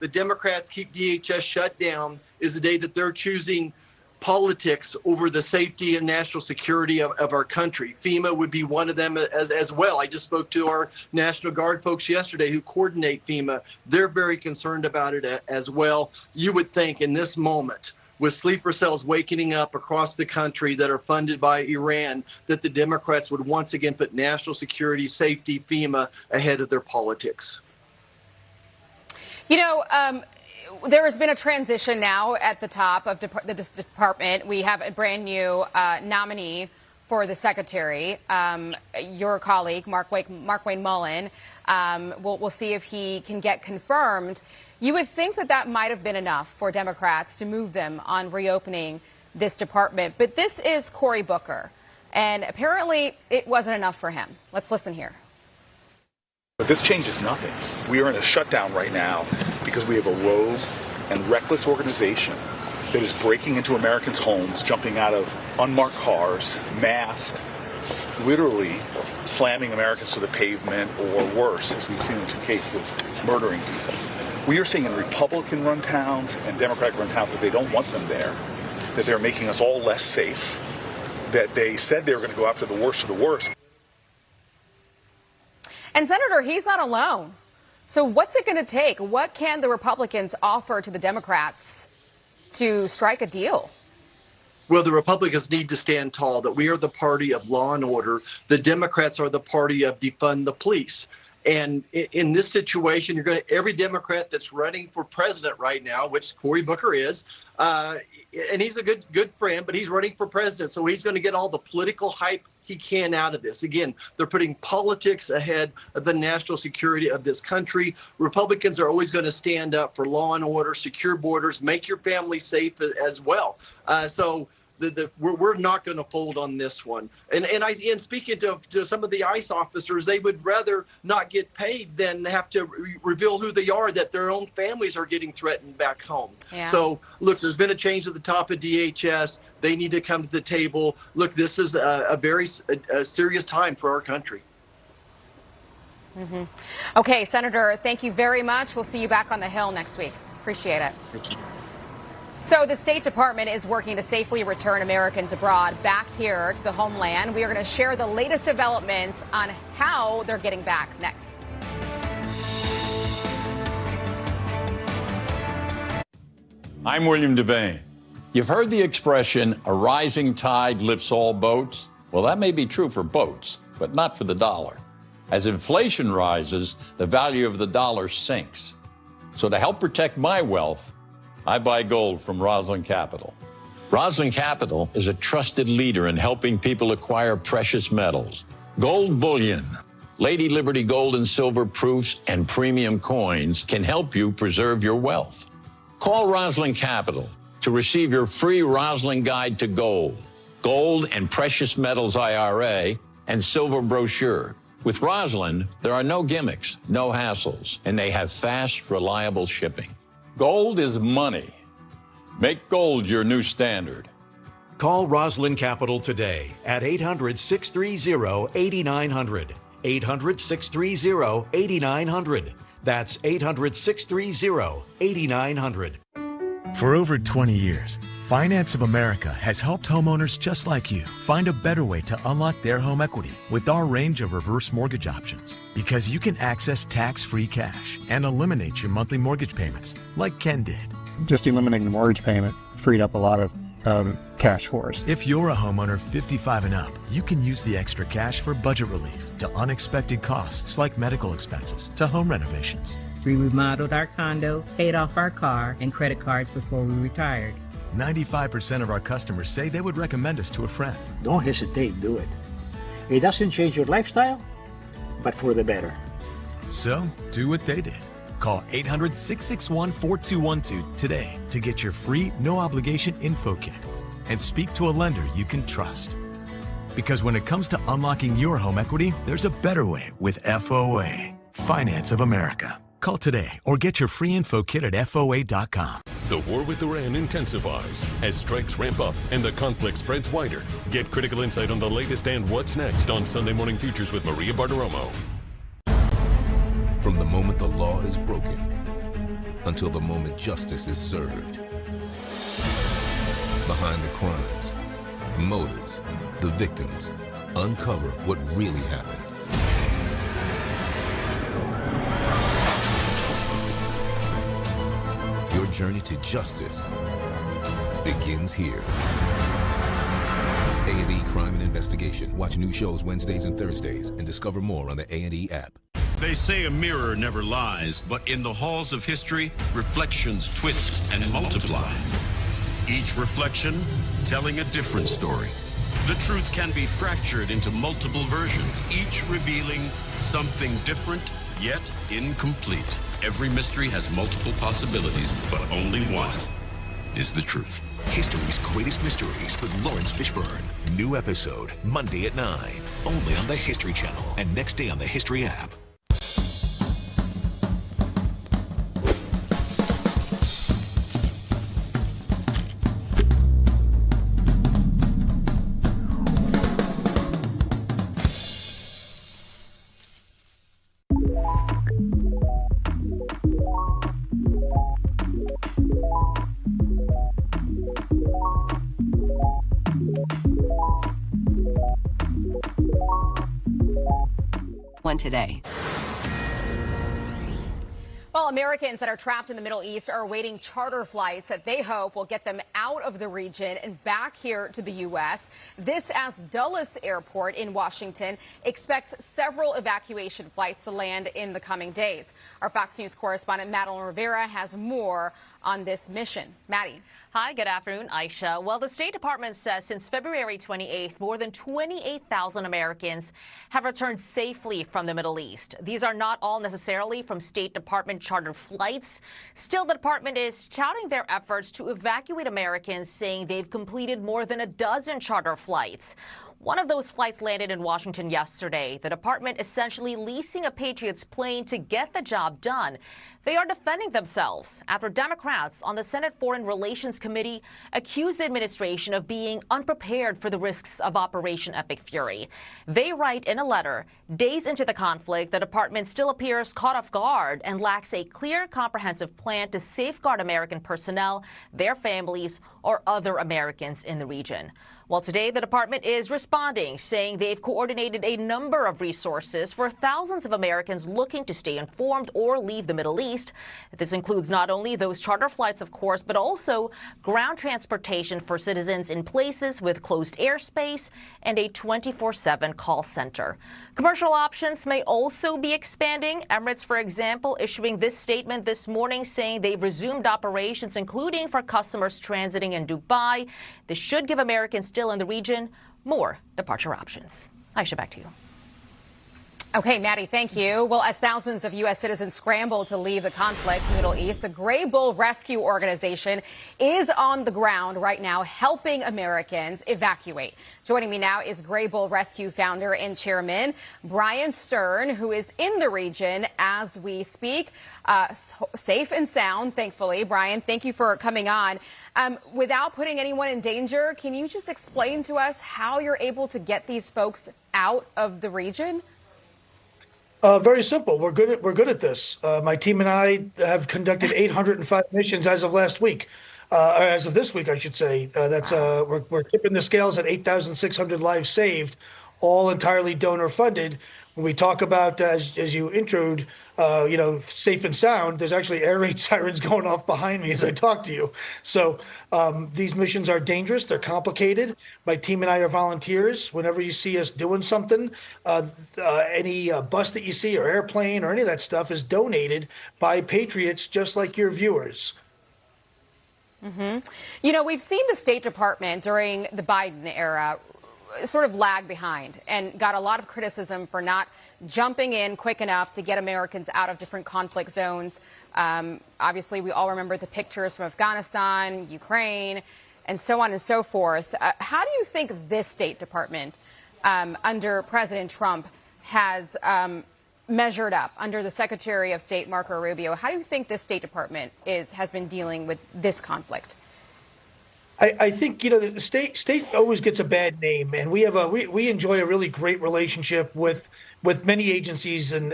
the Democrats keep DHS shut down is the day that they're choosing politics over the safety and national security of our country. FEMA would be one of them as well. I just spoke to our National Guard folks yesterday who coordinate FEMA. They're very concerned about it as well. You would think in this moment, with sleeper cells waking up across the country that are funded by Iran, that the Democrats would once again put national security, safety, FEMA ahead of their politics. You know, there has been a transition now at the top of this department. We have a brand new nominee for the secretary, your colleague, Mark Wayne Mullen. We'll see if he can get confirmed. You would think that that might have been enough for Democrats to move them on reopening this department. But this is Cory Booker, and apparently it wasn't enough for him. Let's listen here. But this changes nothing. We are in a shutdown right now because we have a rogue and reckless organization that is breaking into Americans' homes, jumping out of unmarked cars, masked, literally slamming Americans to the pavement, or worse, as we've seen in 2 cases, murdering people. We are seeing in Republican-run towns and Democratic-run towns that they don't want them there, that they're making us all less safe, that they said they were going to go after the worst of the worst. And Senator, he's not alone. So what's it going to take? What can the Republicans offer to the Democrats to strike a deal? Well, the Republicans need to stand tall, that we are the party of law and order. The Democrats are the party of defund the police. And in this situation, every Democrat that's running for president right now, which Cory Booker is, and he's a good friend, but he's running for president, so he's going to get all the political hype he can out of this. Again, they're putting politics ahead of the national security of this country. Republicans are always going to stand up for law and order, secure borders, make your family safe as well. We're not going to fold on this one. And speaking to some of the ICE officers, they would rather not get paid than have to reveal who they are, that their own families are getting threatened back home. Yeah. So, look, there's been a change at the top of DHS. They need to come to the table. Look, this is a very serious time for our country. Mm-hmm. Okay, Senator, thank you very much. We'll see you back on the Hill next week. Appreciate it. Thank you. So the State Department is working to safely return Americans abroad back here to the homeland. We are going to share the latest developments on how they're getting back next. I'm William Devane. You've heard the expression, a rising tide lifts all boats. Well, that may be true for boats, but not for the dollar. As inflation rises, the value of the dollar sinks. So to help protect my wealth, I buy gold from Roslyn Capital. Roslyn Capital is a trusted leader in helping people acquire precious metals. Gold bullion, Lady Liberty gold and silver proofs, and premium coins can help you preserve your wealth. Call Roslyn Capital to receive your free Roslyn Guide to Gold, Gold and Precious Metals IRA, and Silver Brochure. With Roslyn, there are no gimmicks, no hassles, and they have fast, reliable shipping. Gold is money. Make gold your new standard. Call Roslyn Capital today at 800-630-8900. 800-630-8900. That's 800-630-8900. For over 20 years, Finance of America has helped homeowners just like you find a better way to unlock their home equity with our range of reverse mortgage options. Because you can access tax-free cash and eliminate your monthly mortgage payments, like Ken did. Just eliminating the mortgage payment freed up a lot of cash for us. If you're a homeowner 55 and up, you can use the extra cash for budget relief, to unexpected costs like medical expenses, to home renovations. We remodeled our condo, paid off our car and credit cards before we retired. 95% of our customers say they would recommend us to a friend. Don't hesitate, do it. It doesn't change your lifestyle, but for the better. So, do what they did. Call 800-661-4212 today to get your free, no-obligation info kit and speak to a lender you can trust. Because when it comes to unlocking your home equity, there's a better way with FOA. Finance of America. Call today or get your free info kit at FOA.com. The war with Iran intensifies as strikes ramp up and the conflict spreads wider. Get critical insight on the latest and what's next on Sunday Morning Futures with Maria Bartiromo. From the moment the law is broken until the moment justice is served. Behind the crimes, motives, the victims, uncover what really happened. Your journey to justice begins here. A&E Crime and Investigation. Watch new shows Wednesdays and Thursdays and discover more on the A&E app. They say a mirror never lies, but in the halls of history, reflections twist and multiply. Each reflection telling a different story. The truth can be fractured into multiple versions, each revealing something different, yet incomplete. Every mystery has multiple possibilities, but only one is the truth. History's Greatest Mysteries with Lawrence Fishburne. New episode, Monday at 9. Only on the History Channel and next day on the History app. One today. Well, Americans that are trapped in the Middle East are awaiting charter flights that they hope will get them out of the region and back here to the U.S. This as Dulles Airport in Washington expects several evacuation flights to land in the coming days. Our Fox News correspondent Madeline Rivera has more on this mission. Maddie. Hi, good afternoon, Aisha. Well, the State Department says since February 28th, more than 28,000 Americans have returned safely from the Middle East. These are not all necessarily from State Department chartered flights. Still, the department is touting their efforts to evacuate Americans, saying they've completed more than a dozen charter flights. One of those flights landed in Washington yesterday. The department essentially leasing a Patriots plane to get the job done. They are defending themselves after Democrats on the Senate Foreign Relations Committee accused the administration of being unprepared for the risks of Operation Epic Fury. They write in a letter, days into the conflict, the department still appears caught off guard and lacks a clear, comprehensive plan to safeguard American personnel, their families, or other Americans in the region. Well, today the department is responding, saying they've coordinated a number of resources for thousands of Americans looking to stay informed or leave the Middle East. This includes not only those charter flights, of course, but also ground transportation for citizens in places with closed airspace and a 24/7 call center. Commercial options may also be expanding. Emirates, for example, issuing this statement this morning saying they've resumed operations, including for customers transiting in Dubai. This should give Americans still in the region more departure options. Aisha, back to you. Okay, Maddie, thank you. Well, as thousands of U.S. citizens scramble to leave the conflict in the Middle East, the Gray Bull Rescue Organization is on the ground right now helping Americans evacuate. Joining me now is Gray Bull Rescue founder and chairman Brian Stern, who is in the region as we speak, safe and sound, thankfully. Brian, thank you for coming on. Without putting anyone in danger, can you just explain to us how you're able to get these folks out of the region? Very simple. We're good at this. My team and I have conducted 805 missions as of last week, or as of this week, I should say. We're tipping the scales at 8,600 lives saved, all entirely donor funded. When we talk about, as you introed, safe and sound, there's actually air raid sirens going off behind me as I talk to you. So these missions are dangerous. They're complicated. My team and I are volunteers. Whenever you see us doing something, any bus that you see or airplane or any of that stuff is donated by patriots just like your viewers. Mm-hmm. You know, we've seen the State Department during the Biden era sort of lag behind and got a lot of criticism for not jumping in quick enough to get Americans out of different conflict zones. Obviously, we all remember the pictures from Afghanistan, Ukraine, and so on and so forth. How do you think this State Department under President Trump has measured up under the Secretary of State, Marco Rubio? How do you think this State Department has been dealing with this conflict? I think, the state always gets a bad name, and we enjoy a really great relationship with with many agencies and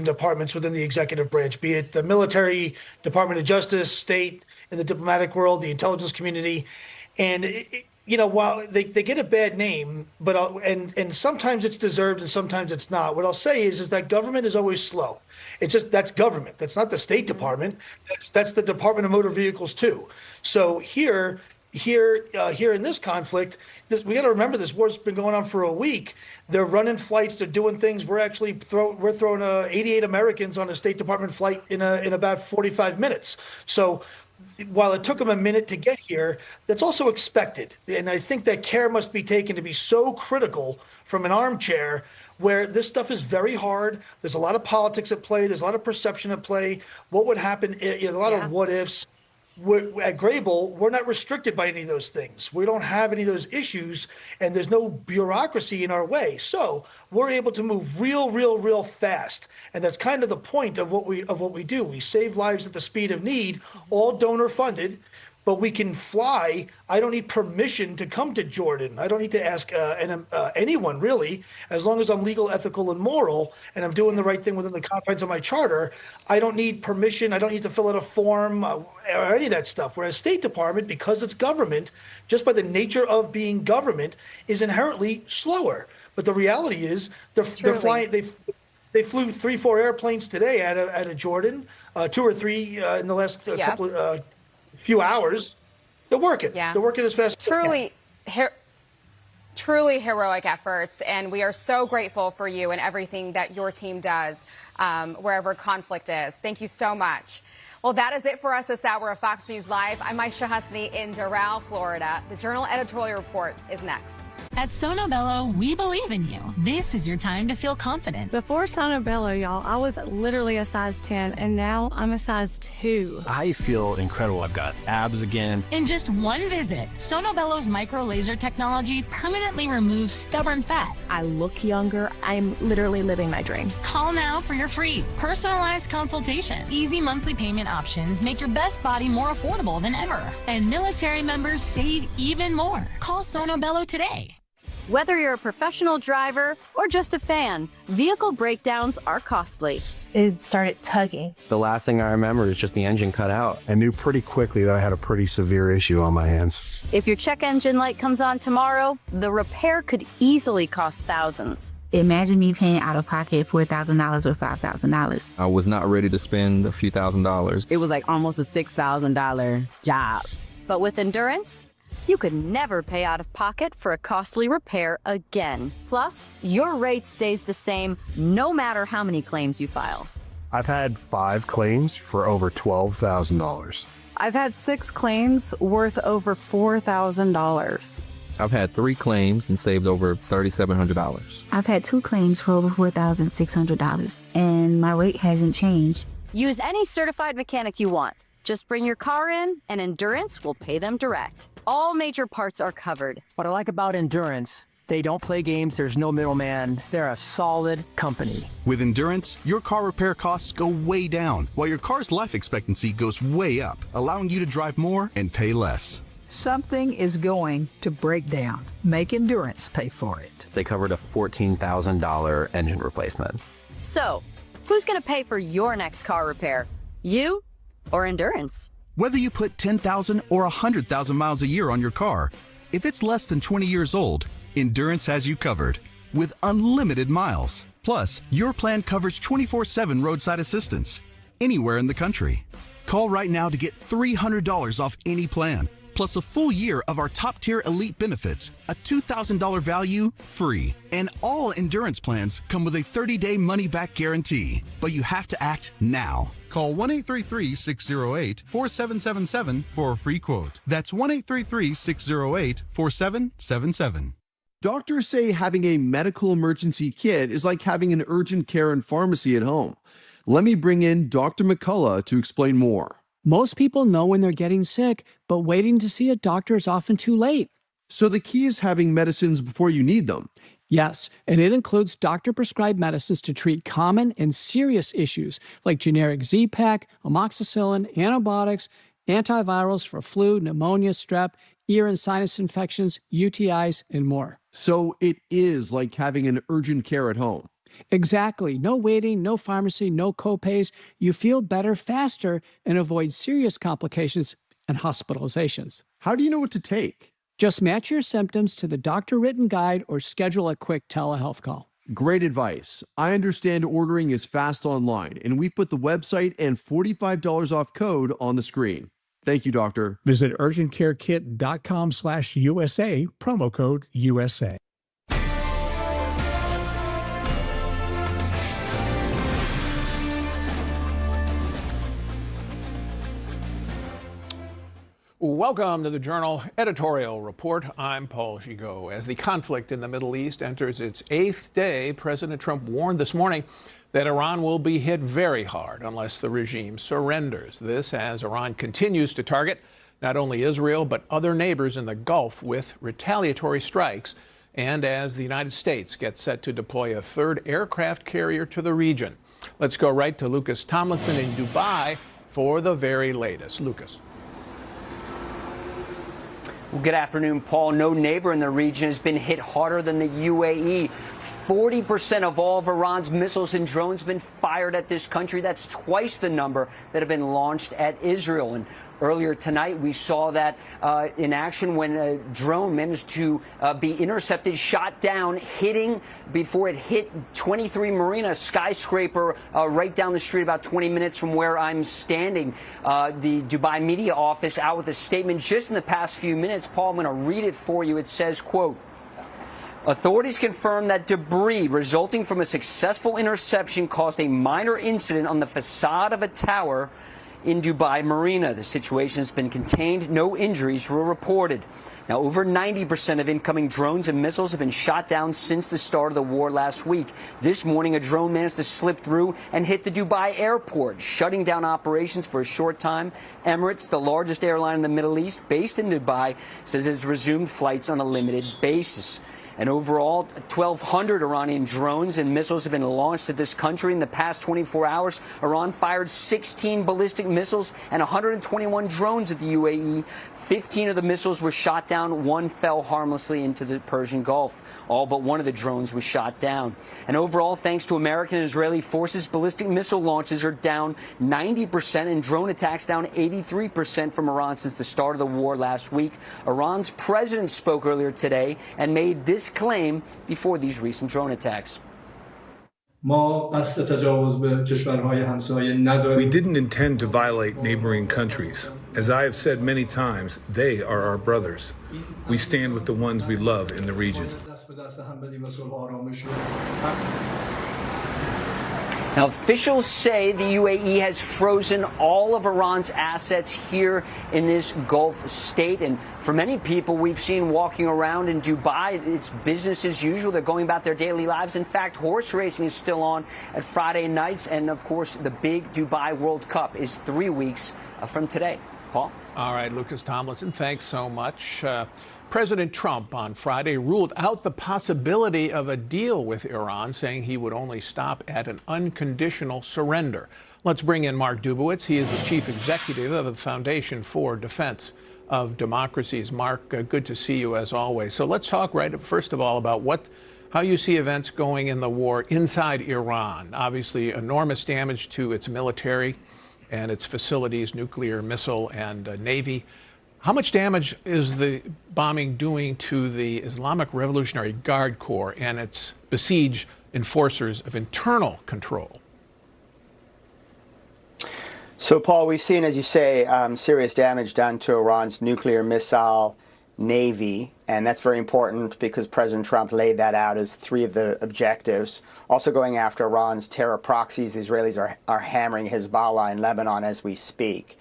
departments within the executive branch, be it the military, Department of Justice, state, in the diplomatic world, the intelligence community. And while they get a bad name, but and sometimes it's deserved and sometimes it's not. What I'll say is that government is always slow. That's government. That's not the State Department. That's the Department of Motor Vehicles too. So here in this conflict, we got to remember this war's been going on for a week. They're running flights. They're doing things. We're actually throwing 88 Americans on a State Department flight in about 45 minutes. So while it took them a minute to get here, that's also expected. And I think that care must be taken to be so critical from an armchair where this stuff is very hard. There's a lot of politics at play. There's a lot of perception at play. What would happen? A lot of what ifs. At Grable, we're not restricted by any of those things. We don't have any of those issues, and there's no bureaucracy in our way. So we're able to move real fast, and that's kind of the point of what we do. We save lives at the speed of need, all donor funded. But we can fly. I don't need permission to come to Jordan. I don't need to ask anyone, really, as long as I'm legal, ethical, and moral, and I'm doing the right thing within the confines of my charter. I don't need permission. I don't need to fill out a form or any of that stuff. Whereas State Department, because it's government, just by the nature of being government, is inherently slower. But the reality is they're flying. They flew 3-4 airplanes today out of Jordan, 2 or 3 in the last couple of few hours. They're working. Yeah. They're working as fast as they can. Truly heroic efforts, and we are so grateful for you and everything that your team does wherever conflict is. Thank you so much. Well, that is it for us this hour of Fox News Live. I'm Aisha Husney in Doral, Florida. The Journal editorial report is next. At Sonobello, we believe in you. This is your time to feel confident. Before Sonobello, y'all, I was literally a size 10, and now I'm a size 2. I feel incredible. I've got abs again. In just one visit, Sonobello's micro laser technology permanently removes stubborn fat. I look younger. I'm literally living my dream. Call now for your free, personalized consultation. Easy monthly payment options make your best body more affordable than ever. And military members save even more. Call Sonobello today. Whether you're a professional driver or just a fan, vehicle breakdowns are costly. It started tugging. The last thing I remember is just the engine cut out. I knew pretty quickly that I had a pretty severe issue on my hands. If your check engine light comes on tomorrow, the repair could easily cost thousands. Imagine me paying out of pocket $4,000 or $5,000. I was not ready to spend a few $1,000s. It was like almost a $6,000 job. But with Endurance, you could never pay out of pocket for a costly repair again. Plus, your rate stays the same no matter how many claims you file. I've had 5 claims for over $12,000. I've had 6 claims worth over $4,000. I've had 3 claims and saved over $3,700. I've had 2 claims for over $4,600, and my rate hasn't changed. Use any certified mechanic you want. Just bring your car in, and Endurance will pay them direct. All major parts are covered. What I like about Endurance, they don't play games, there's no middleman. They're a solid company. With Endurance, your car repair costs go way down, while your car's life expectancy goes way up, allowing you to drive more and pay less. Something is going to break down. Make Endurance pay for it. They covered a $14,000 engine replacement. So, who's going to pay for your next car repair? You or Endurance? Whether you put 10,000 or 100,000 miles a year on your car, if it's less than 20 years old, Endurance has you covered with unlimited miles. Plus, your plan covers 24/7 roadside assistance anywhere in the country. Call right now to get $300 off any plan, plus a full year of our top-tier elite benefits, a $2,000 value free. And all Endurance plans come with a 30-day money-back guarantee. But you have to act now. Call 1-833-608-4777 for a free quote. That's 1-833-608-4777. Doctors say having a medical emergency kit is like having an urgent care and pharmacy at home. Let me bring in Dr. McCullough to explain more. Most people know when they're getting sick, but waiting to see a doctor is often too late. So the key is having medicines before you need them. Yes, and it includes doctor-prescribed medicines to treat common and serious issues like generic Z-Pak, amoxicillin, antibiotics, antivirals for flu, pneumonia, strep, ear and sinus infections, UTIs, and more. So it is like having an urgent care at home. Exactly. No waiting, no pharmacy, no copays. You feel better faster and avoid serious complications and hospitalizations. How do you know what to take? Just match your symptoms to the doctor-written guide or schedule a quick telehealth call. Great advice. I understand ordering is fast online, and we've put the website and $45 off code on the screen. Thank you, doctor. Visit urgentcarekit.com/USA, promo code USA. Welcome to the Journal Editorial Report. I'm Paul Gigot. As the conflict in the Middle East enters its 8th day, President Trump warned this morning that Iran will be hit very hard unless the regime surrenders. This as Iran continues to target not only Israel, but other neighbors in the Gulf with retaliatory strikes, and as the United States gets set to deploy a third aircraft carrier to the region. Let's go right to Lucas Tomlinson in Dubai for the very latest. Lucas. Well, good afternoon, Paul. No neighbor in the region has been hit harder than the UAE. 40% of all of Iran's missiles and drones have been fired at this country. That's twice the number that have been launched at Israel. And earlier tonight, we saw that in action when a drone managed to be intercepted, shot down, hitting before it hit 23 Marina, skyscraper right down the street about 20 minutes from where I'm standing. The Dubai media office out with a statement just in the past few minutes. Paul, I'm going to read it for you. It says, quote, authorities confirm that debris resulting from a successful interception caused a minor incident on the facade of a tower in Dubai Marina. The situation has been contained. No injuries were reported. Now, over 90% of incoming drones and missiles have been shot down since the start of the war last week. This morning, a drone managed to slip through and hit the Dubai airport, shutting down operations for a short time. Emirates, the largest airline in the Middle East, based in Dubai, says it has resumed flights on a limited basis. And overall, 1,200 Iranian drones and missiles have been launched at this country in the past 24 hours. Iran fired 16 ballistic missiles and 121 drones at the UAE. 15 of the missiles were shot down. One fell harmlessly into the Persian Gulf. All but one of the drones was shot down. And overall, thanks to American and Israeli forces, ballistic missile launches are down 90% and drone attacks down 83% from Iran since the start of the war last week. Iran's president spoke earlier today and made this claim before these recent drone attacks. We didn't intend to violate neighboring countries. As I have said many times, they are our brothers. We stand with the ones we love in the region. Now, officials say the UAE has frozen all of Iran's assets here in this Gulf state. And for many people we've seen walking around in Dubai, it's business as usual. They're going about their daily lives. In fact, horse racing is still on at Friday nights. And, of course, the big Dubai World Cup is 3 weeks from today. Paul? All right, Lucas Tomlinson, thanks so much. President Trump on Friday ruled out the possibility of a deal with Iran, saying he would only stop at an unconditional surrender. Let's bring in Mark Dubowitz. He is the chief executive of the Foundation for Defense of Democracies. Mark, good to see you as always. So let's talk first of all about how you see events going in the war inside Iran. Obviously, enormous damage to its military and its facilities, nuclear, missile, and Navy. How much damage is the bombing doing to the Islamic Revolutionary Guard Corps and its besieged enforcers of internal control? So, Paul, we've seen, as you say, serious damage done to Iran's nuclear missile Navy, and that's very important because President Trump laid that out as 3 of the objectives. Also going after Iran's terror proxies, the Israelis are hammering Hezbollah in Lebanon as we speak.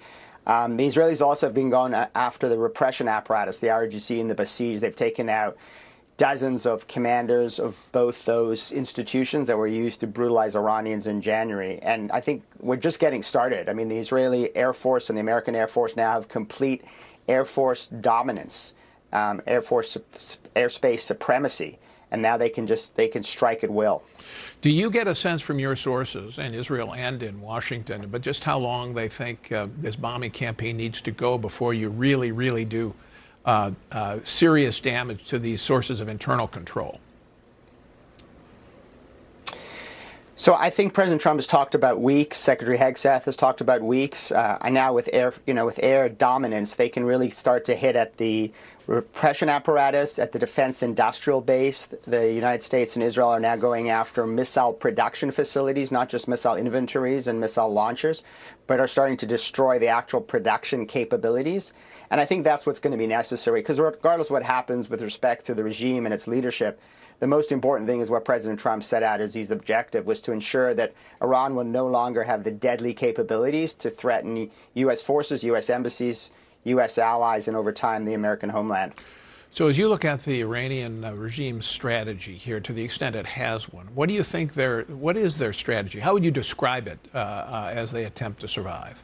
The Israelis also have been going after the repression apparatus, the IRGC and the Basij. They've taken out dozens of commanders of both those institutions that were used to brutalize Iranians in January. And I think we're just getting started. I mean, the Israeli Air Force and the American Air Force now have complete Air Force dominance, airspace supremacy. And now they can strike at will. Do you get a sense from your sources in Israel and in Washington, but just how long they think this bombing campaign needs to go before you really, really do serious damage to these sources of internal control? So I think President Trump has talked about weeks. Secretary Hegseth has talked about weeks. And now with air dominance, they can really start to hit at the repression apparatus, at the defense industrial base. The United States and Israel are now going after missile production facilities, not just missile inventories and missile launchers, but are starting to destroy the actual production capabilities. And I think that's what's going to be necessary, because regardless of what happens with respect to the regime and its leadership, the most important thing is what President Trump set out as his objective, was to ensure that Iran will no longer have the deadly capabilities to threaten U.S. forces, U.S. embassies, U.S. allies, and over time, the American homeland. So as you look at the Iranian regime strategy here, to the extent it has one, what do you think what is their strategy? How would you describe it as they attempt to survive?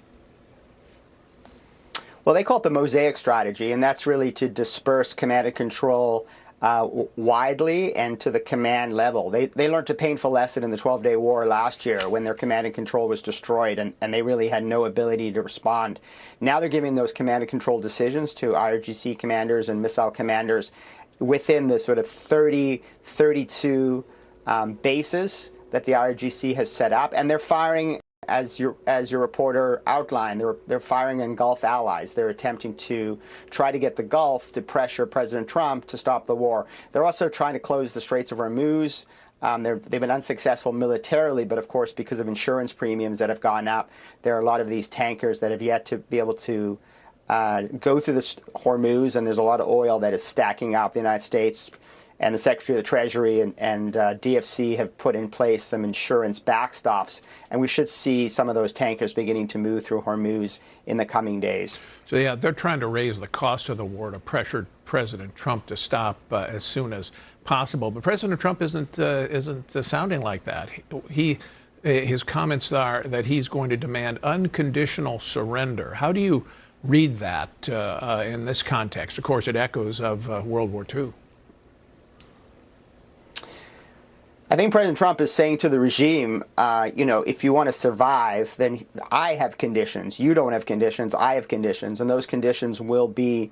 Well, they call it the mosaic strategy, and that's really to disperse command and control widely and to the command level. They learned a painful lesson in the 12-day war last year when their command and control was destroyed, and they really had no ability to respond. Now they're giving those command and control decisions to IRGC commanders and missile commanders within the sort of 32 bases that the IRGC has set up, and they're firing, as your reporter outlined, they're firing on Gulf allies. They're attempting to try to get the Gulf to pressure President Trump to stop the war. They're also trying to close the Straits of Hormuz. They've been unsuccessful militarily, but of course, because of insurance premiums that have gone up, there are a lot of these tankers that have yet to be able to go through the Hormuz, and there's a lot of oil that is stacking up. The United States and the Secretary of the Treasury and DFC have put in place some insurance backstops, and we should see some of those tankers beginning to move through Hormuz in the coming days. So yeah, they're trying to raise the cost of the war to pressure President Trump to stop as soon as possible. But President Trump isn't sounding like that. His comments are that he's going to demand unconditional surrender. How do you read that in this context? Of course, it echoes of World War II. I think President Trump is saying to the regime, if you want to survive, then I have conditions. You don't have conditions. I have conditions. And those conditions will be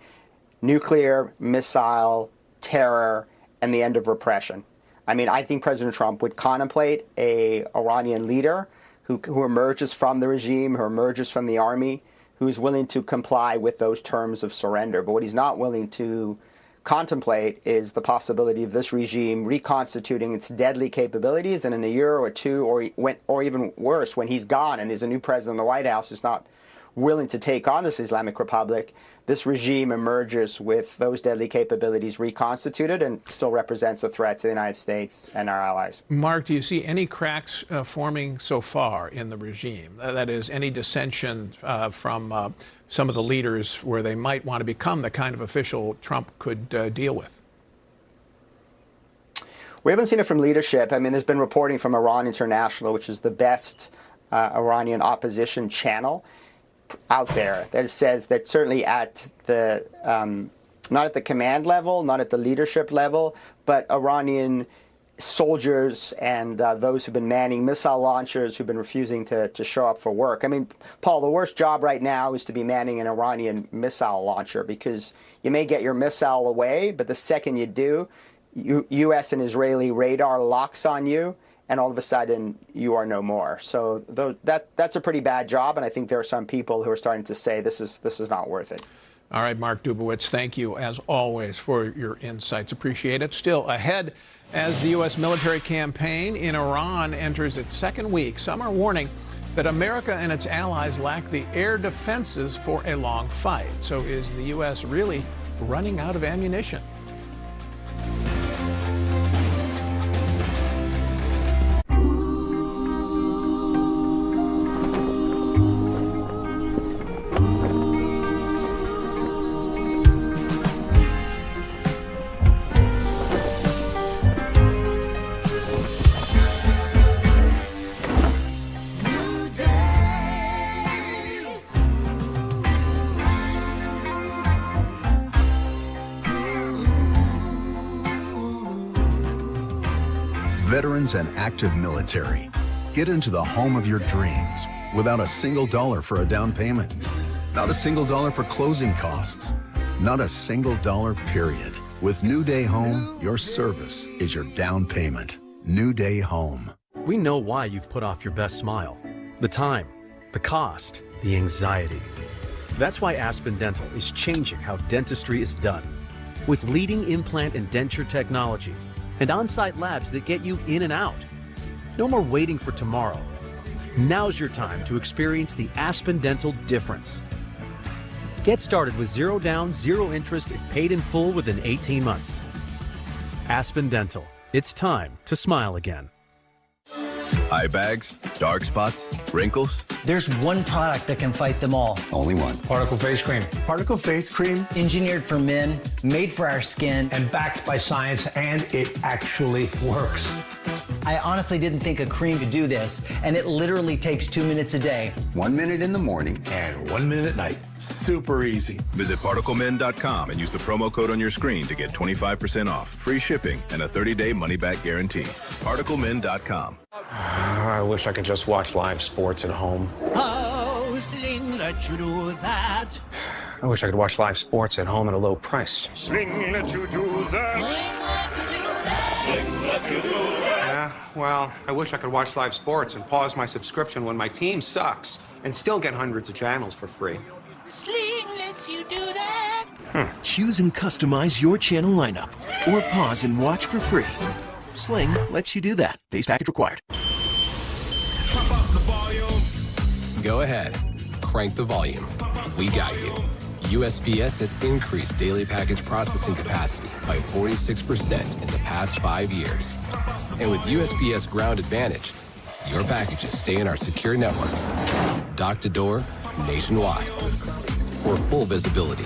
nuclear, missile, terror, and the end of repression. I mean, I think President Trump would contemplate an Iranian leader who emerges from the regime, who emerges from the army, who is willing to comply with those terms of surrender. But what he's not willing to contemplate is the possibility of this regime reconstituting its deadly capabilities, and in a year or two, or even worse, when he's gone and there's a new president in the White House who's not willing to take on this Islamic Republic, this regime emerges with those deadly capabilities reconstituted and still represents a threat to the United States and our allies. Mark, do you see any cracks forming so far in the regime? That is, any dissension from some of the leaders where they might want to become the kind of official Trump could deal with? We haven't seen it from leadership. I mean, there's been reporting from Iran International, which is the best Iranian opposition channel out there, that says that certainly at the not at the command level, not at the leadership level, but Iranian soldiers and those who've been manning missile launchers, who've been refusing to show up for work. I mean, Paul, the worst job right now is to be manning an Iranian missile launcher, because you may get your missile away, but the second you do, U.S. and Israeli radar locks on you, and all of a sudden you are no more. So that's a pretty bad job, and I think there are some people who are starting to say this is not worth it. All right, Mark Dubowitz, thank you as always for your insights. Appreciate it. Still ahead, as the U.S. military campaign in Iran enters its second week, some are warning that America and its allies lack the air defenses for a long fight. So is the U.S. really running out of ammunition? Veterans and active military. Get into the home of your dreams without a single dollar for a down payment. Not a single dollar for closing costs. Not a single dollar, period. With New Day Home, your service is your down payment. New Day Home. We know why you've put off your best smile. The time, the cost, the anxiety. That's why Aspen Dental is changing how dentistry is done. With leading implant and denture technology and on-site labs that get you in and out. No more waiting for tomorrow. Now's your time to experience the Aspen Dental difference. Get started with 0 down, 0 interest if paid in full within 18 months. Aspen Dental. It's time to smile again. Eye bags, dark spots, wrinkles. There's one product that can fight them all. Only one. Particle Face Cream. Particle Face Cream. Engineered for men, made for our skin. And backed by science, and it actually works. I honestly didn't think a cream could do this, and it literally takes 2 minutes a day. 1 minute in the morning. And 1 minute at night. Super easy. Visit ParticleMen.com and use the promo code on your screen to get 25% off, free shipping, and a 30-day money-back guarantee. ParticleMen.com. I wish I could just watch live sports at home. Oh, Sling let you do that. I wish I could watch live sports at home at a low price. Sling let you do that. Sling lets you do that. Sling lets you do that. Yeah, well, I wish I could watch live sports and pause my subscription when my team sucks and still get hundreds of channels for free. Sling lets you do that. Choose and customize your channel lineup or pause and watch for free. Sling lets you do that. Base package required. Go ahead. Crank the volume. We got you. USPS has increased daily package processing capacity by 46% in the past 5 years. And with USPS Ground Advantage, your packages stay in our secure network, dock to door, nationwide. For full visibility,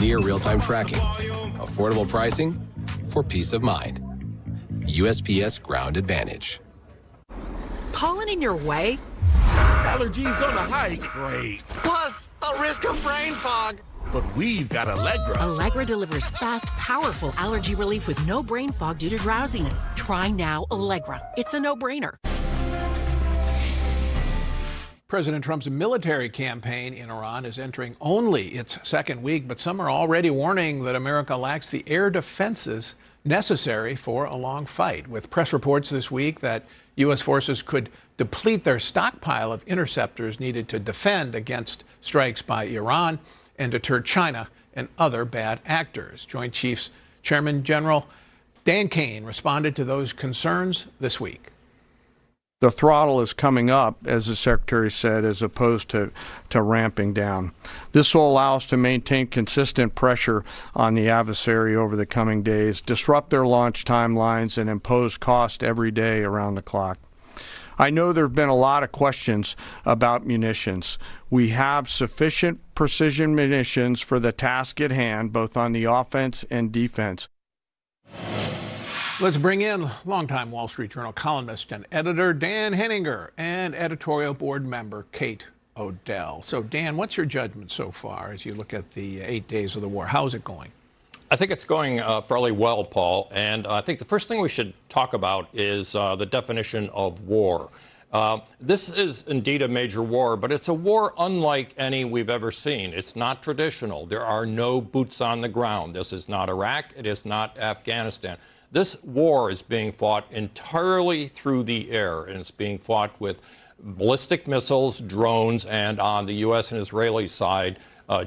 near real-time tracking, affordable pricing, for peace of mind. USPS Ground Advantage. Pollen in your way? Allergies on a hike? Great. Plus, the risk of brain fog. But we've got Allegra. Allegra delivers fast, powerful allergy relief with no brain fog due to drowsiness. Try now Allegra. It's a no-brainer. President Trump's military campaign in Iran is entering only its second week, but some are already warning that America lacks the air defenses necessary for a long fight, with press reports this week that U.S. forces could deplete their stockpile of interceptors needed to defend against strikes by Iran and deter China and other bad actors. Joint Chiefs Chairman General Dan Kane responded to those concerns this week. The throttle is coming up, as the Secretary said, as opposed to ramping down. This will allow us to maintain consistent pressure on the adversary over the coming days, disrupt their launch timelines, and impose cost every day around the clock. I know there have been a lot of questions about munitions. We have sufficient precision munitions for the task at hand, both on the offense and defense. Let's bring in longtime Wall Street Journal columnist and editor Dan Henninger and editorial board member Kate Odell. So, Dan, what's your judgment so far as you look at the 8 days of the war? How's it going? I think it's going fairly well, Paul. And I think the first thing we should talk about is the definition of war. This is indeed a major war, but it's a war unlike any we've ever seen. It's not traditional. There are no boots on the ground. This is not Iraq. It is not Afghanistan. This war is being fought entirely through the air, and it's being fought with ballistic missiles, drones, and on the U.S. and Israeli side,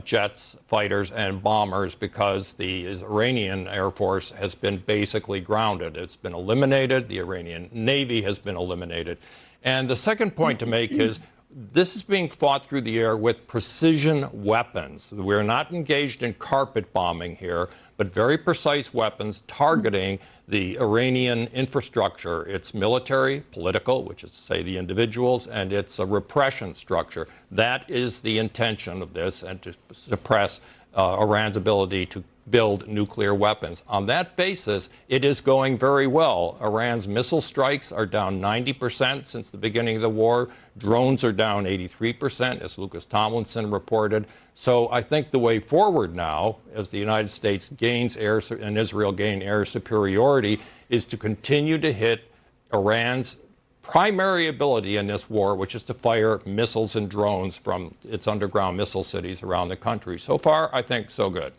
jets, fighters, and bombers, because the Iranian Air Force has been basically grounded. It's been eliminated. The Iranian Navy has been eliminated. And the second point to make is this is being fought through the air with precision weapons. We're not engaged in carpet bombing here, but very precise weapons targeting the Iranian infrastructure, its military, political, which is to say the individuals, and its repression structure. That is the intention of this, and to suppress Iran's ability to build nuclear weapons. On that basis, it is going very well. Iran's missile strikes are down 90% since the beginning of the war. Drones are down 83%, as Lucas Tomlinson reported. So I think the way forward now, as the United States gains air and Israel gain air superiority, is to continue to hit Iran's primary ability in this war, which is to fire missiles and drones from its underground missile cities around the country. So far, I think so good.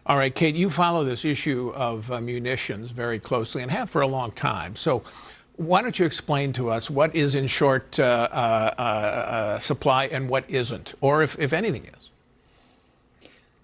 All right, Kate, you follow this issue of munitions very closely and have for a long time. So why don't you explain to us what is in short supply and what isn't, or if anything is?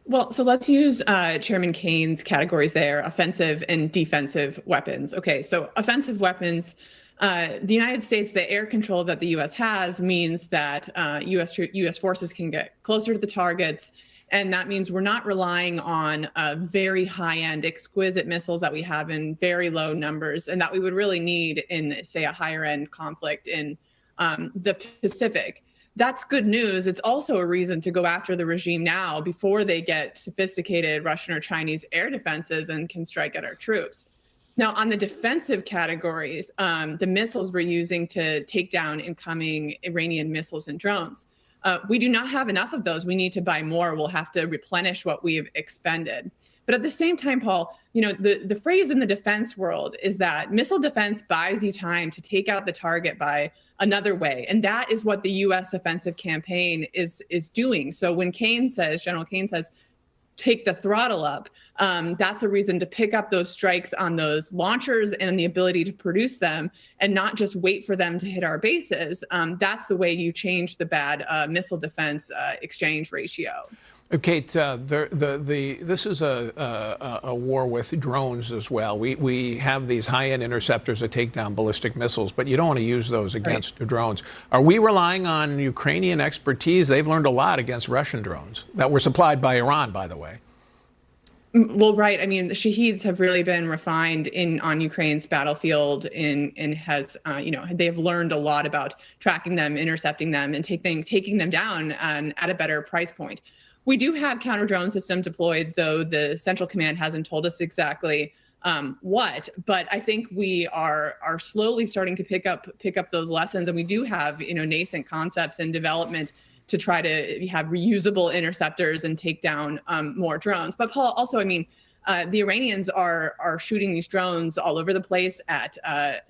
Well, so let's use Chairman Kane's categories there, offensive and defensive weapons. Okay, so offensive weapons, the United States, the air control that the U.S. has means that U.S. forces can get closer to the targets. And that means we're not relying on very high-end, exquisite missiles that we have in very low numbers and that we would really need in, say, a higher-end conflict in the Pacific. That's good news. It's also a reason to go after the regime now before they get sophisticated Russian or Chinese air defenses and can strike at our troops. Now, on the defensive categories, the missiles we're using to take down incoming Iranian missiles and drones, we do not have enough of those. We need to buy more. We'll have to replenish what we've expended. But at the same time, Paul, you know, the phrase in the defense world is that missile defense buys you time to take out the target by another way. And that is what the U.S. offensive campaign is doing. So when General Kane says, take the throttle up, that's a reason to pick up those strikes on those launchers and the ability to produce them and not just wait for them to hit our bases. That's the way you change the bad missile defense exchange ratio. Kate, this is a war with drones as well. We have these high-end interceptors that take down ballistic missiles, but you don't want to use those against drones. Are we relying on Ukrainian expertise? They've learned a lot against Russian drones that were supplied by Iran, by the way. Well, right. I mean, the Shaheeds have really been refined on Ukraine's battlefield and has, they have learned a lot about tracking them, intercepting them, and taking them down at a better price point. We do have counter-drone systems deployed, though the Central Command hasn't told us exactly what. But I think we are slowly starting to pick up those lessons, and we do have nascent concepts in development to try to have reusable interceptors and take down more drones. But Paul, also, I mean, the Iranians are shooting these drones all over the place at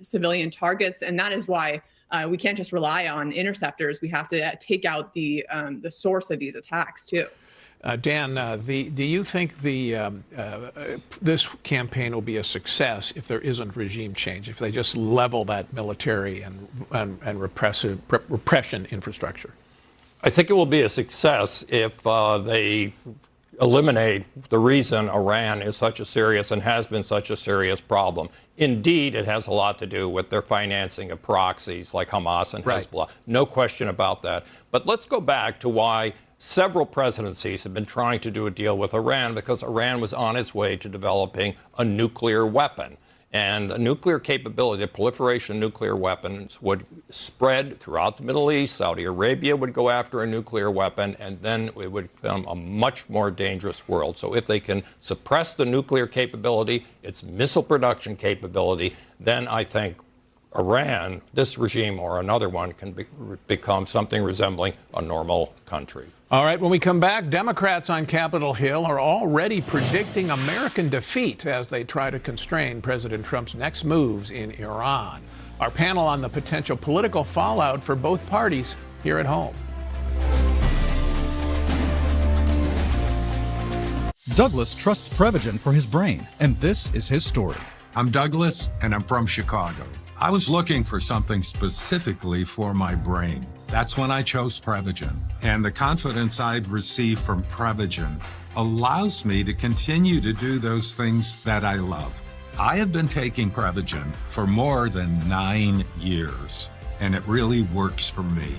civilian targets, and that is why we can't just rely on interceptors. We have to take out the source of these attacks too. Dan, do you think this campaign will be a success if there isn't regime change, if they just level that military and repression infrastructure? I think it will be a success if they eliminate the reason Iran is such a serious and has been such a serious problem. Indeed, it has a lot to do with their financing of proxies like Hamas and Hezbollah. No question about that. But let's go back to why several presidencies have been trying to do a deal with Iran, because Iran was on its way to developing a nuclear weapon. And a nuclear capability, the proliferation of nuclear weapons would spread throughout the Middle East. Saudi Arabia would go after a nuclear weapon, and then it would become a much more dangerous world. So if they can suppress the nuclear capability, its missile production capability, then I think Iran, this regime or another one, can become something resembling a normal country. All right, when we come back, Democrats on Capitol Hill are already predicting American defeat as they try to constrain President Trump's next moves in Iran. Our panel on the potential political fallout for both parties here at home. Douglas trusts Prevagen for his brain, and this is his story. I'm Douglas, and I'm from Chicago. I was looking for something specifically for my brain. That's when I chose Prevagen. And the confidence I've received from Prevagen allows me to continue to do those things that I love. I have been taking Prevagen for more than 9 years, and it really works for me.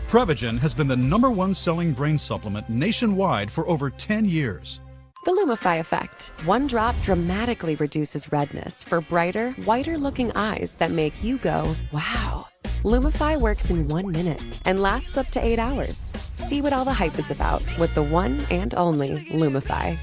Prevagen has been the #1 selling brain supplement nationwide for over 10 years. The Lumify effect. One drop dramatically reduces redness for brighter, whiter-looking eyes that make you go, wow. Lumify works in 1 minute and lasts up to 8 hours. See what all the hype is about with the one and only Lumify.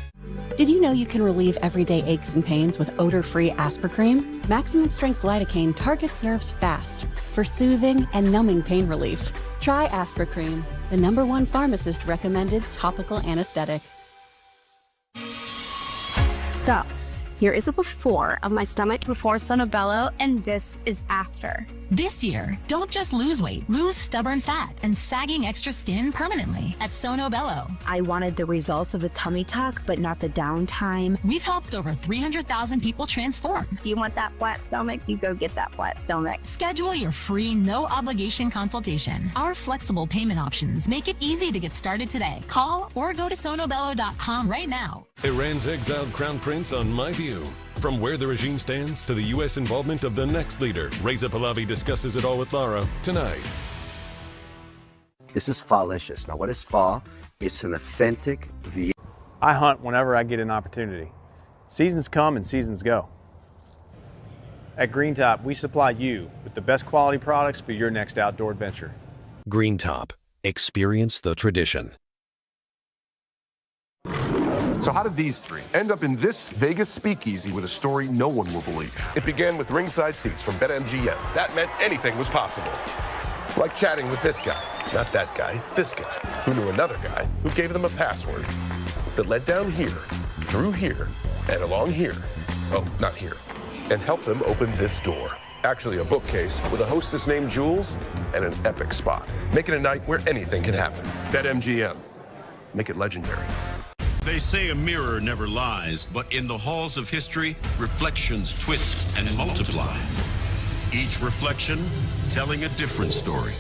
Did you know you can relieve everyday aches and pains with odor-free Aspercream? Maximum strength lidocaine targets nerves fast for soothing and numbing pain relief. Try Aspercream, the #1 pharmacist recommended topical anesthetic. So, Here is a before of my stomach before Sono Bello, and this is after. This year, don't just lose weight, lose stubborn fat and sagging extra skin permanently at Sono Bello. I wanted the results of a tummy tuck, but not the downtime. We've helped over 300,000 people transform. Do you want that flat stomach? You go get that flat stomach. Schedule your free, no-obligation consultation. Our flexible payment options make it easy to get started today. Call or go to sonobello.com right now. Iran's exiled crown prince on My View. From where the regime stands to the U.S. involvement of the next leader, Reza Pahlavi discusses it all with Lara tonight. This is Fallicious. Now, what is fall? It's an authentic view. I hunt whenever I get an opportunity. Seasons come and seasons go. At Green Top, we supply you with the best quality products for your next outdoor adventure. Green Top. Experience the tradition. So how did these three end up in this Vegas speakeasy with a story no one will believe? It began with ringside seats from BetMGM. That meant anything was possible. Like chatting with this guy, not that guy, this guy, who knew another guy who gave them a password that led down here, through here, and along here. Oh, not here. And helped them open this door. Actually a bookcase with a hostess named Jules and an epic spot. Make it a night where anything can happen. BetMGM. Make it legendary. They say a mirror never lies, but in the halls of history, reflections twist and multiply. Each reflection telling a different story.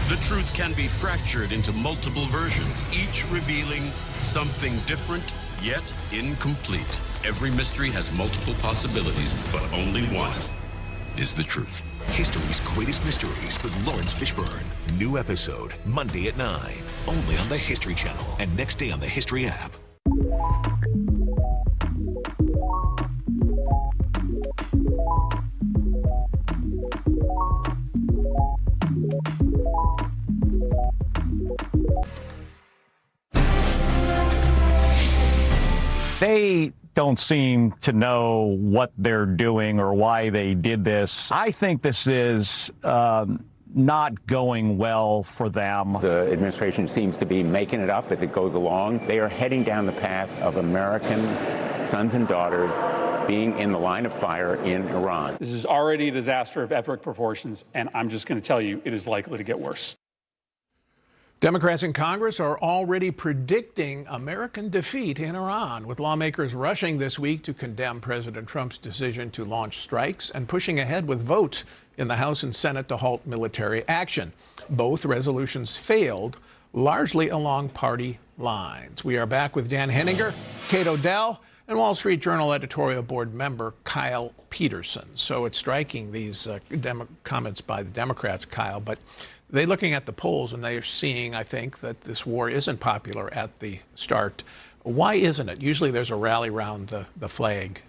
The truth can be fractured into multiple versions, each revealing something different, yet incomplete. Every mystery has multiple possibilities, but only one is the truth. History's Greatest Mysteries with Lawrence Fishburne. New episode, Monday at 9, only on the History Channel and next day on the History app. They don't seem to know what they're doing or why they did this. I think this is not going well for them. The administration seems to be making it up as it goes along. They are heading down the path of American sons and daughters being in the line of fire in Iran. This is already a disaster of epic proportions, and I'm just going to tell you, it is likely to get worse. Democrats in Congress are already predicting American defeat in Iran, with lawmakers rushing this week to condemn President Trump's decision to launch strikes and pushing ahead with votes in the House and Senate to halt military action. Both resolutions failed, largely along party lines. We are back with Dan Henninger, Kate O'Dell, and Wall Street Journal editorial board member Kyle Peterson. So it's striking, these comments by the Democrats, Kyle, but they're looking at the polls and they're seeing, I think, that this war isn't popular at the start. Why isn't it? Usually there's a rally around the flag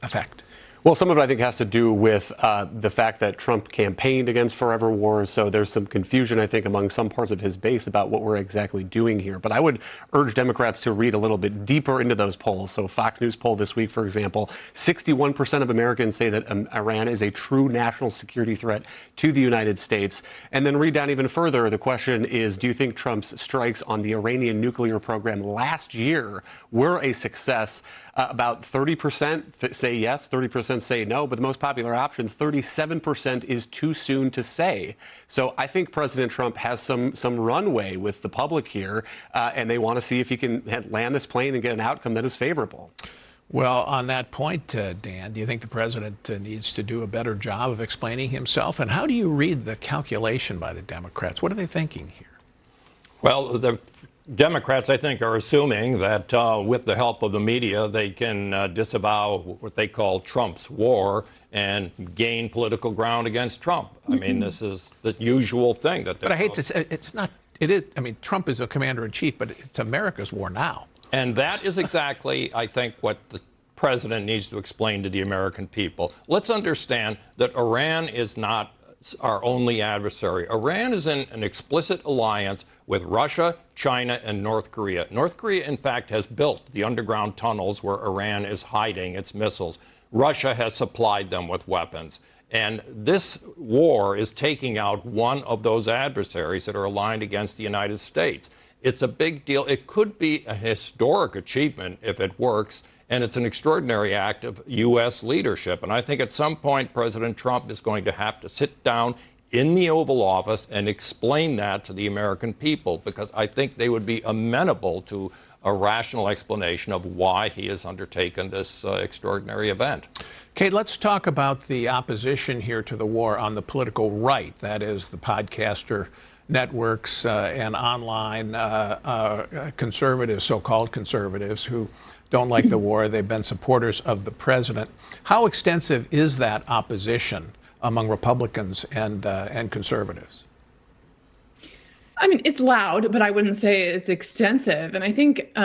effect. Well, some of it, I think, has to do with the fact that Trump campaigned against forever wars. So there's some confusion, I think, among some parts of his base about what we're exactly doing here. But I would urge Democrats to read a little bit deeper into those polls. So Fox News poll this week, for example, 61% of Americans say that Iran is a true national security threat to the United States. And then read down even further. The question is, do you think Trump's strikes on the Iranian nuclear program last year were a success? About 30% say yes, 30% say no, but the most popular option, 37%, is too soon to say. So I think President Trump has some runway with the public here, and they want to see if he can land this plane and get an outcome that is favorable. Well, on that point, Dan, do you think the president needs to do a better job of explaining himself? And how do you read the calculation by the Democrats? What are they thinking here? Well, the Democrats, I think, are assuming that with the help of the media, they can disavow what they call Trump's war and gain political ground against Trump. I mean, this is the usual thing that. But I hate to say, it's not. It is. I mean, Trump is a commander in chief, but it's America's war now. And that is exactly, I think, what the president needs to explain to the American people. Let's understand that Iran is not our only adversary. Iran is in an explicit alliance with Russia, China, and North Korea. North Korea, in fact, has built the underground tunnels where Iran is hiding its missiles. Russia has supplied them with weapons. And this war is taking out one of those adversaries that are aligned against the United States. It's a big deal. It could be a historic achievement if it works. And it's an extraordinary act of U.S. leadership. And I think at some point, President Trump is going to have to sit down in the Oval Office and explain that to the American people, because I think they would be amenable to a rational explanation of why he has undertaken this extraordinary event. Kate, let's talk about the opposition here to the war on the political right. That is the podcaster networks and online conservatives, so-called conservatives, who don't like the war. They've been supporters of the president. How extensive is that opposition among Republicans and conservatives? I mean, it's loud, but I wouldn't say it's extensive. And I think,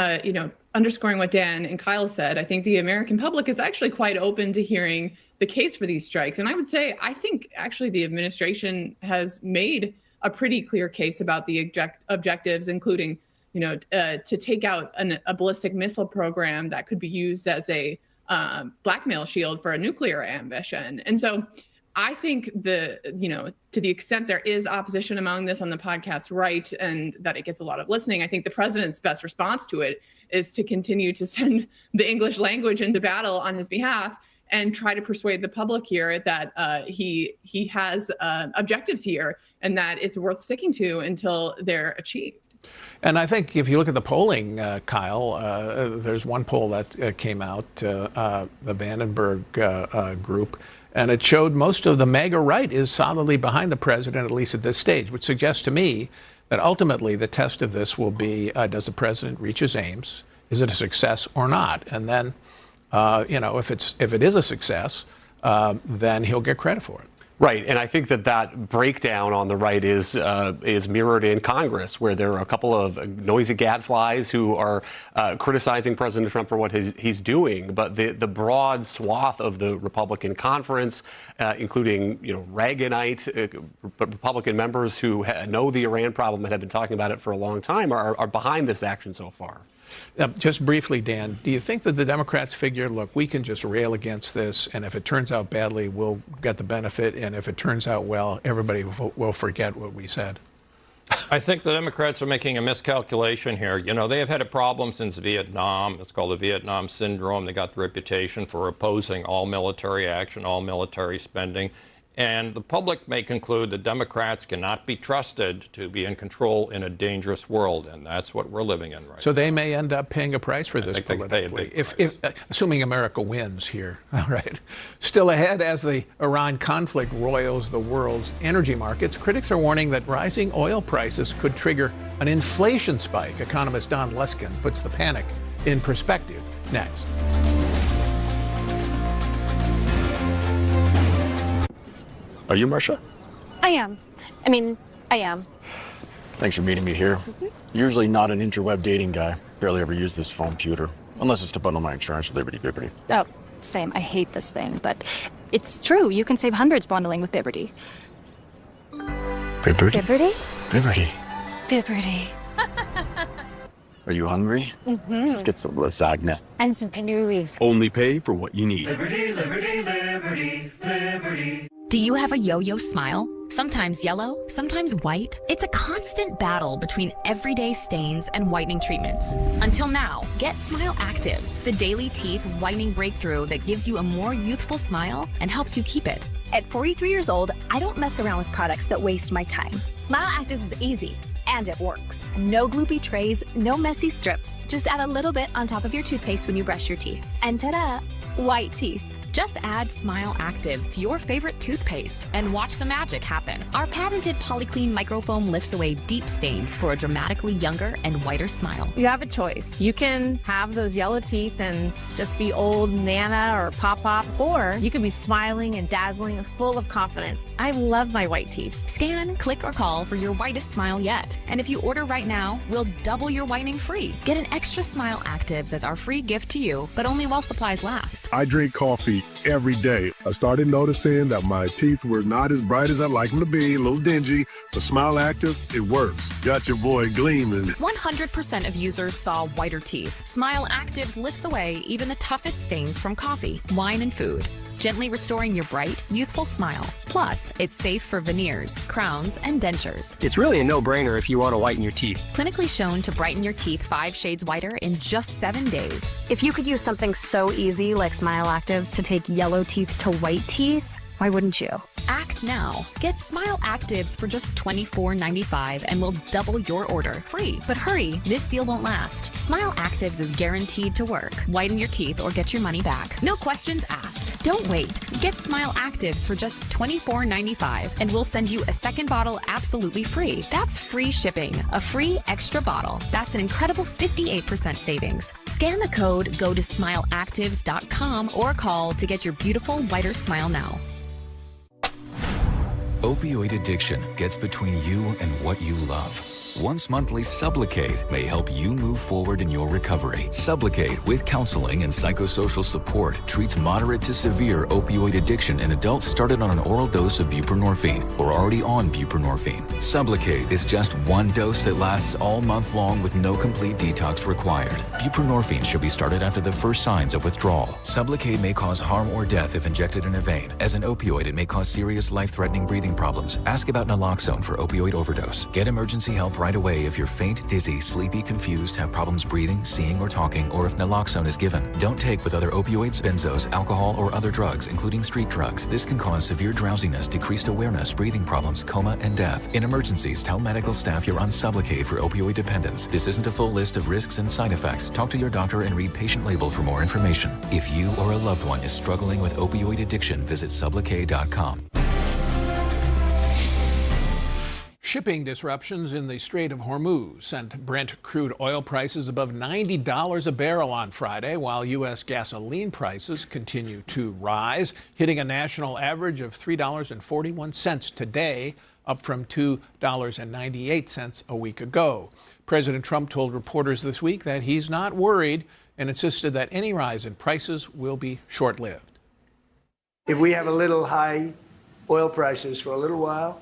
underscoring what Dan and Kyle said, I think the American public is actually quite open to hearing the case for these strikes. And I would say, I think actually the administration has made a pretty clear case about the objectives, including, to take out a ballistic missile program that could be used as a blackmail shield for a nuclear ambition. And so I think to the extent there is opposition among this on the podcast right, and that it gets a lot of listening, I think the president's best response to it is to continue to send the English language into battle on his behalf and try to persuade the public here that he has objectives here and that it's worth sticking to until they're achieved. And I think if you look at the polling, Kyle, there's one poll that came out, the Vandenberg group, and it showed most of the MAGA right is solidly behind the president, at least at this stage, which suggests to me that ultimately the test of this will be, does the president reach his aims? Is it a success or not? And then, if it is a success, then he'll get credit for it. Right, and I think that breakdown on the right is mirrored in Congress, where there are a couple of noisy gadflies who are criticizing President Trump for what he's doing. But the broad swath of the Republican conference, including Reaganite Republican members who know the Iran problem and have been talking about it for a long time, are behind this action so far. Just briefly, Dan, do you think that the Democrats figure, look, we can just rail against this, and if it turns out badly, we'll get the benefit, and if it turns out well, everybody will forget what we said? I think the Democrats are making a miscalculation here. They have had a problem since Vietnam. It's called the Vietnam Syndrome. They got the reputation for opposing all military action, all military spending. And the public may conclude that Democrats cannot be trusted to be in control in a dangerous world, and that's what we're living in right now. So they may end up paying a price for this politically, they pay a big price. Assuming America wins here. All right. Still ahead, as the Iran conflict roils the world's energy markets, critics are warning that rising oil prices could trigger an inflation spike. Economist Don Luskin puts the panic in perspective next. Are you Marsha? I am. I am. Thanks for meeting me here. Usually not an interweb dating guy. Barely ever use this phone computer. Unless it's to bundle my insurance with Liberty. Oh, same. I hate this thing, but it's true. You can save hundreds bundling with Bibberty. Bibberty? Bibberty? Bibberty. Are you hungry? Mm-hmm. Let's get some lasagna. And some cannolis. Only pay for what you need. Liberty, liberty, liberty, liberty. Do you have a yo-yo smile? Sometimes yellow, sometimes white. It's a constant battle between everyday stains and whitening treatments. Until now, get Smile Actives, the daily teeth whitening breakthrough that gives you a more youthful smile and helps you keep it. At 43 years old, I don't mess around with products that waste my time. Smile Actives is easy, and it works. No gloopy trays, no messy strips. Just add a little bit on top of your toothpaste when you brush your teeth. And ta-da, white teeth. Just add Smile Actives to your favorite toothpaste and watch the magic happen. Our patented Polyclean microfoam lifts away deep stains for a dramatically younger and whiter smile. You have a choice. You can have those yellow teeth and just be old Nana or Pop-Pop, or you can be smiling and dazzling and full of confidence. I love my white teeth. Scan, click, or call for your whitest smile yet. And if you order right now, we'll double your whitening free. Get an extra Smile Actives as our free gift to you, but only while supplies last. I drink coffee every day. I started noticing that my teeth were not as bright as I'd like them to be, a little dingy, but Smile Active, it works. Got your boy gleaming. 100% of users saw whiter teeth. Smile Actives lifts away even the toughest stains from coffee, wine, and food. gently restoring your bright, youthful smile. Plus, it's safe for veneers, crowns, and dentures. It's really a no-brainer if you want to whiten your teeth. Clinically shown to brighten your teeth 5 shades whiter in just 7 days. If you could use something so easy like Smile Actives to take yellow teeth to white teeth, why wouldn't you? Act now. Get Smile Actives for just $24.95 and we'll double your order. Free. But hurry, this deal won't last. Smile Actives is guaranteed to work. Whiten your teeth or get your money back. No questions asked. Don't wait. Get Smile Actives for just $24.95 and we'll send you a second bottle absolutely free. That's free shipping. A free extra bottle. That's an incredible 58% savings. Scan the code, go to smileactives.com or call to get your beautiful whiter smile now. Opioid addiction gets between you and what you love. Once monthly Sublocade may help you move forward in your recovery. Sublocade, with counseling and psychosocial support, treats moderate to severe opioid addiction in adults started on an oral dose of buprenorphine or already on buprenorphine. Sublocade is just one dose that lasts all month long with no complete detox required. Buprenorphine should be started after the first signs of withdrawal. Sublocade may cause harm or death if injected in a vein. As an opioid, it may cause serious life-threatening breathing problems. Ask about naloxone for opioid overdose. Get emergency help right away if you're faint, dizzy, sleepy, confused, have problems breathing, seeing, or talking, or if naloxone is given. Don't take with other opioids, benzos, alcohol, or other drugs, including street drugs. This can cause severe drowsiness, decreased awareness, breathing problems, coma, and death. In emergencies, tell medical staff you're on Sublocade for opioid dependence. This isn't a full list of risks and side effects. Talk to your doctor and read patient label for more information. If you or a loved one is struggling with opioid addiction, visit Sublocade.com. Shipping disruptions in the Strait of Hormuz sent Brent crude oil prices above $90 a barrel on Friday, while U.S. gasoline prices continue to rise, hitting a national average of $3.41 today, up from $2.98 a week ago. President Trump told reporters this week that he's not worried and insisted that any rise in prices will be short-lived. If we have a little high oil prices for a little while,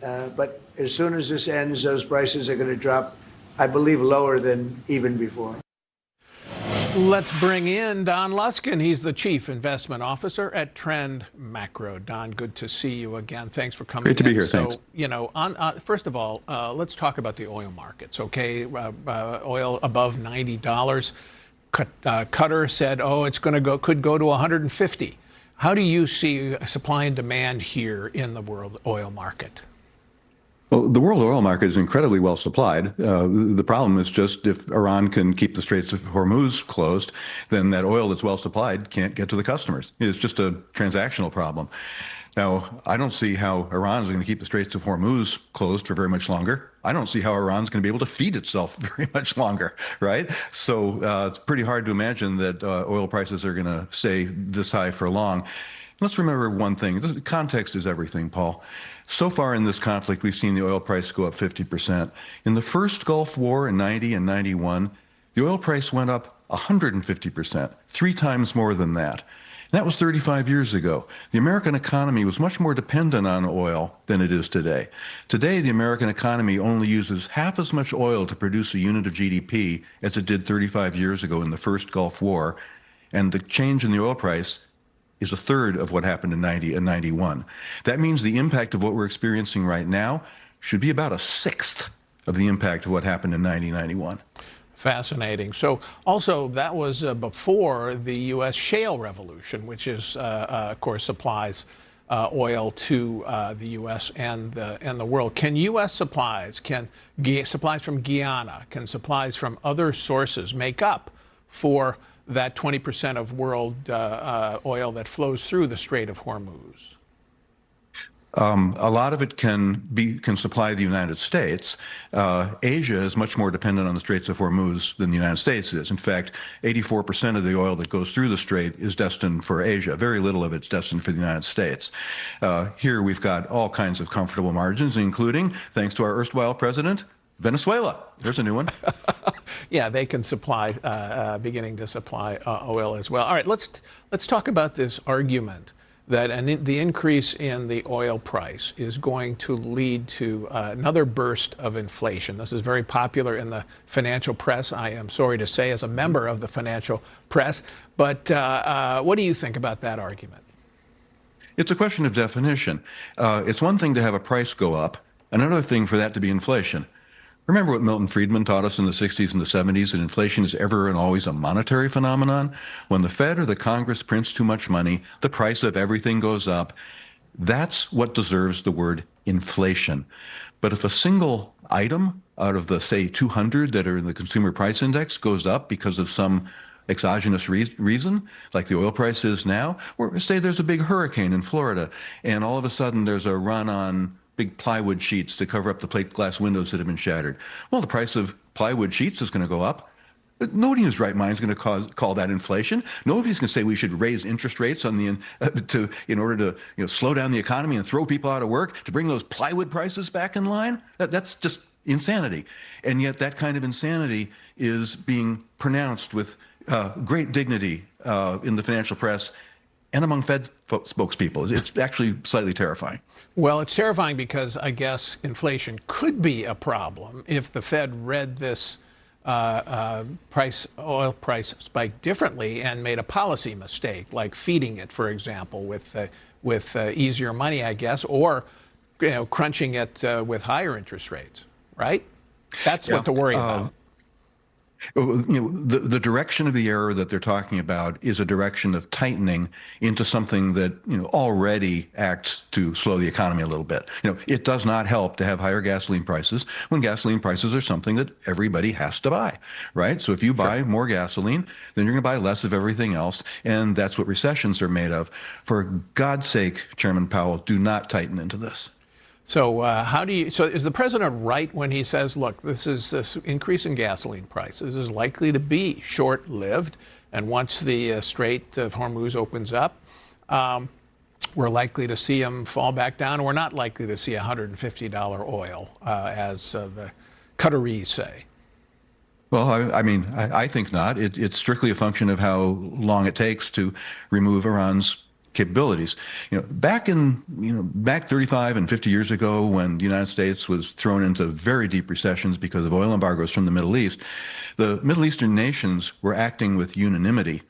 but as soon as this ends, those prices are going to drop, I believe, lower than even before. Let's bring in Don Luskin. He's the Chief Investment Officer at Trend Macro. Don, good to see you again. Thanks for coming in. Great to be here. Thanks. So, you know, first of all, let's talk about the oil markets, okay? Oil above $90. Qatar said, it's going to could go to 150. How do you see supply and demand here in the world oil market? Well, the world oil market is incredibly well supplied. The problem is just if Iran can keep the Straits of Hormuz closed, then that oil that's well supplied can't get to the customers. It's just a transactional problem. Now, I don't see how Iran is going to keep the Straits of Hormuz closed for very much longer. I don't see how Iran's going to be able to feed itself very much longer, right? So it's pretty hard to imagine that oil prices are going to stay this high for long. Let's remember one thing. The context is everything, Paul. So far in this conflict, we've seen the oil price go up 50%. In the first Gulf War in 90 and 91, the oil price went up 150%, 3 times more than that. That was 35 years ago. The American economy was much more dependent on oil than it is today. Today, the American economy only uses half as much oil to produce a unit of GDP as it did 35 years ago in the first Gulf War, and the change in the oil price is a third of what happened in 90 and 91. That means the impact of what we're experiencing right now should be about a sixth of the impact of what happened in 90, 91. Fascinating. So also that was before the U.S. shale revolution, which is, of course, supplies oil to the U.S. and the world. Can U.S. supplies, supplies from Guyana, can supplies from other sources make up for that 20% of world oil that flows through the Strait of Hormuz? A lot of it can supply the United States. Asia is much more dependent on the Straits of Hormuz than the United States is. In fact, 84% of the oil that goes through the strait is destined for Asia. Very little of it's destined for the United States. Here we've got all kinds of comfortable margins, including, thanks to our erstwhile president, Venezuela. There's a new one. Yeah, they can supply, beginning to supply oil as well. All right, let's talk about this argument that the increase in the oil price is going to lead to another burst of inflation. This is very popular in the financial press, I am sorry to say, as a member of the financial press. But what do you think about that argument? It's a question of definition. It's one thing to have a price go up, another thing for that to be inflation. Remember what Milton Friedman taught us in the 60s and the 70s, that inflation is ever and always a monetary phenomenon? When the Fed or the Congress prints too much money, the price of everything goes up. That's what deserves the word inflation. But if a single item out of the, say, 200 that are in the Consumer Price Index goes up because of some exogenous reason, like the oil price is now, or say there's a big hurricane in Florida, and all of a sudden there's a run on big plywood sheets to cover up the plate glass windows that have been shattered. Well, the price of plywood sheets is going to go up. But nobody in his right mind is going to call that inflation. Nobody's going to say we should raise interest rates on the in order to slow down the economy and throw people out of work to bring those plywood prices back in line. That's just insanity. And yet that kind of insanity is being pronounced with great dignity in the financial press and among Fed spokespeople. It's actually slightly terrifying. Well, it's terrifying because I guess inflation could be a problem if the Fed read this oil price spike differently and made a policy mistake, like feeding it, for example, with easier money, I guess, or crunching it with higher interest rates. Right? That's what to worry about. The direction of the error that they're talking about is a direction of tightening into something that already acts to slow the economy a little bit. It does not help to have higher gasoline prices when gasoline prices are something that everybody has to buy, right? So if you buy more gasoline, then you're going to buy less of everything else, and that's what recessions are made of. For God's sake, Chairman Powell, do not tighten into this. So so is the president right when he says, look, this increase in gasoline prices is likely to be short-lived, and once the Strait of Hormuz opens up, we're likely to see them fall back down, and we're not likely to see $150 oil, as the Qataris say? Well, I think not. It's strictly a function of how long it takes to remove Iran's capabilities. Back 35 and 50 years ago, when the United States was thrown into very deep recessions because of oil embargoes from the Middle East, the Middle Eastern nations were acting with unanimity.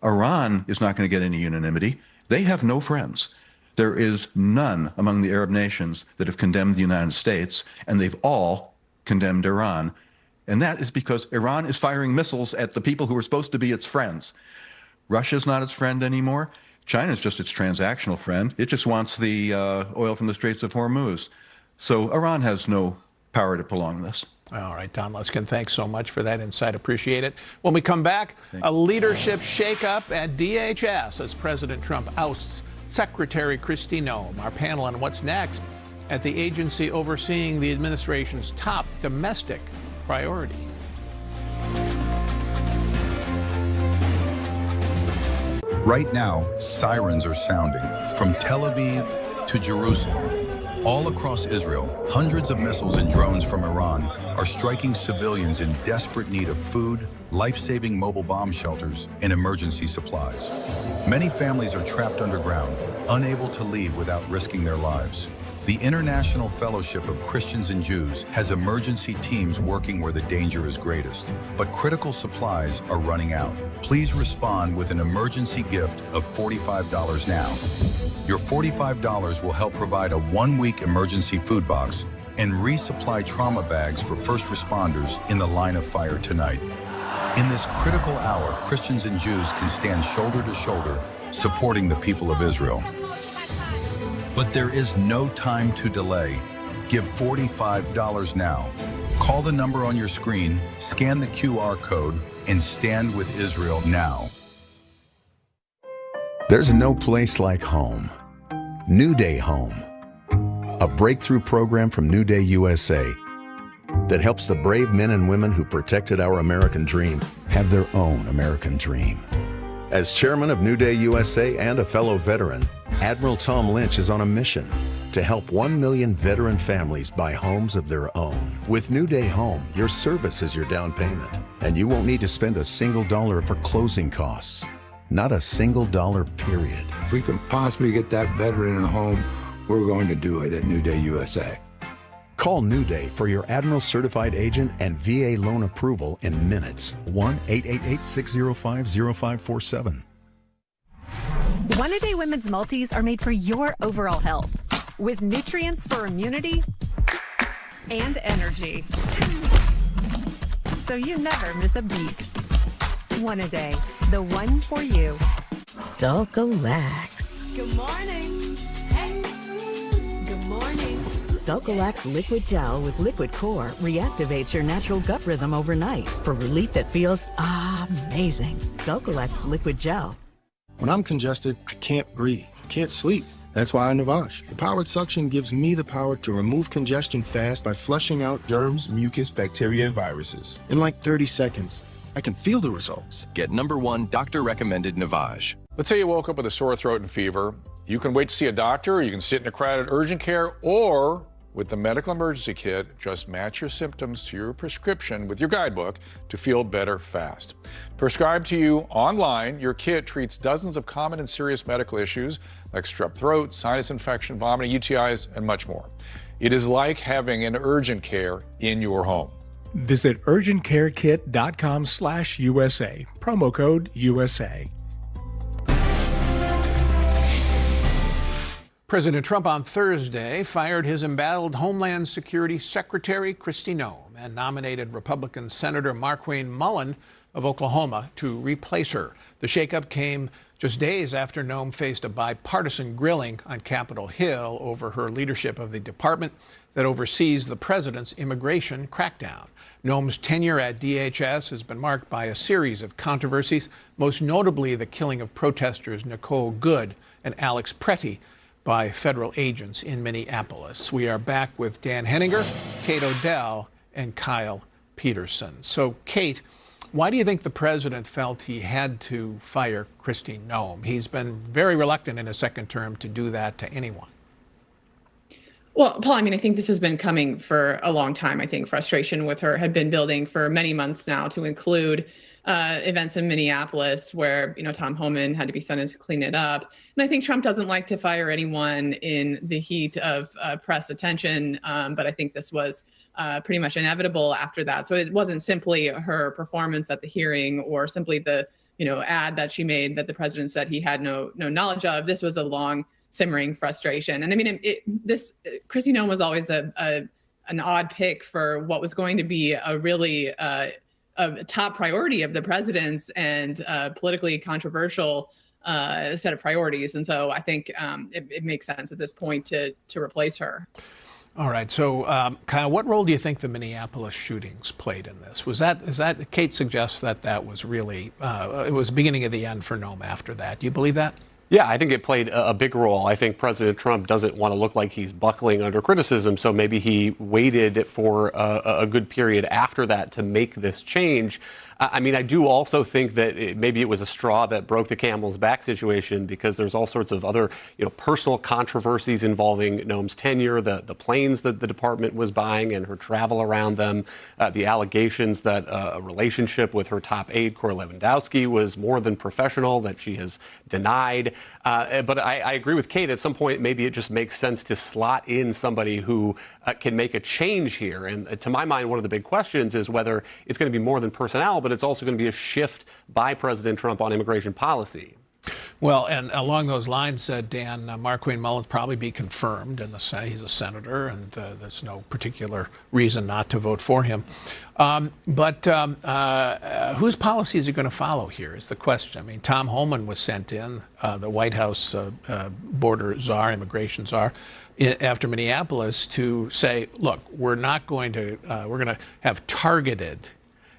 Iran is not going to get any unanimity. They have no friends. There is none among the Arab nations that have condemned the United States, and they've all condemned Iran. And that is because Iran is firing missiles at the people who are supposed to be its friends. Russia's not its friend anymore. China's just its transactional friend. It just wants the oil from the Straits of Hormuz. So Iran has no power to prolong this. All right, Don Luskin, thanks so much for that insight. Appreciate it. When we come back, a leadership shakeup at DHS as President Trump ousts Secretary Kristi Noem. Our panel on what's next at the agency overseeing the administration's top domestic priority. Right now, sirens are sounding from Tel Aviv to Jerusalem. All across Israel, hundreds of missiles and drones from Iran are striking civilians in desperate need of food, life-saving mobile bomb shelters, and emergency supplies. Many families are trapped underground, unable to leave without risking their lives. The International Fellowship of Christians and Jews has emergency teams working where the danger is greatest, but critical supplies are running out. Please respond with an emergency gift of $45 now. Your $45 will help provide a one-week emergency food box and resupply trauma bags for first responders in the line of fire tonight. In this critical hour, Christians and Jews can stand shoulder to shoulder, supporting the people of Israel. But there is no time to delay. Give $45 now. Call the number on your screen, scan the QR code, and stand with Israel now. There's no place like home. New Day Home, a breakthrough program from New Day USA that helps the brave men and women who protected our American dream have their own American dream. As chairman of New Day USA and a fellow veteran, Admiral Tom Lynch is on a mission to help 1 million veteran families buy homes of their own. With New Day Home, your service is your down payment, and you won't need to spend a single dollar for closing costs. Not a single dollar, period. If we can possibly get that veteran a home, we're going to do it at New Day USA. Call New Day for your Admiral certified agent and VA loan approval in minutes. 1-888-605-0547. One-A-Day Women's Multis are made for your overall health, with nutrients for immunity and energy. So you never miss a beat. One-A-Day, the one for you. Dulcolax. Good morning. Hey. Good morning. Dulcolax Liquid Gel with Liquid Core reactivates your natural gut rhythm overnight for relief that feels amazing. Dulcolax Liquid Gel. When I'm congested, I can't breathe, can't sleep. That's why I Navage. The powered suction gives me the power to remove congestion fast by flushing out germs, mucus, bacteria, and viruses. In like 30 seconds, I can feel the results. Get #1 doctor-recommended Navage. Let's say you woke up with a sore throat and fever. You can wait to see a doctor, or you can sit in a crowded urgent care, or with the medical emergency kit, just match your symptoms to your prescription with your guidebook to feel better fast. Prescribed to you online, your kit treats dozens of common and serious medical issues like strep throat, sinus infection, vomiting, UTIs, and much more. It is like having an urgent care in your home. Visit urgentcarekit.com/USA. Promo code USA. President Trump on Thursday fired his embattled Homeland Security Secretary Kristi Noem and nominated Republican Senator Markwayne Mullin of Oklahoma to replace her. The shakeup came just days after Noem faced a bipartisan grilling on Capitol Hill over her leadership of the department that oversees the president's immigration crackdown. Noem's tenure at DHS has been marked by a series of controversies, most notably the killing of protesters Nicole Good and Alex Pretty by federal agents in Minneapolis. We are back with Dan Henninger, Kate O'Dell, and Kyle Peterson. So, Kate, why do you think the president felt he had to fire Kristi Noem? He's been very reluctant in his second term to do that to anyone. Well, Paul, I mean, I think this has been coming for a long time. I think frustration with her had been building for many months now, to include events in Minneapolis where, Tom Homan had to be sent in to clean it up. And I think Trump doesn't like to fire anyone in the heat of press attention. But I think this was pretty much inevitable after that. So it wasn't simply her performance at the hearing or simply the, ad that she made that the president said he had no knowledge of. This was a long simmering frustration. And I mean, Kristi Noem was always an odd pick for what was going to be a really a top priority of the president's and politically controversial set of priorities. And so I think it makes sense at this point to replace her. All right. So, Kyle, what role do you think the Minneapolis shootings played in this? Kate suggests that was really, it was the beginning of the end for Noem after that. Do you believe that? Yeah, I think it played a big role. I think President Trump doesn't want to look like he's buckling under criticism, so maybe he waited for a good period after that to make this change. I mean, I do also think that maybe it was a straw that broke the camel's back situation, because there's all sorts of other, personal controversies involving Noem's tenure, the planes that the department was buying and her travel around them, the allegations that a relationship with her top aide, Corey Lewandowski, was more than professional, that she has denied. But I agree with Kate. At some point, maybe it just makes sense to slot in somebody who can make a change here. And to my mind, one of the big questions is whether it's going to be more than personnel, but it's also going to be a shift by President Trump on immigration policy. Well, and along those lines, Dan, Markwayne Mullin probably be confirmed in the Senate. He's a senator, and there's no particular reason not to vote for him. But whose policies are going to follow here is the question. I mean, Tom Homan was sent in, the White House border czar, immigration czar, after Minneapolis to say, look, we're going to have targeted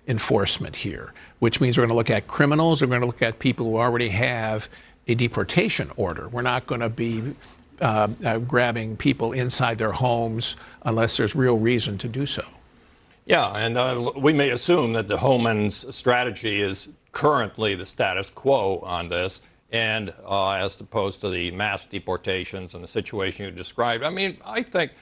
enforcement here, which means we're going to look at criminals. We're going to look at people who already have a deportation order. We're not going to be grabbing people inside their homes unless there's real reason to do so. Yeah, and we may assume that the Homan's strategy is currently the status quo on this, and as opposed to the mass deportations and the situation you described. I mean, I think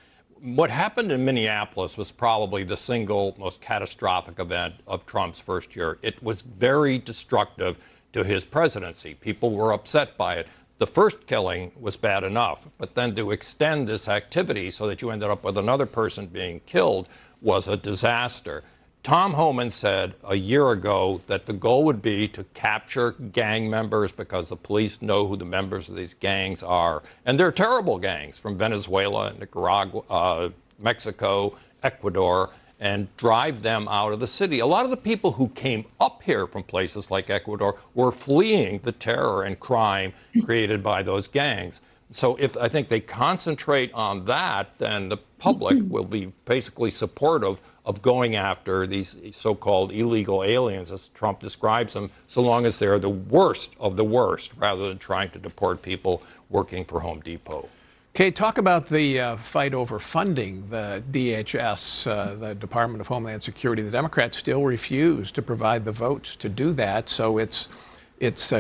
what happened in Minneapolis was probably the single most catastrophic event of Trump's first year. It was very destructive to his presidency. People were upset by it. The first killing was bad enough, but then to extend this activity so that you ended up with another person being killed was a disaster. Tom Homan said a year ago that the goal would be to capture gang members because the police know who the members of these gangs are. And they're terrible gangs from Venezuela, Nicaragua, Mexico, Ecuador, and drive them out of the city. A lot of the people who came up here from places like Ecuador were fleeing the terror and crime created by those gangs. So if I think they concentrate on that, then the public will be basically supportive of going after these so-called illegal aliens, as Trump describes them, so long as they're the worst of the worst, rather than trying to deport people working for Home Depot. Kate, talk about the fight over funding the DHS, the Department of Homeland Security. The Democrats still refuse to provide the votes to do that, so it's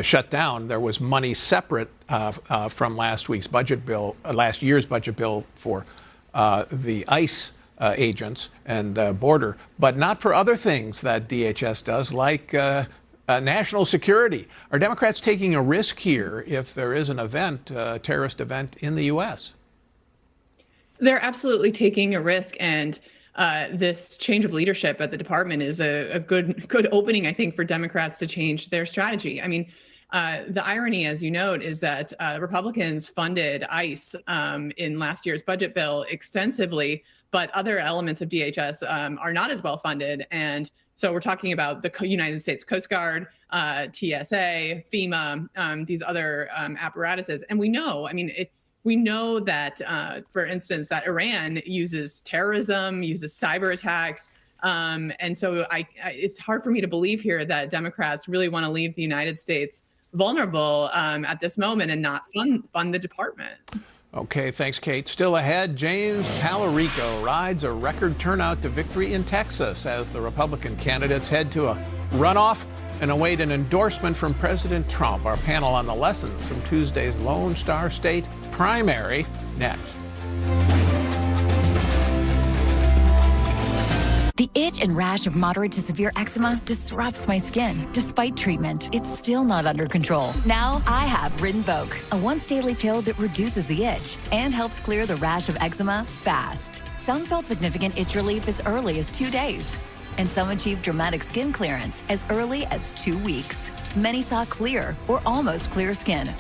shut down. There was money separate from last year's budget bill for the ICE agents and border, but not for other things that DHS does, like national security. Are Democrats taking a risk here if there is an event, a terrorist event in the U.S.? They're absolutely taking a risk, and this change of leadership at the department is a good opening, I think, for Democrats to change their strategy. I mean, the irony, as you note, is that Republicans funded ICE in last year's budget bill extensively, but other elements of DHS are not as well funded. And so we're talking about the United States Coast Guard, TSA, FEMA, these other apparatuses. And we know, we know that, for instance, that Iran uses terrorism, uses cyber attacks. And so it's hard for me to believe here that Democrats really want to leave the United States vulnerable at this moment and not fund the department. Okay, thanks, Kate. Still ahead, James Talarico rides a record turnout to victory in Texas as the Republican candidates head to a runoff and await an endorsement from President Trump. Our panel on the lessons from Tuesday's Lone Star State primary next. The itch and rash of moderate to severe eczema disrupts my skin. Despite treatment, it's still not under control. Now I have Rinvoq, a once-daily pill that reduces the itch and helps clear the rash of eczema fast. Some felt significant itch relief as early as 2 days, and some achieved dramatic skin clearance as early as 2 weeks. Many saw clear or almost clear skin.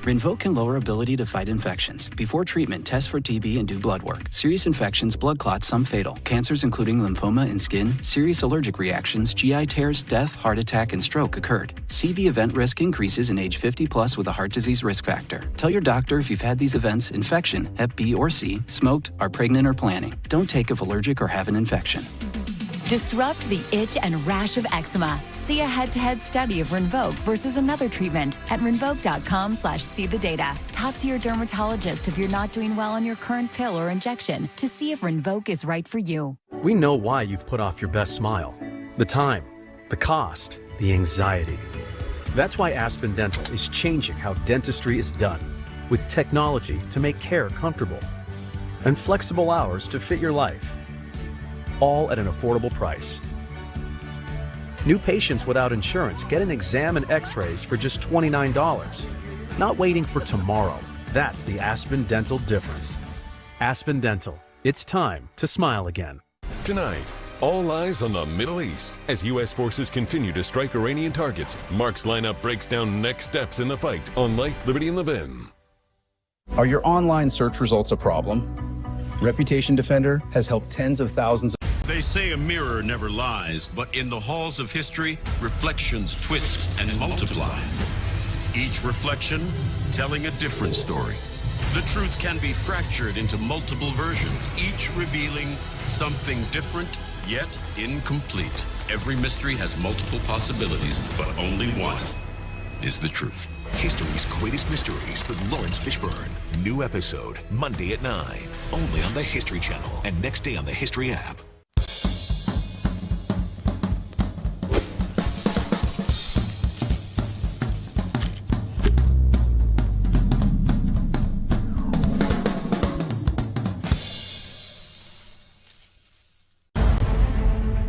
Rinvoq can lower ability to fight infections. Before treatment, test for TB and do blood work. Serious infections, blood clots, some fatal. Cancers including lymphoma and skin, serious allergic reactions, GI tears, death, heart attack, and stroke occurred. CV event risk increases in age 50 plus with a heart disease risk factor. Tell your doctor if you've had these events, infection, Hep B or C, smoked, are pregnant or planning. Don't take if allergic or have an infection. Disrupt the itch and rash of eczema. See a head-to-head study of Rinvoq versus another treatment at Rinvoq.com/see the data. Talk to your dermatologist if you're not doing well on your current pill or injection to see if Rinvoq is right for you. We know why you've put off your best smile. The time, the cost, the anxiety. That's why Aspen Dental is changing how dentistry is done, with technology to make care comfortable and flexible hours to fit your life, all at an affordable price. New patients without insurance get an exam and x-rays for just $29. Not waiting for tomorrow. That's the Aspen Dental difference. Aspen Dental. It's time to smile again. Tonight, all eyes on the Middle East. As U.S. forces continue to strike Iranian targets, Mark's lineup breaks down next steps in the fight on Life, Liberty, and Levin. Are your online search results a problem? Reputation Defender has helped tens of thousands. They say a mirror never lies, but in the halls of history, reflections twist and multiply. Each reflection telling a different story. The truth can be fractured into multiple versions, each revealing something different, yet incomplete. Every mystery has multiple possibilities, but only one is the truth. History's Greatest Mysteries with Lawrence Fishburne. New episode, Monday at 9, only on the History Channel and next day on the History app.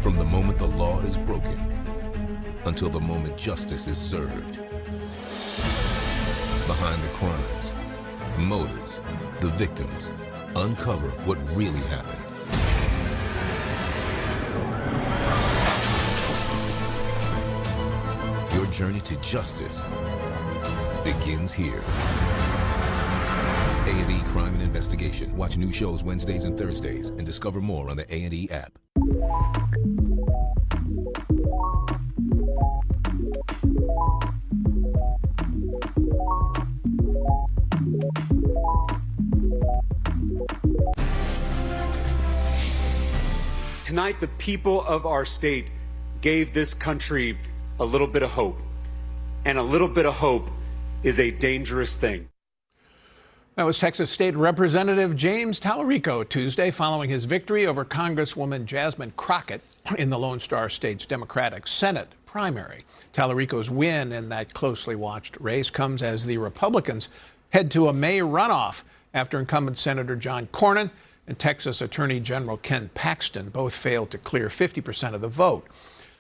From the moment the law is broken until the moment justice is served. Behind the crimes, the motives, the victims, uncover what really happened. Your journey to justice begins here. A&E Crime and Investigation. Watch new shows Wednesdays and Thursdays and discover more on the A&E app. Tonight, the people of our state gave this country a little bit of hope. And a little bit of hope is a dangerous thing. That was Texas State Representative James Tallarico Tuesday following his victory over Congresswoman Jasmine Crockett in the Lone Star State's Democratic Senate primary. Tallarico's win in that closely watched race comes as the Republicans head to a May runoff after incumbent Senator John Cornyn and Texas Attorney General Ken Paxton both failed to clear 50% of the vote.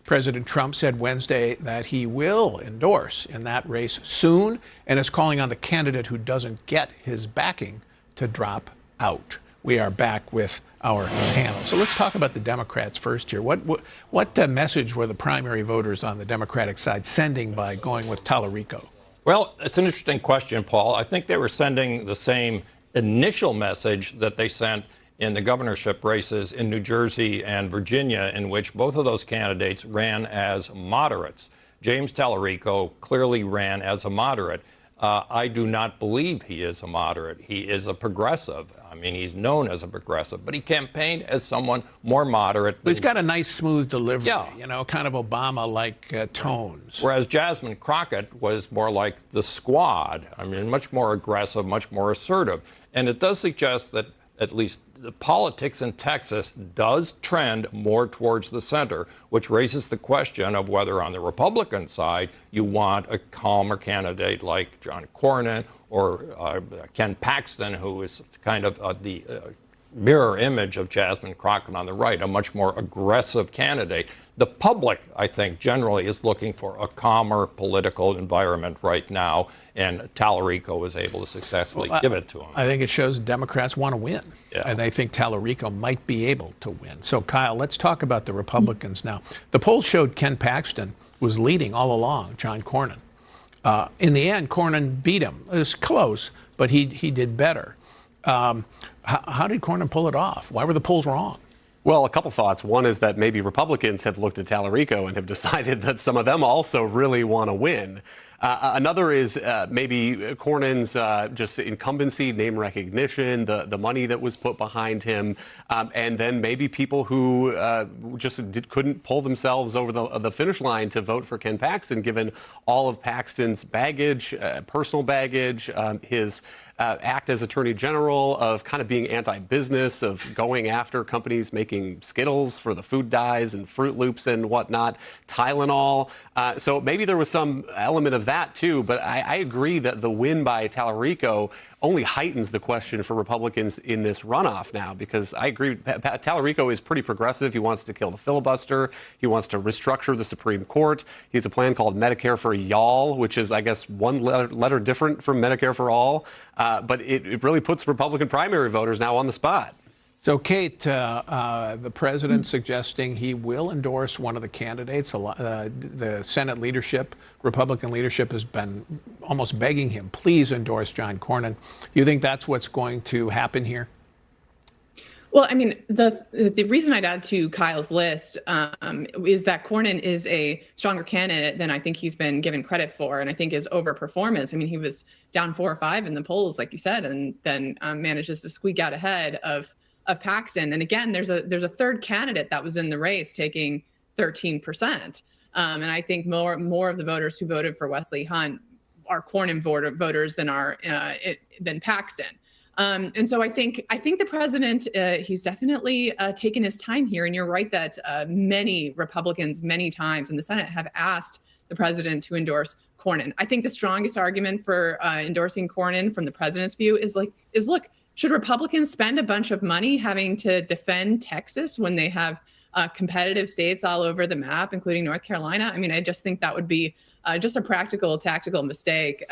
President Trump said Wednesday that he will endorse in that race soon and is calling on the candidate who doesn't get his backing to drop out. We are back with our panel. So let's talk about the Democrats first here. What message were the primary voters on the Democratic side sending by going with Tallarico? Well, it's an interesting question, Paul. I think they were sending the same initial message that they sent in the governorship races in New Jersey and Virginia, in which both of those candidates ran as moderates. James Tallarico clearly ran as a moderate. I do not believe he is a moderate. He is a progressive. I mean, he's known as a progressive, but he campaigned as someone more moderate. But he's got a nice, smooth delivery, yeah. Kind of Obama-like tones. Whereas Jasmine Crockett was more like the squad. I mean, much more aggressive, much more assertive. And it does suggest that at least the politics in Texas does trend more towards the center, which raises the question of whether on the Republican side you want a calmer candidate like John Cornyn or Ken Paxton, who is kind of the mirror image of Jasmine Crockett on the right, a much more aggressive candidate. The public, I think, generally is looking for a calmer political environment right now, and Tallarico was able to successfully give it to him. I think it shows Democrats want to win, yeah. and they think Tallarico might be able to win. So, Kyle, let's talk about the Republicans now. The polls showed Ken Paxton was leading all along John Cornyn. In the end, Cornyn beat him. It was close, but he did better. How did Cornyn pull it off? Why were the polls wrong? Well, a couple thoughts. One is that maybe Republicans have looked at Tallarico and have decided that some of them also really want to win. Another is maybe Cornyn's just incumbency, name recognition, the money that was put behind him, and then maybe people who just couldn't pull themselves over the finish line to vote for Ken Paxton, given all of Paxton's baggage, personal baggage, his act as Attorney General, of kind of being anti-business, of going after companies making Skittles for the food dyes and Fruit Loops and whatnot, Tylenol. So maybe there was some element of that too, but I agree that the win by Tallarico only heightens the question for Republicans in this runoff now, because I agree, Tallarico is pretty progressive. He wants to kill the filibuster. He wants to restructure the Supreme Court. He has a plan called Medicare for Y'all, which is, I guess, one letter different from Medicare for All. But it really puts Republican primary voters now on the spot. So, Kate, the president suggesting he will endorse one of the candidates. The Senate leadership, Republican leadership, has been almost begging him, please endorse John Cornyn. You think that's what's going to happen here? Well, I mean, the reason I'd add to Kyle's list is that Cornyn is a stronger candidate than I think he's been given credit for, and I think his overperformance. I mean, he was down 4 or 5 in the polls, like you said, and then manages to squeak out ahead of Paxton. And again, there's a third candidate that was in the race taking 13%, and I think more of the voters who voted for Wesley Hunt are Cornyn voters than Paxton. And so I think the president, he's definitely taken his time here. And you're right that many Republicans, many times in the Senate, have asked the president to endorse Cornyn. I think the strongest argument for endorsing Cornyn from the president's view is look, should Republicans spend a bunch of money having to defend Texas when they have competitive states all over the map, including North Carolina? I mean, I just think that would be just a practical, tactical mistake,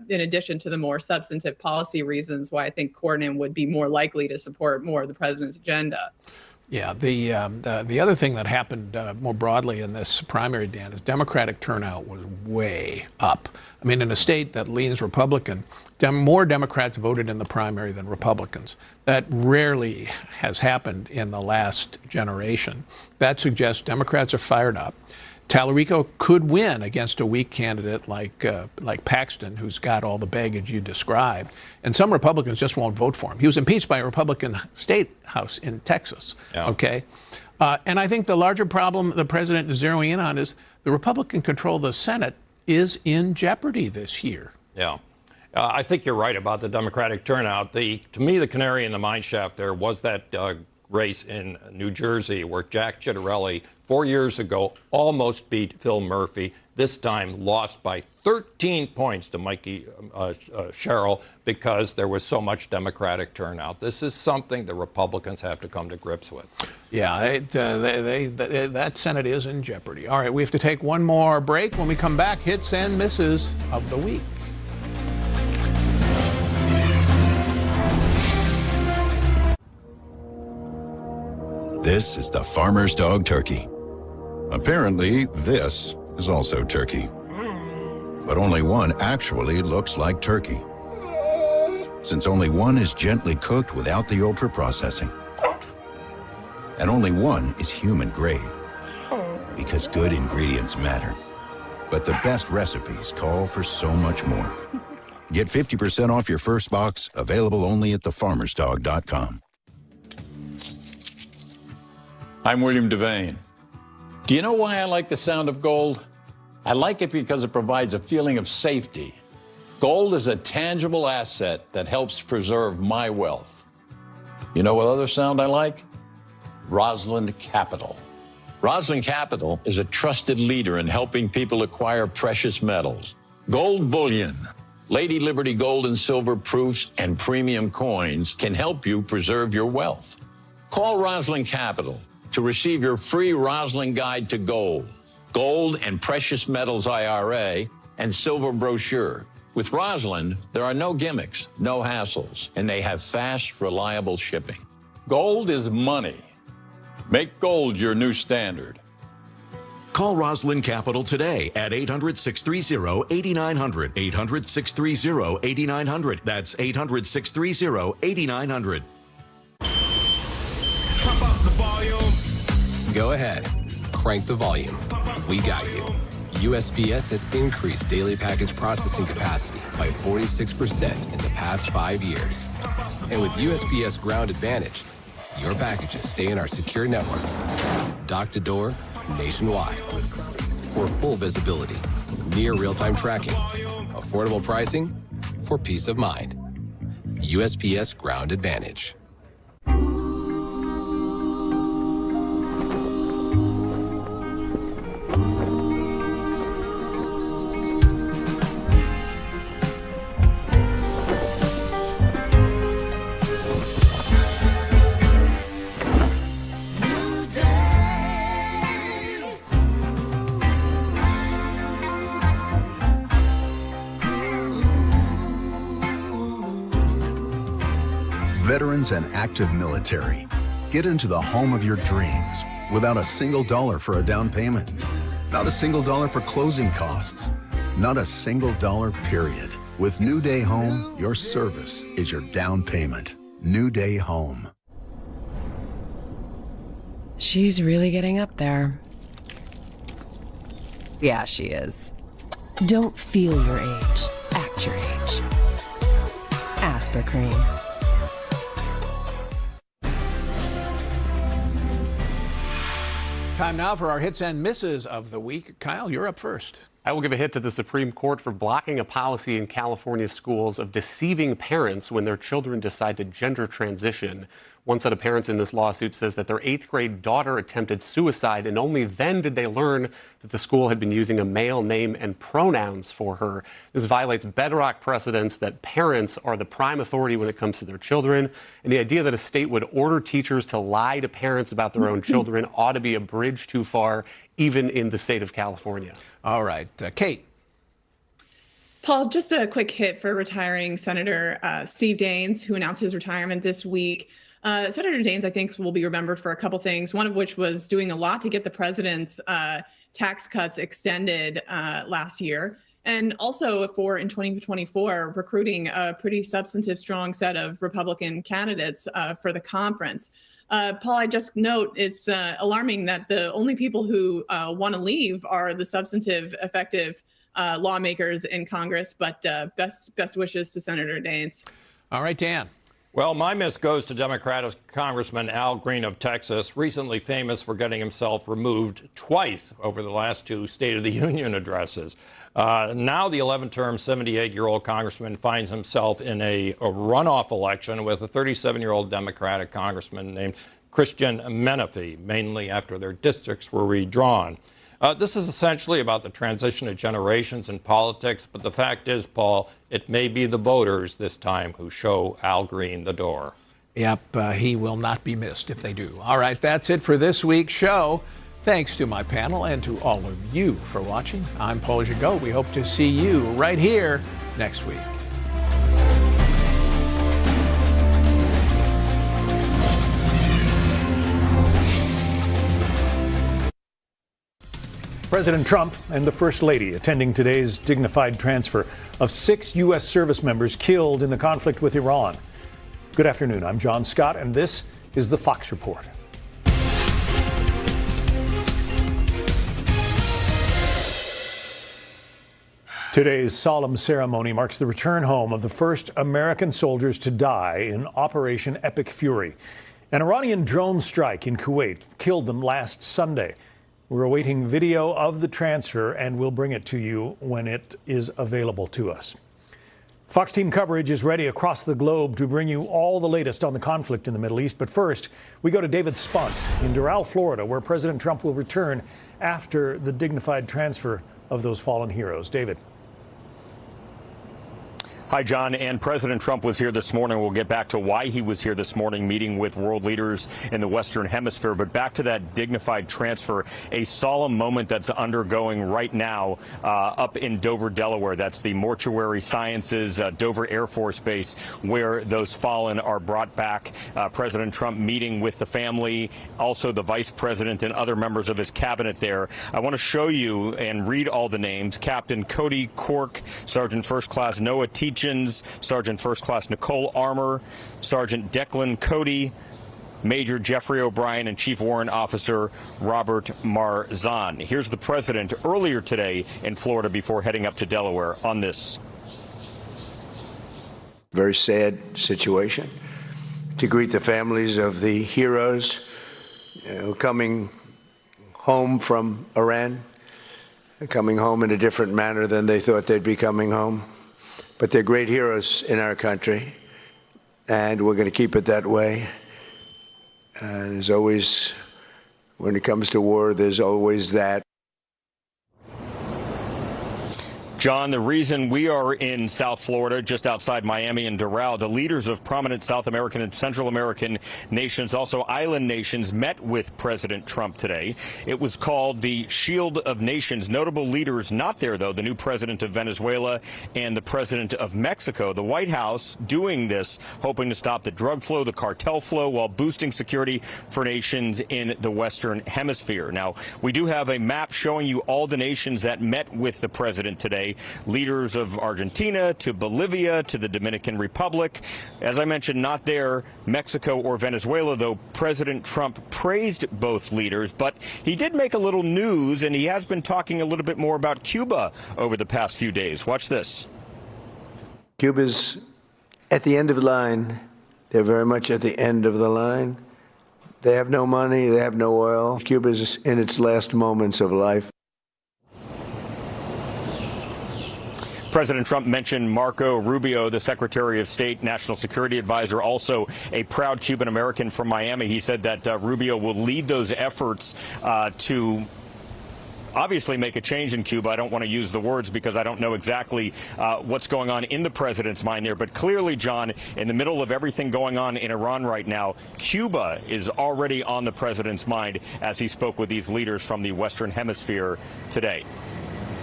in addition to the more substantive policy reasons why I think Cornyn would be more likely to support more of the president's agenda. Yeah, the other thing that happened more broadly in this primary, Dan, is Democratic turnout was way up. I mean, in a state that leans Republican, more Democrats voted in the primary than Republicans. That rarely has happened in the last generation. That suggests Democrats are fired up. Tallarico could win against a weak candidate like Paxton, who's got all the baggage you described. And some Republicans just won't vote for him. He was impeached by a Republican state house in Texas. Yeah. Okay. And I think the larger problem the president is zeroing in on is the Republican control of the Senate is in jeopardy this year. Yeah. I think you're right about the Democratic turnout. To me, the canary in the mine shaft there was that race in New Jersey where Jack Ciattarelli 4 years ago almost beat Phil Murphy. This time lost by 13 points to Mikey Sherrill because there was so much Democratic turnout. This is something the Republicans have to come to grips with. Yeah, that Senate is in jeopardy. All right, we have to take one more break. When we come back, hits and misses of the week. This is the farmer's dog turkey. Apparently, this is also turkey. But only one actually looks like turkey, since only one is gently cooked without the ultra-processing. And only one is human grade, because good ingredients matter. But the best recipes call for so much more. Get 50% off your first box, available only at thefarmersdog.com. I'm William Devane. Do you know why I like the sound of gold? I like it because it provides a feeling of safety. Gold is a tangible asset that helps preserve my wealth. You know what other sound I like? Rosalind Capital. Rosalind Capital is a trusted leader in helping people acquire precious metals. Gold bullion, Lady Liberty gold and silver proofs, and premium coins can help you preserve your wealth. Call Rosalind Capital to receive your free Rosalind Guide to Gold, Gold and Precious Metals IRA, and Silver Brochure. With Rosalind, there are no gimmicks, no hassles, and they have fast, reliable shipping. Gold is money. Make gold your new standard. Call Rosalind Capital today at 800-630-8900. 800-630-8900. That's 800-630-8900. Go ahead. Crank the volume. We got you. USPS has increased daily package processing capacity by 46% in the past 5 years. And with USPS Ground Advantage, your packages stay in our secure network, dock to door, nationwide. For full visibility, near real-time tracking, affordable pricing, for peace of mind. USPS Ground Advantage. Veterans and active military. Get into the home of your dreams without a single dollar for a down payment. Not a single dollar for closing costs. Not a single dollar, period. With New Day Home, your service is your down payment. New Day Home. She's really getting up there. Yeah, she is. Don't feel your age. Act your age. Aspercream. Time now for our hits and misses of the week. Kyle, you're up first. I will give a hit to the Supreme Court for blocking a policy in California schools of deceiving parents when their children decide to gender transition. One set of parents in this lawsuit says that their 8th grade daughter attempted suicide, and only then did they learn that the school had been using a male name and pronouns for her. This violates bedrock precedents that parents are the prime authority when it comes to their children. And the idea that a state would order teachers to lie to parents about their own children ought to be a bridge too far, even in the state of California. All right, Kate. Paul, just a quick hit for retiring Senator Steve Daines, who announced his retirement this week. Senator Daines, I think, will be remembered for a couple things, one of which was doing a lot to get the president's tax cuts extended last year. And also for in 2024, recruiting a pretty substantive, strong set of Republican candidates for the conference. Paul, I just note it's alarming that the only people who want to leave are the substantive, effective lawmakers in Congress. But best wishes to Senator Daines. All right, Dan. Well, my miss goes to Democratic Congressman Al Green of Texas, recently famous for getting himself removed twice over the last two State of the Union addresses. Now the 11-term, 78-year-old congressman finds himself in a runoff election with a 37-year-old Democratic congressman named Christian Menefee, mainly after their districts were redrawn. This is essentially about the transition of generations in politics, but the fact is, Paul, it may be the voters this time who show Al Green the door. Yep, he will not be missed if they do. All right, that's it for this week's show. Thanks to my panel and to all of you for watching. I'm Paul Gigot. We hope to see you right here next week. President Trump and the First Lady attending today's dignified transfer of 6 U.S. service members killed in the conflict with Iran. Good afternoon. I'm John Scott, and this is the Fox Report. Today's solemn ceremony marks the return home of the first American soldiers to die in Operation Epic Fury. An Iranian drone strike in Kuwait killed them last Sunday. We're awaiting video of the transfer, and we'll bring it to you when it is available to us. Fox Team coverage is ready across the globe to bring you all the latest on the conflict in the Middle East. But first, we go to David Spunt in Doral, Florida, where President Trump will return after the dignified transfer of those fallen heroes. David. Hi, John. And President Trump was here this morning. We'll get back to why he was here this morning, meeting with world leaders in the Western Hemisphere. But back to that dignified transfer, a solemn moment that's undergoing right now up in Dover, Delaware. That's the Mortuary Sciences Dover Air Force Base, where those fallen are brought back. President Trump meeting with the family, also the vice president and other members of his cabinet there. I want to show you and read all the names. Captain Cody Cork, Sergeant First Class Noah T. Sergeant First Class Nicole Armour, Sergeant Declan Cody, Major Jeffrey O'Brien, and Chief Warrant Officer Robert Marzan. Here's the president earlier today in Florida before heading up to Delaware on this. Very sad situation. To greet the families of the heroes coming home from Iran, coming home in a different manner than they thought they'd be coming home. But they're great heroes in our country, and we're going to keep it that way. There's always, when it comes to war, there's always that. John, the reason we are in South Florida, just outside Miami and Doral, the leaders of prominent South American and Central American nations, also island nations, met with President Trump today. It was called the Shield of Nations. Notable leaders not there, though, the new president of Venezuela and the president of Mexico. The White House doing this, hoping to stop the drug flow, the cartel flow, while boosting security for nations in the Western Hemisphere. Now, we do have a map showing you all the nations that met with the president today. Leaders of Argentina to Bolivia to the Dominican Republic. As I mentioned, not there, Mexico or Venezuela, though President Trump praised both leaders. But he did make a little news, and he has been talking a little bit more about Cuba over the past few days. Watch this. Cuba's at the end of the line. They're very much at the end of the line. They have no money. They have no oil. Cuba's in its last moments of life. President Trump mentioned Marco Rubio, the Secretary of State, National Security Advisor, also a proud Cuban American from Miami. He said that Rubio will lead those efforts to obviously make a change in Cuba. I don't want to use the words because I don't know exactly what's going on in the president's mind there. But clearly, John, in the middle of everything going on in Iran right now, Cuba is already on the president's mind as he spoke with these leaders from the Western Hemisphere today.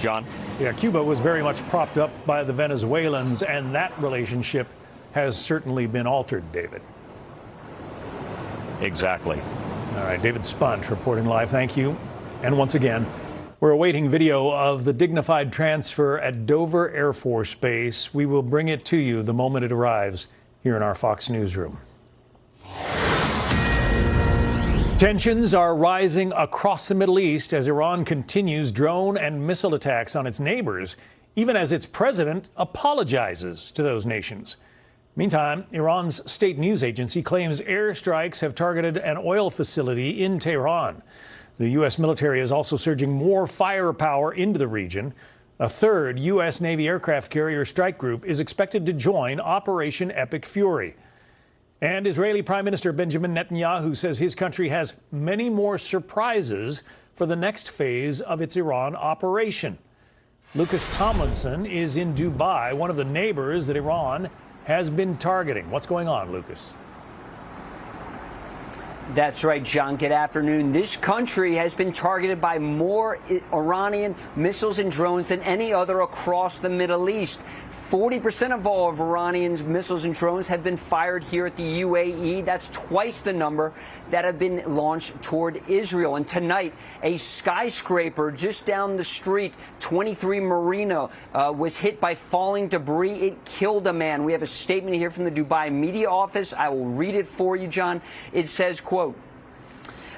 John? Yeah, Cuba was very much propped up by the Venezuelans, and that relationship has certainly been altered, David. exactly. All right, David Spunt reporting live. Thank you. And once again, we're awaiting video of the dignified transfer at Dover Air Force Base. We will bring it to you the moment it arrives here in our Fox newsroom. Tensions are rising across the Middle East as Iran continues drone and missile attacks on its neighbors, even as its president apologizes to those nations. Meantime, Iran's state news agency claims airstrikes have targeted an oil facility in Tehran. The U.S. military is also surging more firepower into the region. A third U.S. Navy aircraft carrier strike group is expected to join Operation Epic Fury. And Israeli Prime Minister Benjamin Netanyahu says his country has many more surprises for the next phase of its Iran operation. Lucas Tomlinson is in Dubai, one of the neighbors that Iran has been targeting. What's going on, Lucas? That's right, John. Good afternoon. This country has been targeted by more Iranian missiles and drones than any other across the Middle East. 40% of all of Iranians' missiles and drones have been fired here at the UAE. That's twice the number that have been launched toward Israel. And tonight, a skyscraper just down the street, 23 Marina, was hit by falling debris. It killed a man. We have a statement here from the Dubai media office. I will read it for you, John. It says, quote,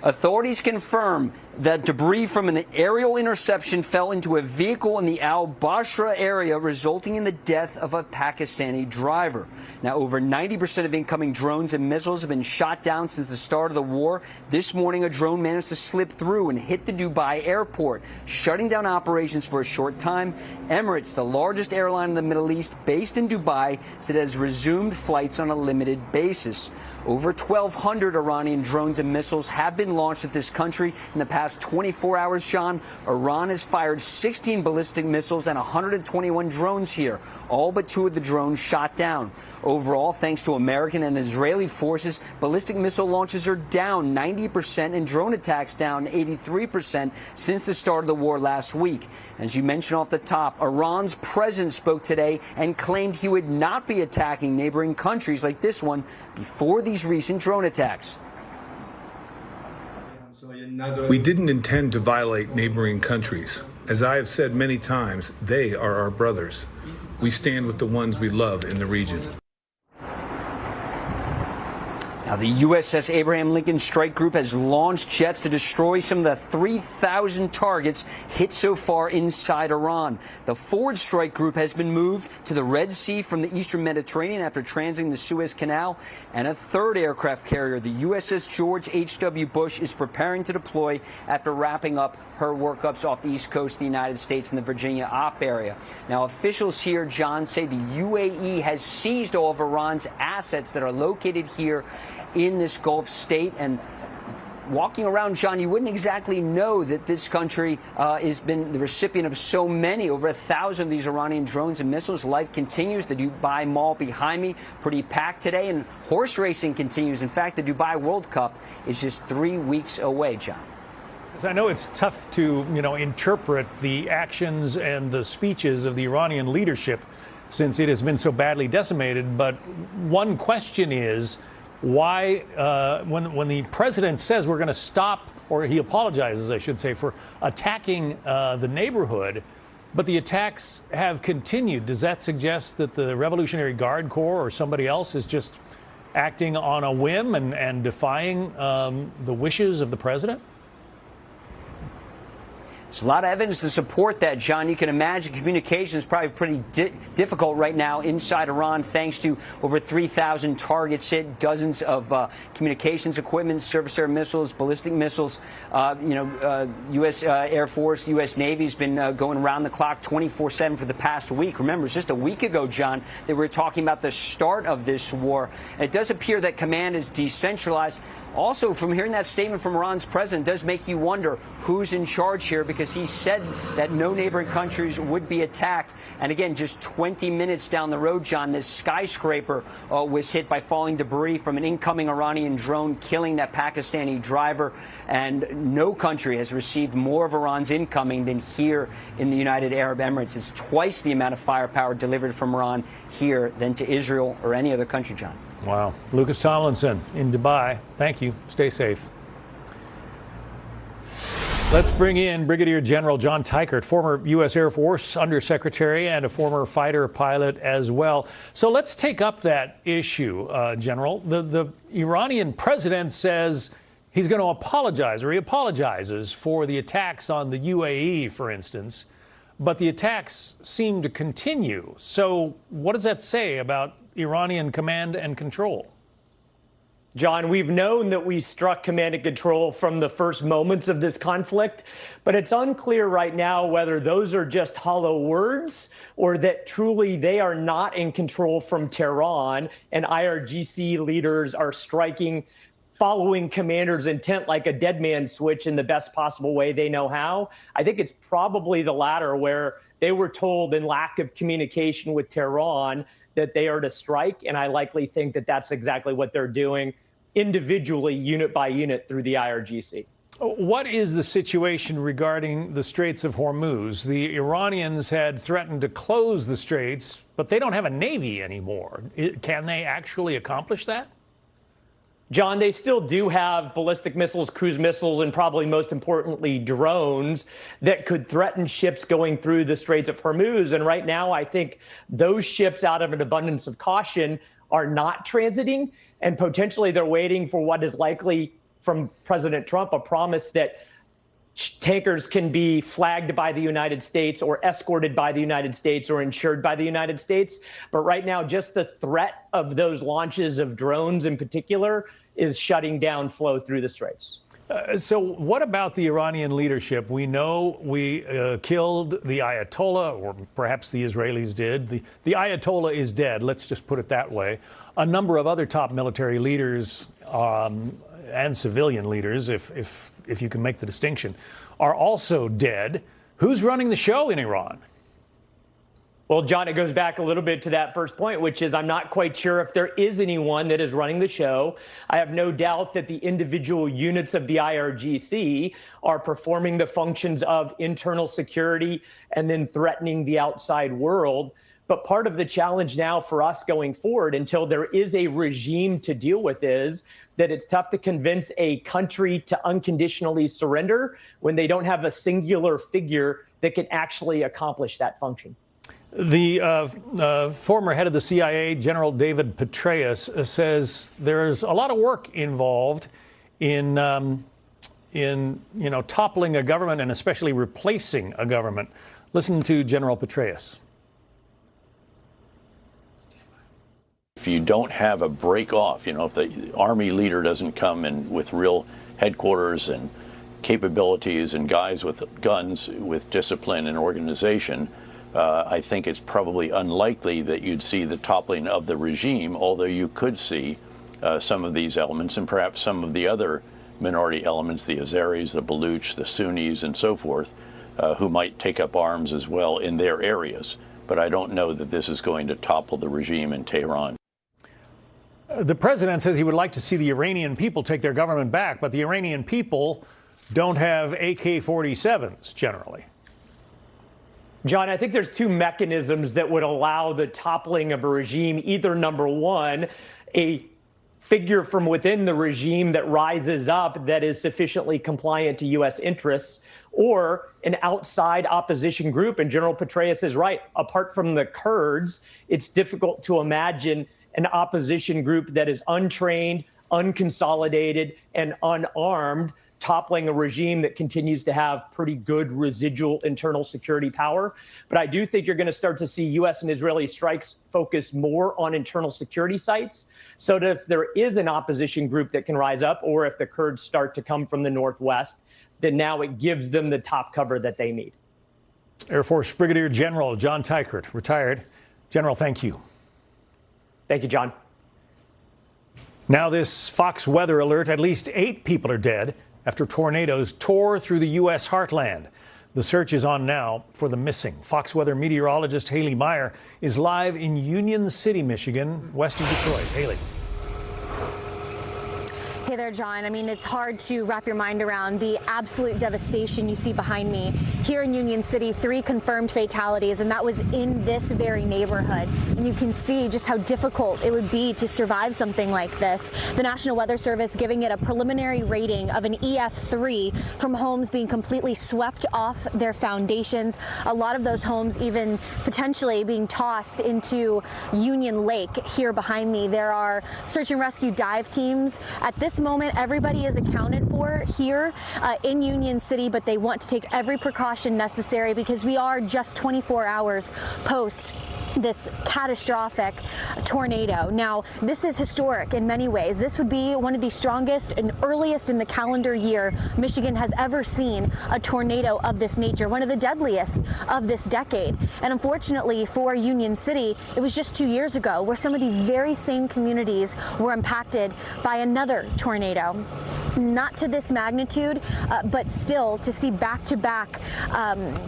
authorities confirm that debris from an aerial interception fell into a vehicle in the Al Bashra area, resulting in the death of a Pakistani driver. Now, over 90% of incoming drones and missiles have been shot down since the start of the war. This morning, a drone managed to slip through and hit the Dubai airport, shutting down operations for a short time. Emirates, the largest airline in the Middle East, based in Dubai, said it has resumed flights on a limited basis. Over 1,200 Iranian drones and missiles have been launched at this country in the past 24 hours, John. Iran has fired 16 ballistic missiles and 121 drones here, all but 2 of the drones shot down. Overall, thanks to American and Israeli forces, ballistic missile launches are down 90% and drone attacks down 83% since the start of the war last week. As you mentioned off the top, Iran's president spoke today and claimed he would not be attacking neighboring countries like this one before these recent drone attacks. We didn't intend to violate neighboring countries. As I have said many times, they are our brothers. We stand with the ones we love in the region. Now, the USS Abraham Lincoln Strike Group has launched jets to destroy some of the 3,000 targets hit so far inside Iran. The Ford Strike Group has been moved to the Red Sea from the eastern Mediterranean after transiting the Suez Canal. And a third aircraft carrier, the USS George H.W. Bush, is preparing to deploy after wrapping up her workups off the east coast of the United States in the Virginia op area. Now, officials here, John, say the UAE has seized all of Iran's assets that are located here in this Gulf state. And walking around, John, you wouldn't exactly know that this country has been the recipient of so many, over 1,000 of these Iranian drones and missiles. Life continues. The Dubai Mall behind me, pretty packed today, and horse racing continues. In fact, the Dubai World Cup is just 3 weeks away, John. I know it's tough to, interpret the actions and the speeches of the Iranian leadership since it has been so badly decimated. But one question is, why, when the president says we're going to stop, or he apologizes, I should say, for attacking the neighborhood, but the attacks have continued, does that suggest that the Revolutionary Guard Corps or somebody else is just acting on a whim and defying the wishes of the president? There's a lot of evidence to support that, John. You can imagine communication is probably pretty difficult right now inside Iran, thanks to over 3,000 targets hit, dozens of communications equipment, surface air missiles, ballistic missiles. U.S. Air Force, U.S. Navy has been going around the clock 24/7 for the past week. Remember, it's just a week ago, John, that we were talking about the start of this war. And it does appear that command is decentralized. Also, from hearing that statement from Iran's president does make you wonder who's in charge here, because he said that no neighboring countries would be attacked. And again, just 20 minutes down the road, John, this skyscraper was hit by falling debris from an incoming Iranian drone, killing that Pakistani driver. And no country has received more of Iran's incoming than here in the United Arab Emirates. It's twice the amount of firepower delivered from Iran here than to Israel or any other country, John. Wow. Lucas Tomlinson in Dubai. Thank you. Stay safe. Let's bring in Brigadier General John Teichert, former U.S. Air Force Undersecretary and a former fighter pilot as well. So let's take up that issue, General. The Iranian president says he's going to apologize, or he apologizes for the attacks on the UAE, for instance. But the attacks seem to continue. So what does that say about Iranian command and control? John, we've known that we struck command and control from the first moments of this conflict, but it's unclear right now whether those are just hollow words or that truly they are not in control from Tehran and IRGC leaders are striking, following commander's intent like a dead man switch in the best possible way they know how. I think it's probably the latter, where they were told in lack of communication with Tehran that they are to strike, and I likely think that that's exactly what they're doing individually, unit by unit, through the IRGC. What is the situation regarding the Straits of Hormuz? The Iranians had threatened to close the straits, but they don't have a navy anymore. Can they actually accomplish that? John, they still do have ballistic missiles, cruise missiles, and probably most importantly, drones that could threaten ships going through the Straits of Hormuz. And right now, I think those ships, out of an abundance of caution, are not transiting, and potentially they're waiting for what is likely from President Trump, a promise that tankers can be flagged by the United States or escorted by the United States or insured by the United States. But right now, just the threat of those launches of drones in particular is shutting down flow through the Straits. So what about the Iranian leadership? We know we killed the Ayatollah, or perhaps the Israelis did. The Ayatollah is dead, let's just put it that way. A number of other top military leaders and civilian leaders, if you can make the distinction, are also dead. Who's running the show in Iran? Well, John, it goes back a little bit to that first point, which is I'm not quite sure if there is anyone that is running the show. I have no doubt that the individual units of the IRGC are performing the functions of internal security and then threatening the outside world. But part of the challenge now for us going forward, until there is a regime to deal with, is that it's tough to convince a country to unconditionally surrender when they don't have a singular figure that can actually accomplish that function. The former head of the CIA, General David Petraeus, says there's a lot of work involved in toppling a government and especially replacing a government. Listen to General Petraeus. If you don't have a break off, if the army leader doesn't come in with real headquarters and capabilities and guys with guns, with discipline and organization, I think it's probably unlikely that you'd see the toppling of the regime, although you could see some of these elements and perhaps some of the other minority elements, the Azeris, the Baluch, the Sunnis, and so forth, who might take up arms as well in their areas. But I don't know that this is going to topple the regime in Tehran. The president says he would like to see the Iranian people take their government back, but the Iranian people don't have AK-47s generally. John, I think there's two mechanisms that would allow the toppling of a regime. Either, number one, a figure from within the regime that rises up that is sufficiently compliant to U.S. interests, or an outside opposition group. And General Petraeus is right. Apart from the Kurds, it's difficult to imagine an opposition group that is untrained, unconsolidated, and unarmed, toppling a regime that continues to have pretty good residual internal security power. But I do think you're going to start to see U.S. and Israeli strikes focus more on internal security sites, so that if there is an opposition group that can rise up, or if the Kurds start to come from the northwest, then now it gives them the top cover that they need. Air Force Brigadier General John Teichert, retired. General, thank you. Thank you, John. Now this Fox weather alert: at least 8 people are dead after tornadoes tore through the U.S. heartland. The search is on now for the missing. Fox weather meteorologist Haley Meyer is live in Union City, Michigan, west of Detroit. Haley. Hey there, John. I mean, it's hard to wrap your mind around the absolute devastation you see behind me. Here in Union City, 3 confirmed fatalities, and that was in this very neighborhood. And you can see just how difficult it would be to survive something like this. The National Weather Service giving it a preliminary rating of an EF3 from homes being completely swept off their foundations. A lot of those homes even potentially being tossed into Union Lake here behind me. There are search and rescue dive teams. At this moment, everybody is accounted for here in Union City, but they want to take every precaution necessary because we are just 24 hours post this catastrophic tornado. Now, this is historic in many ways. This would be one of the strongest and earliest in the calendar year Michigan has ever seen a tornado of this nature, one of the deadliest of this decade. And unfortunately for Union City, it was just 2 years ago where some of the very same communities were impacted by another tornado. Not to this magnitude, but still to see back-to-back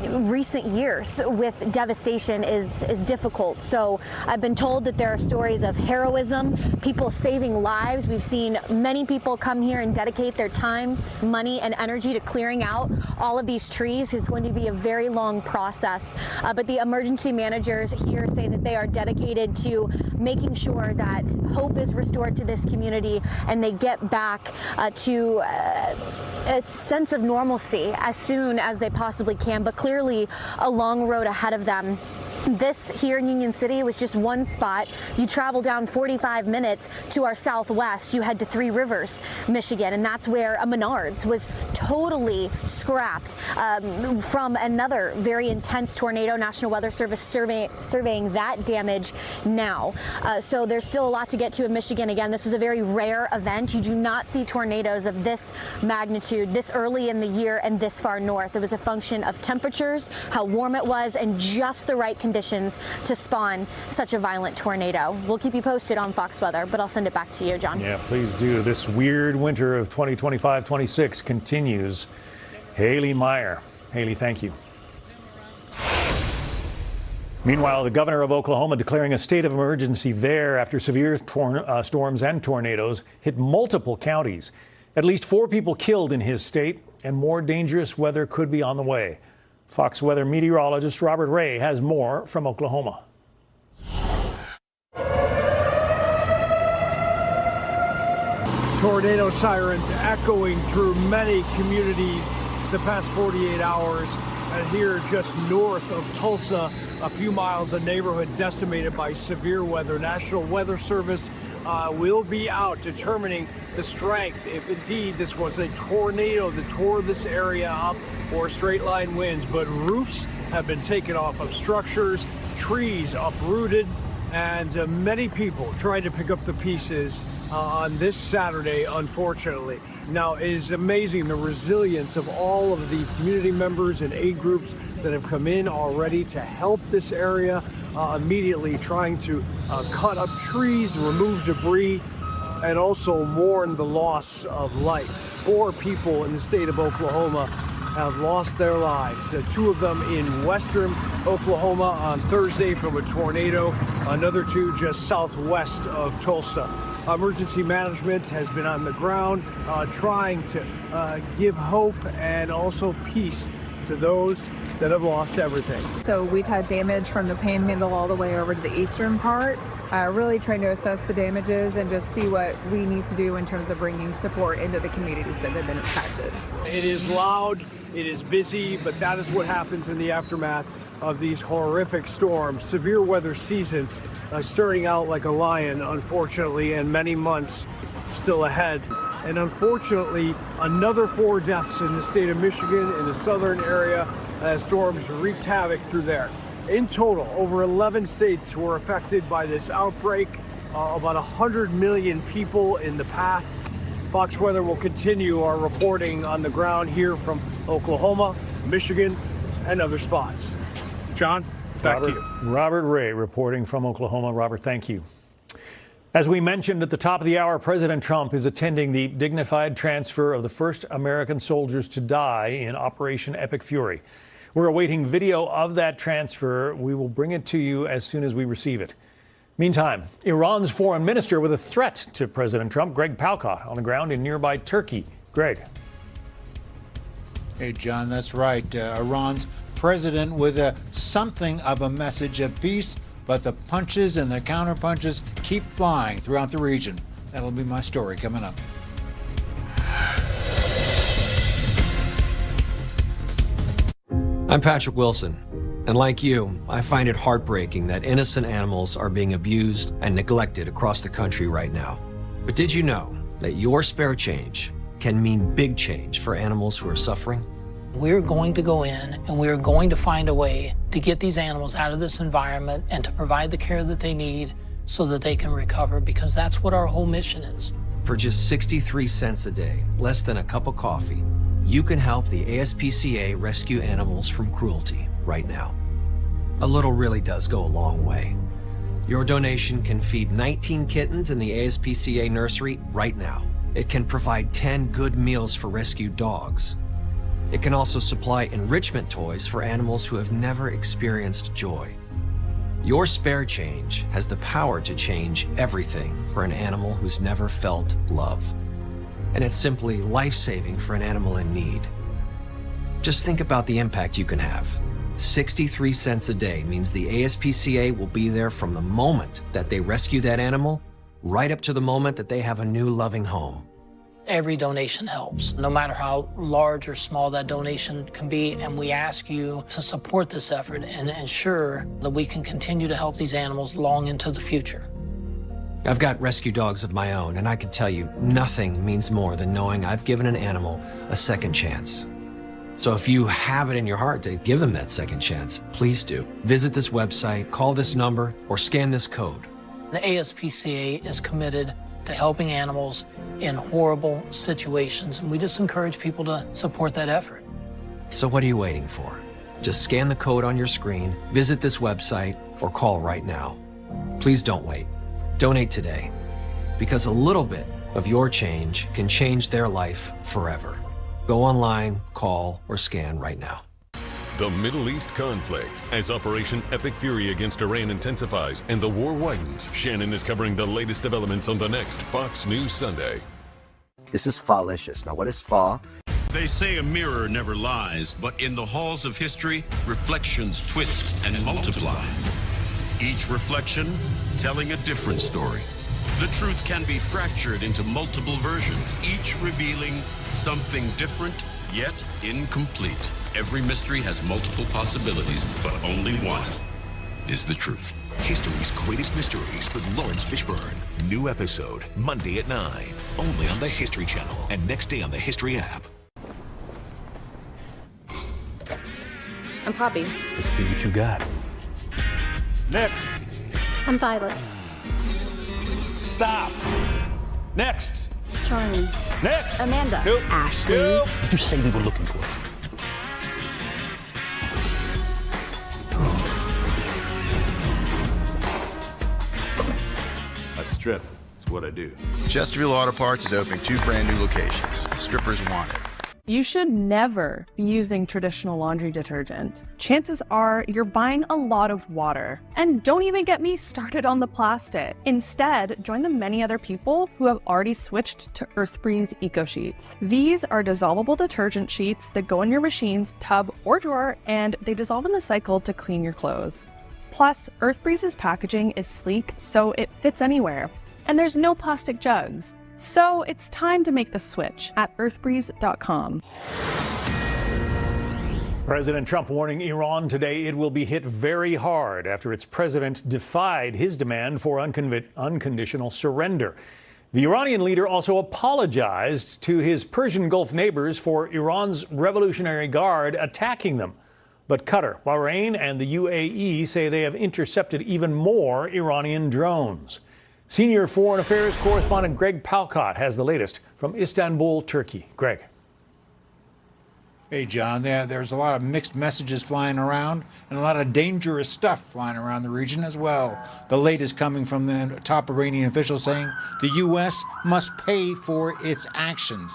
recent years with devastation is difficult. So I've been told that there are stories of heroism, people saving lives. We've seen many people come here and dedicate their time, money, and energy to clearing out all of these trees. It's going to be a very long process, but the emergency managers here say that they are dedicated to making sure that hope is restored to this community and they get back to a sense of normalcy as soon as they possibly can, but clearly a long road ahead of them. This here in Union City was just one spot. You travel down 45 minutes to our southwest, you head to Three Rivers, Michigan, and that's where a Menards was totally scrapped from another very intense tornado. National Weather Service surveying that damage now. So there's still a lot to get to in Michigan. Again, this was a very rare event. You do not see tornadoes of this magnitude this early in the year and this far north. It was a function of temperatures, how warm it was, and just the right conditions to spawn such a violent tornado. We'll keep you posted on Fox Weather, but I'll send it back to you, John. Yeah, please do. This weird winter of 2025-26 continues. Haley Meyer. Haley, thank you. Meanwhile, the governor of Oklahoma declaring a state of emergency there after severe storms and tornadoes hit multiple counties. At least 4 people killed in his state, and more dangerous weather could be on the way. Fox Weather meteorologist Robert Ray has more from Oklahoma. Tornado sirens echoing through many communities the past 48 hours. And here just north of Tulsa, a few miles, a neighborhood decimated by severe weather. National Weather Service will be out determining the strength, if indeed this was a tornado that tore this area up, or straight line winds. But roofs have been taken off of structures, trees uprooted, and many people trying to pick up the pieces on this Saturday, unfortunately. Now, it is amazing the resilience of all of the community members and aid groups that have come in already to help this area, immediately trying to cut up trees, remove debris, and also mourn the loss of life. 4 people in the state of Oklahoma have lost their lives. 2 of them in western Oklahoma on Thursday from a tornado, another 2 just southwest of Tulsa. Emergency management has been on the ground trying to give hope and also peace to those that have lost everything. So we've had damage from the panhandle all the way over to the eastern part. Really trying to assess the damages and just see what we need to do in terms of bringing support into the communities that have been impacted. It is loud, it is busy, but that is what happens in the aftermath of these horrific storms. Severe weather season starting out like a lion, unfortunately, and many months still ahead. And unfortunately, another 4 deaths in the state of Michigan in the southern area as storms wreaked havoc through there. In total, over 11 states were affected by this outbreak, about 100 million people in the path. Fox Weather will continue our reporting on the ground here from Oklahoma, Michigan, and other spots. John, back to you. Robert Ray reporting from Oklahoma. Robert, thank you. As we mentioned at the top of the hour, President Trump is attending the dignified transfer of the first American soldiers to die in Operation Epic Fury. We're awaiting video of that transfer. We will bring it to you as soon as we receive it. Meantime, Iran's foreign minister with a threat to President Trump, Greg Palkot, on the ground in nearby Turkey. Greg. Hey, John, that's right. Iran's president with something of a message of peace, but the punches and the counterpunches keep flying throughout the region. That'll be my story coming up. I'm Patrick Wilson, and like you, I find it heartbreaking that innocent animals are being abused and neglected across the country right now. But did you know that your spare change can mean big change for animals who are suffering? We're going to go in and we're going to find a way to get these animals out of this environment and to provide the care that they need so that they can recover, because that's what our whole mission is. For just 63 cents a day, less than a cup of coffee, you can help the ASPCA rescue animals from cruelty right now. A little really does go a long way. Your donation can feed 19 kittens in the ASPCA nursery right now. It can provide 10 good meals for rescued dogs. It can also supply enrichment toys for animals who have never experienced joy. Your spare change has the power to change everything for an animal who's never felt love. And it's simply life-saving for an animal in need. Just think about the impact you can have. 63 cents a day means the ASPCA will be there from the moment that they rescue that animal, right up to the moment that they have a new loving home. Every donation helps, no matter how large or small that donation can be, and we ask you to support this effort and ensure that we can continue to help these animals long into the future. I've got rescue dogs of my own, and I can tell you, nothing means more than knowing I've given an animal a second chance. So if you have it in your heart to give them that second chance, please do. Visit this website, call this number, or scan this code. The ASPCA is committed to helping animals in horrible situations, and we just encourage people to support that effort. So what are you waiting for? Just scan the code on your screen, visit this website, or call right now. Please don't wait. Donate today, because a little bit of your change can change their life forever. Go online, call, or scan right now. The Middle East conflict. As Operation Epic Fury against Iran intensifies and the war widens, Shannon is covering the latest developments on the next Fox News Sunday. This is Falicious. Now, what is Fa? They say a mirror never lies, but in the halls of history, reflections twist and multiply. Each reflection telling a different story. The truth can be fractured into multiple versions, each revealing something different, yet incomplete. Every mystery has multiple possibilities, but only one is the truth. History's Greatest Mysteries with Lawrence Fishburne. New episode, Monday at 9, only on the History Channel and next day on the History app. I'm Poppy. Let's see what you got. Next. I'm Violet. Stop. Next. Charlie. Next. Amanda. Nope. Ashley. Nope. What did you say we were looking for? I strip. It's what I do. Chesterfield Auto Parts is opening 2 brand new locations. Strippers want it. You should never be using traditional laundry detergent. Chances are you're buying a lot of water. And don't even get me started on the plastic. Instead, join the many other people who have already switched to EarthBreeze Eco Sheets. These are dissolvable detergent sheets that go in your machine's tub or drawer, and they dissolve in the cycle to clean your clothes. Plus, EarthBreeze's packaging is sleek, so it fits anywhere. And there's no plastic jugs. So it's time to make the switch at earthbreeze.com. President Trump warning Iran today it will be hit very hard after its president defied his demand for unconditional surrender. The Iranian leader also apologized to his Persian Gulf neighbors for Iran's Revolutionary Guard attacking them. But Qatar, Bahrain, and the UAE say they have intercepted even more Iranian drones. Senior Foreign Affairs correspondent Greg Palkot has the latest from Istanbul, Turkey. Greg. Hey, John, there's a lot of mixed messages flying around and a lot of dangerous stuff flying around the region as well. The latest coming from the top Iranian official saying the U.S. must pay for its actions.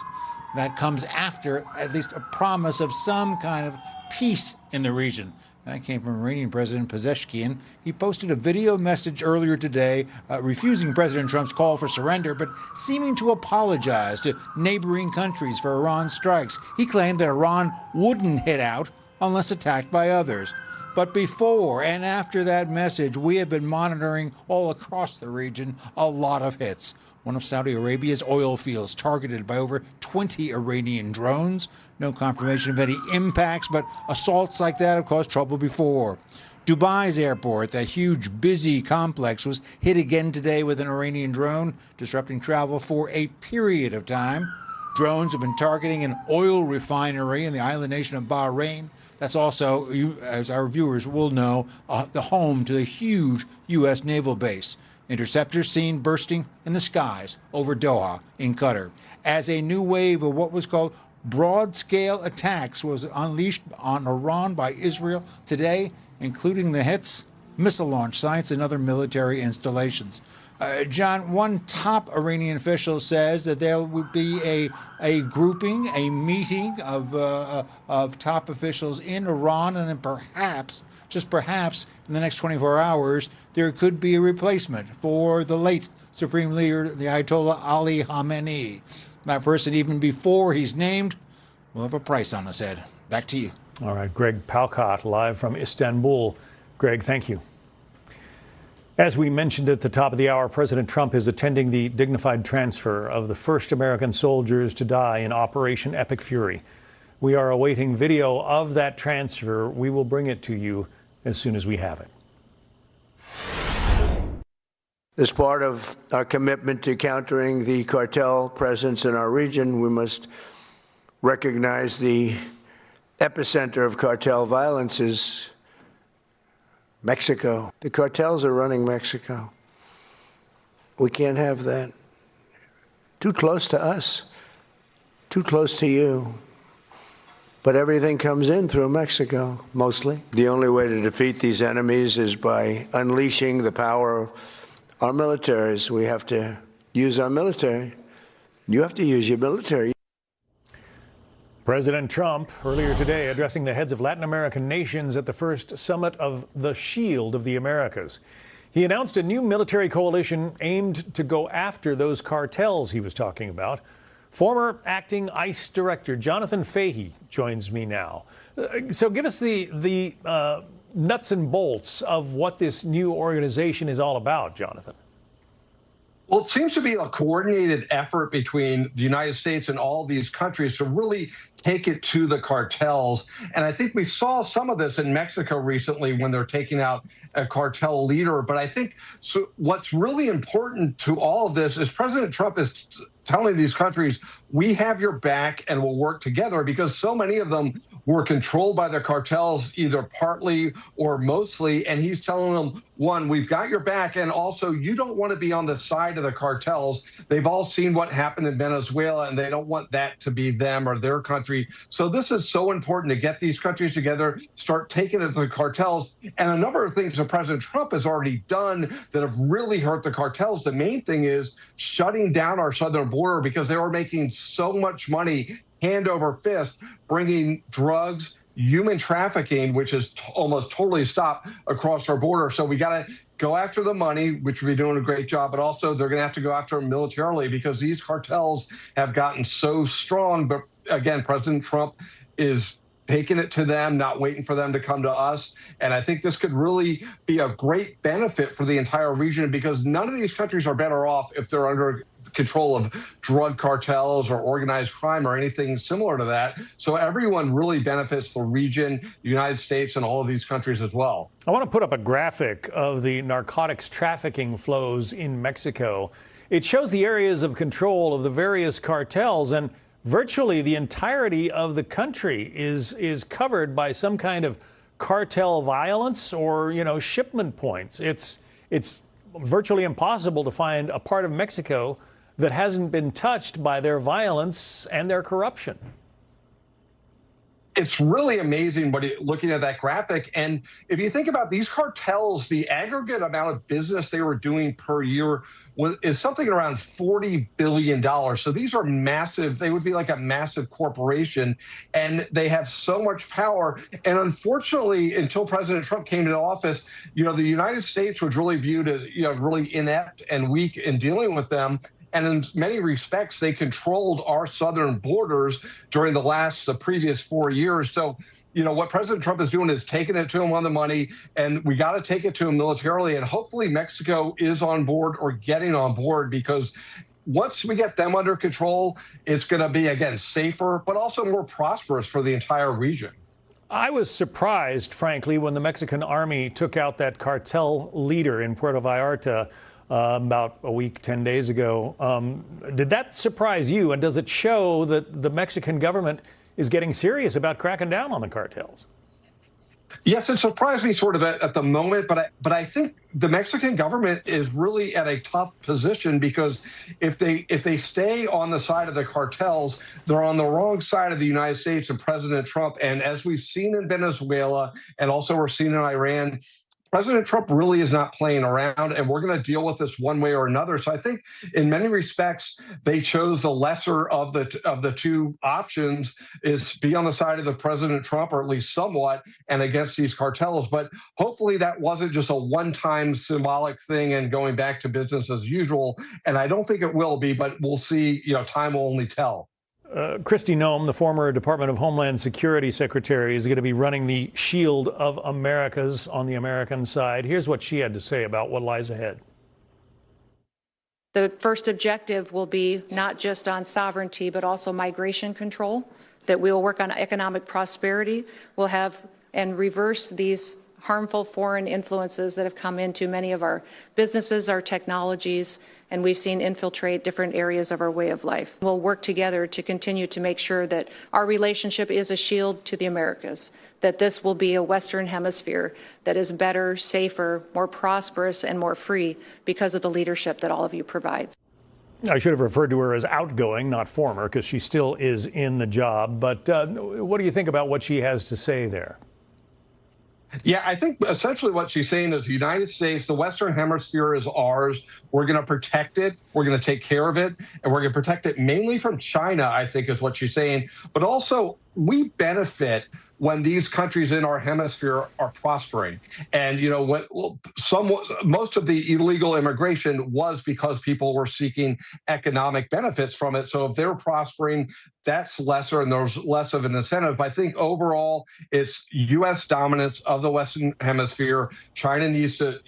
That comes after at least a promise of some kind of peace in the region. That came from Iranian President Pezeshkian. He posted a video message earlier today refusing President Trump's call for surrender, but seeming to apologize to neighboring countries for Iran's strikes. He claimed that Iran wouldn't hit out unless attacked by others. But before and after that message, we have been monitoring all across the region a lot of hits. One of Saudi Arabia's oil fields targeted by over 20 Iranian drones. No confirmation of any impacts, but assaults like that have caused trouble before. Dubai's airport, that huge, busy complex, was hit again today with an Iranian drone, disrupting travel for a period of time. Drones have been targeting an oil refinery in the island nation of Bahrain. That's also, as our viewers will know, the home to the huge U.S. naval base. Interceptors seen bursting in the skies over Doha in Qatar as a new wave of what was called broad-scale attacks was unleashed on Iran by Israel today, including the hits, missile launch sites, and other military installations. John, one top Iranian official says that there would be a grouping, a meeting of top officials in Iran, and then perhaps, just perhaps, in the next 24 hours, there could be a replacement for the late Supreme Leader, the Ayatollah Ali Khamenei. That person, even before he's named, will have a price on his head. Back to you. All right, Greg Palkot, live from Istanbul. Greg, thank you. As we mentioned at the top of the hour, President Trump is attending the dignified transfer of the first American soldiers to die in Operation Epic Fury. We are awaiting video of that transfer. We will bring it to you as soon as we have it. As part of our commitment to countering the cartel presence in our region, we must recognize the epicenter of cartel violence is Mexico. The cartels are running Mexico. We can't have that. Too close to us, too close to you. But everything comes in through Mexico, mostly. The only way to defeat these enemies is by unleashing the power of our militaries. We have to use our military. You have to use your military. President Trump earlier today addressing the heads of Latin American nations at the first summit of the Shield of the Americas. He announced a new military coalition aimed to go after those cartels he was talking about. Former acting ICE Director Jonathan Fahey joins me now. So give us the nuts and bolts of what this new organization is all about, Jonathan. Well, it seems to be a coordinated effort between the United States and all these countries to really take it to the cartels. And I think we saw some of this in Mexico recently when they're taking out a cartel leader. But I think what's really important to all of this is President Trump is telling these countries, we have your back and we'll work together, because so many of them were controlled by the cartels, either partly or mostly. And he's telling them, one, we've got your back. And also, you don't want to be on the side of the cartels. They've all seen what happened in Venezuela, and they don't want that to be them or their country. So this is so important to get these countries together, start taking it to the cartels. And a number of things that President Trump has already done that have really hurt the cartels. The main thing is shutting down our southern border, because they were making so much money hand over fist, bringing drugs, human trafficking, which is almost totally stopped across our border. So we got to go after the money, which we're doing a great job, but also they're going to have to go after them militarily, because these cartels have gotten so strong. But again, President Trump is taking it to them, not waiting for them to come to us. And I think this could really be a great benefit for the entire region, because none of these countries are better off if they're under control of drug cartels or organized crime or anything similar to that. So everyone really benefits, the region, the United States, and all of these countries as well. I want to put up a graphic of the narcotics trafficking flows in Mexico. It shows the areas of control of the various cartels, and virtually the entirety of the country is covered by some kind of cartel violence or, shipment points. It's virtually impossible to find a part of Mexico that hasn't been touched by their violence and their corruption. It's really amazing looking at that graphic. And if you think about these cartels, the aggregate amount of business they were doing per year is something around $40 billion. So these are massive. They would be like a massive corporation, and they have so much power. And unfortunately, until President Trump came into office, the United States was really viewed as, really inept and weak in dealing with them. And in many respects, they controlled our southern borders during the previous 4 years. So, what President Trump is doing is taking it to him on the money, and we got to take it to him militarily. And hopefully Mexico is on board or getting on board, because once we get them under control, it's going to be, again, safer, but also more prosperous for the entire region. I was surprised, frankly, when the Mexican army took out that cartel leader in Puerto Vallarta about a week, 10 days ago. Did that surprise you? And does it show that the Mexican government is getting serious about cracking down on the cartels? Yes, it surprised me sort of at the moment, but I think the Mexican government is really at a tough position, because if they stay on the side of the cartels, they're on the wrong side of the United States and President Trump. And as we've seen in Venezuela, and also we're seeing in Iran, President Trump really is not playing around, and we're going to deal with this one way or another. So I think in many respects, they chose the lesser of the two options, is be on the side of the President Trump, or at least somewhat, and against these cartels. But hopefully that wasn't just a one-time symbolic thing and going back to business as usual. And I don't think it will be, but we'll see. Time will only tell. Kristi Noem, the former Department of Homeland Security Secretary, is going to be running the Shield of Americas on the American side. Here's what she had to say about what lies ahead. The first objective will be not just on sovereignty, but also migration control, that we will work on economic prosperity. We'll have and reverse these harmful foreign influences that have come into many of our businesses, our technologies, and we've seen infiltrate different areas of our way of life. We'll work together to continue to make sure that our relationship is a shield to the Americas, that this will be a Western Hemisphere that is better, safer, more prosperous, and more free because of the leadership that all of you provide. I should have referred to her as outgoing, not former, because she still is in the job. But what do you think about what she has to say there? Yeah, I think essentially what she's saying is the United States, the Western Hemisphere is ours. We're going to protect it. We're going to take care of it. And we're going to protect it mainly from China, I think is what she's saying. But also, we benefit when these countries in our hemisphere are prospering. And, most of the illegal immigration was because people were seeking economic benefits from it. So if they're prospering, that's lesser, and there's less of an incentive. But I think overall, it's U.S. dominance of the Western Hemisphere. China needs to,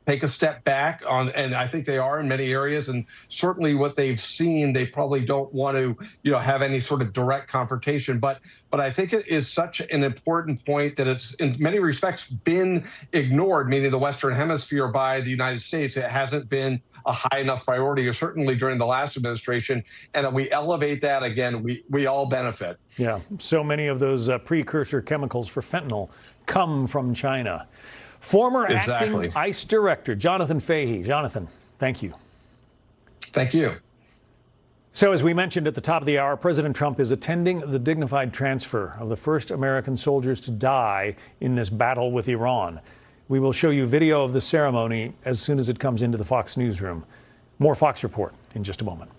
take a step back on, and I think they are in many areas. And certainly what they've seen, they probably don't want to, have any sort of direct confrontation. But I think it is such an important point that it's in many respects been ignored, meaning the Western Hemisphere, by the United States. It hasn't been a high enough priority, or certainly during the last administration. And if we elevate that again, we all benefit. Yeah, so many of those precursor chemicals for fentanyl come from China. Former acting ICE director Jonathan Fahey. Jonathan, thank you. Thank you. So as we mentioned at the top of the hour, President Trump is attending the dignified transfer of the first American soldiers to die in this battle with Iran. We will show you video of the ceremony as soon as it comes into the Fox newsroom. More Fox Report in just a moment.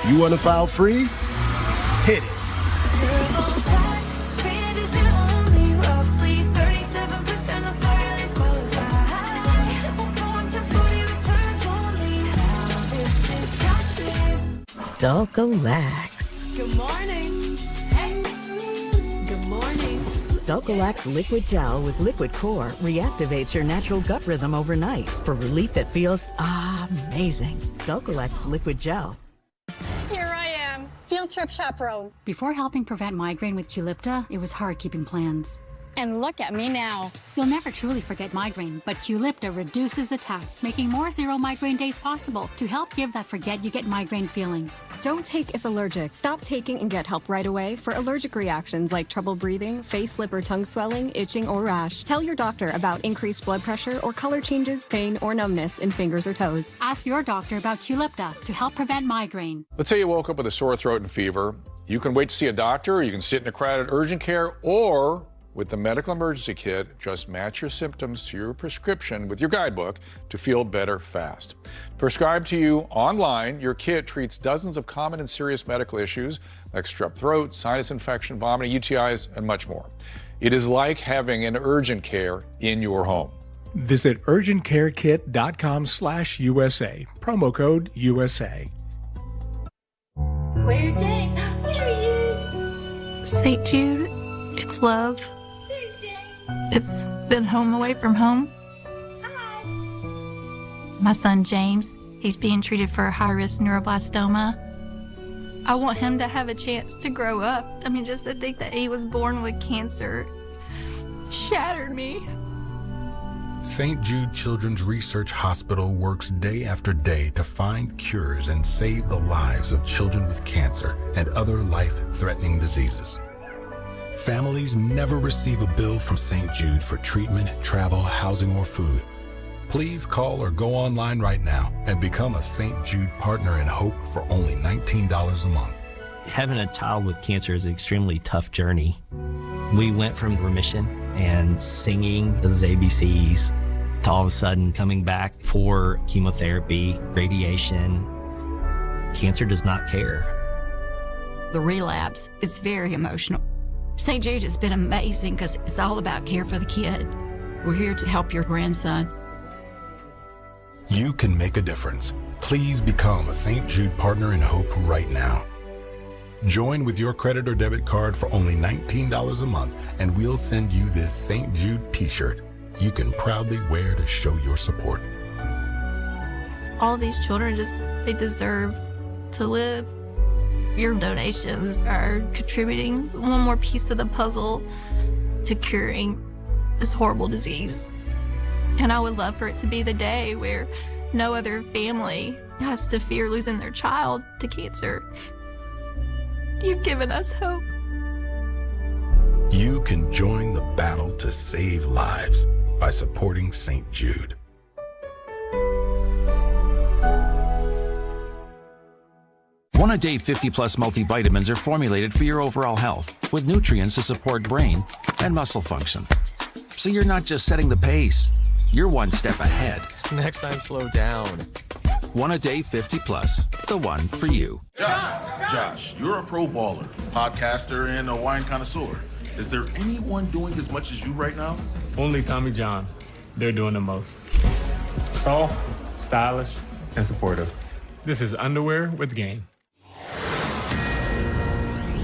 You want to file free? Hit it. Dulcolax. Good morning. Hey. Good morning. Dulcolax Liquid Gel with Liquid Core reactivates your natural gut rhythm overnight for relief that feels amazing. Dulcolax Liquid Gel. Here I am, field trip chaperone. Before helping prevent migraine with Qulipta, it was hard keeping plans. And look at me now. You'll never truly forget migraine, but Qulipta reduces attacks, making more zero migraine days possible to help give that forget you get migraine feeling. Don't take if allergic. Stop taking and get help right away for allergic reactions like trouble breathing, face, lip, or tongue swelling, itching, or rash. Tell your doctor about increased blood pressure or color changes, pain, or numbness in fingers or toes. Ask your doctor about Qulipta to help prevent migraine. Let's say you woke up with a sore throat and fever. You can wait to see a doctor, or you can sit in a crowded urgent care, or with the medical emergency kit, just match your symptoms to your prescription with your guidebook to feel better fast. Prescribed to you online, your kit treats dozens of common and serious medical issues like strep throat, sinus infection, vomiting, UTIs, and much more. It is like having an urgent care in your home. Visit urgentcarekit.com/USA. Promo code USA. Where Jay? There he is. St. Jude, it's love. It's been home away from home. Hi. My son James, he's being treated for a high-risk neuroblastoma. I want him to have a chance to grow up. I mean, just to think that he was born with cancer shattered me. St. Jude Children's Research Hospital works day after day to find cures and save the lives of children with cancer and other life-threatening diseases. Families never receive a bill from St. Jude for treatment, travel, housing, or food. Please call or go online right now and become a St. Jude Partner in Hope for only $19 a month. Having a child with cancer is an extremely tough journey. We went from remission and singing those ABCs to all of a sudden coming back for chemotherapy, radiation. Cancer does not care. The relapse, it's very emotional. St. Jude has been amazing because it's all about care for the kid. We're here to help your grandson. You can make a difference. Please become a St. Jude Partner in Hope right now. Join with your credit or debit card for only $19 a month, and we'll send you this St. Jude t-shirt you can proudly wear to show your support. All these children they deserve to live. Your donations are contributing one more piece of the puzzle to curing this horrible disease. And I would love for it to be the day where no other family has to fear losing their child to cancer. You've given us hope. You can join the battle to save lives by supporting St. Jude. One a day 50 plus multivitamins are formulated for your overall health with nutrients to support brain and muscle function. So you're not just setting the pace, you're one step ahead. Next time, slow down. One a day 50 plus, the one for you. Josh, you're a pro baller, podcaster, and a wine connoisseur. Is there anyone doing as much as you right now? Only Tommy John. They're doing the most. Soft, stylish, and supportive. This is Underwear with Game.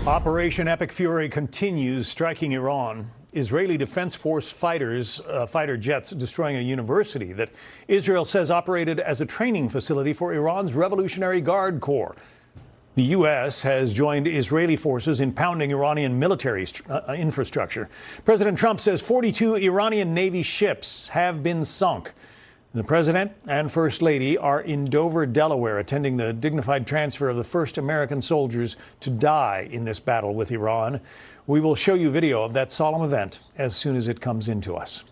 Operation Epic Fury continues striking Iran. Israeli Defense Force fighter jets destroying a university that Israel says operated as a training facility for Iran's Revolutionary Guard Corps. The U.S. has joined Israeli forces in pounding Iranian military infrastructure. President Trump says 42 Iranian Navy ships have been sunk. The president and first lady are in Dover, Delaware, attending the dignified transfer of the first American soldiers to die in this battle with Iran. We will show you video of that solemn event as soon as it comes into us.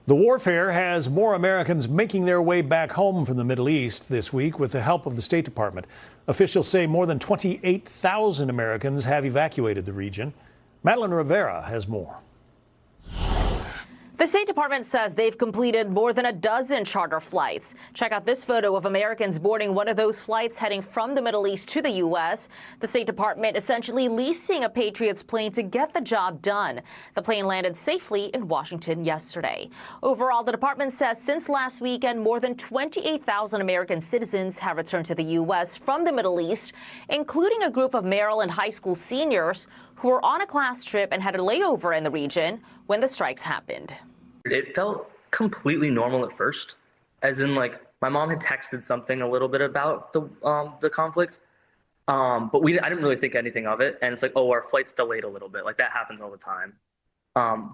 The warfare has more Americans making their way back home from the Middle East this week with the help of the State Department. Officials say more than 28,000 Americans have evacuated the region. Madeline Rivera has more. The State Department says they've completed more than a dozen charter flights. Check out this photo of Americans boarding one of those flights heading from the Middle East to the U.S. The State Department essentially leasing a Patriots plane to get the job done. The plane landed safely in Washington yesterday. Overall, the department says since last weekend, more than 28,000 American citizens have returned to the U.S. from the Middle East, including a group of Maryland high school seniors who were on a class trip and had a layover in the region when the strikes happened. It felt completely normal at first, as in like my mom had texted something a little bit about the conflict, but I didn't really think anything of it. And it's like, oh, our flight's delayed a little bit. Like that happens all the time.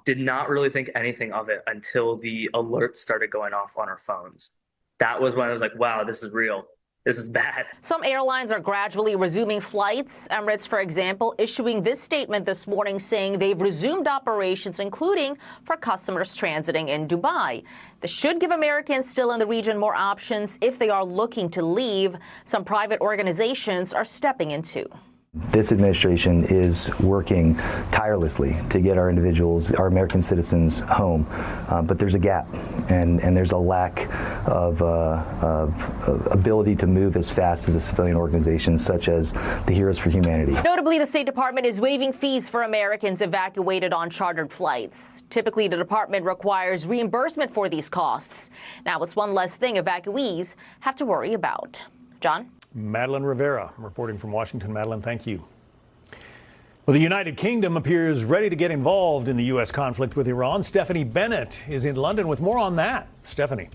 Did not really think anything of it until the alerts started going off on our phones. That was when I was like, wow, this is real. this is bad. Some airlines are gradually resuming flights. Emirates, for example, issuing this statement this morning saying they've resumed operations, including for customers transiting in Dubai. This should give Americans still in the region more options if they are looking to leave. Some private organizations are stepping in too. This administration is working tirelessly to get our individuals, our American citizens, home, but there's a gap, and there's a lack of ability to move as fast as a civilian organization such as the Heroes for Humanity. Notably, the State Department is waiving fees for Americans evacuated on chartered flights. Typically, the department requires reimbursement for these costs. Now it's one less thing evacuees have to worry about. John? Madeline Rivera reporting from Washington. Madeline, thank you. Well, the United Kingdom appears ready to get involved in the U.S. conflict with Iran. Stephanie Bennett is in London with more on that. Stephanie.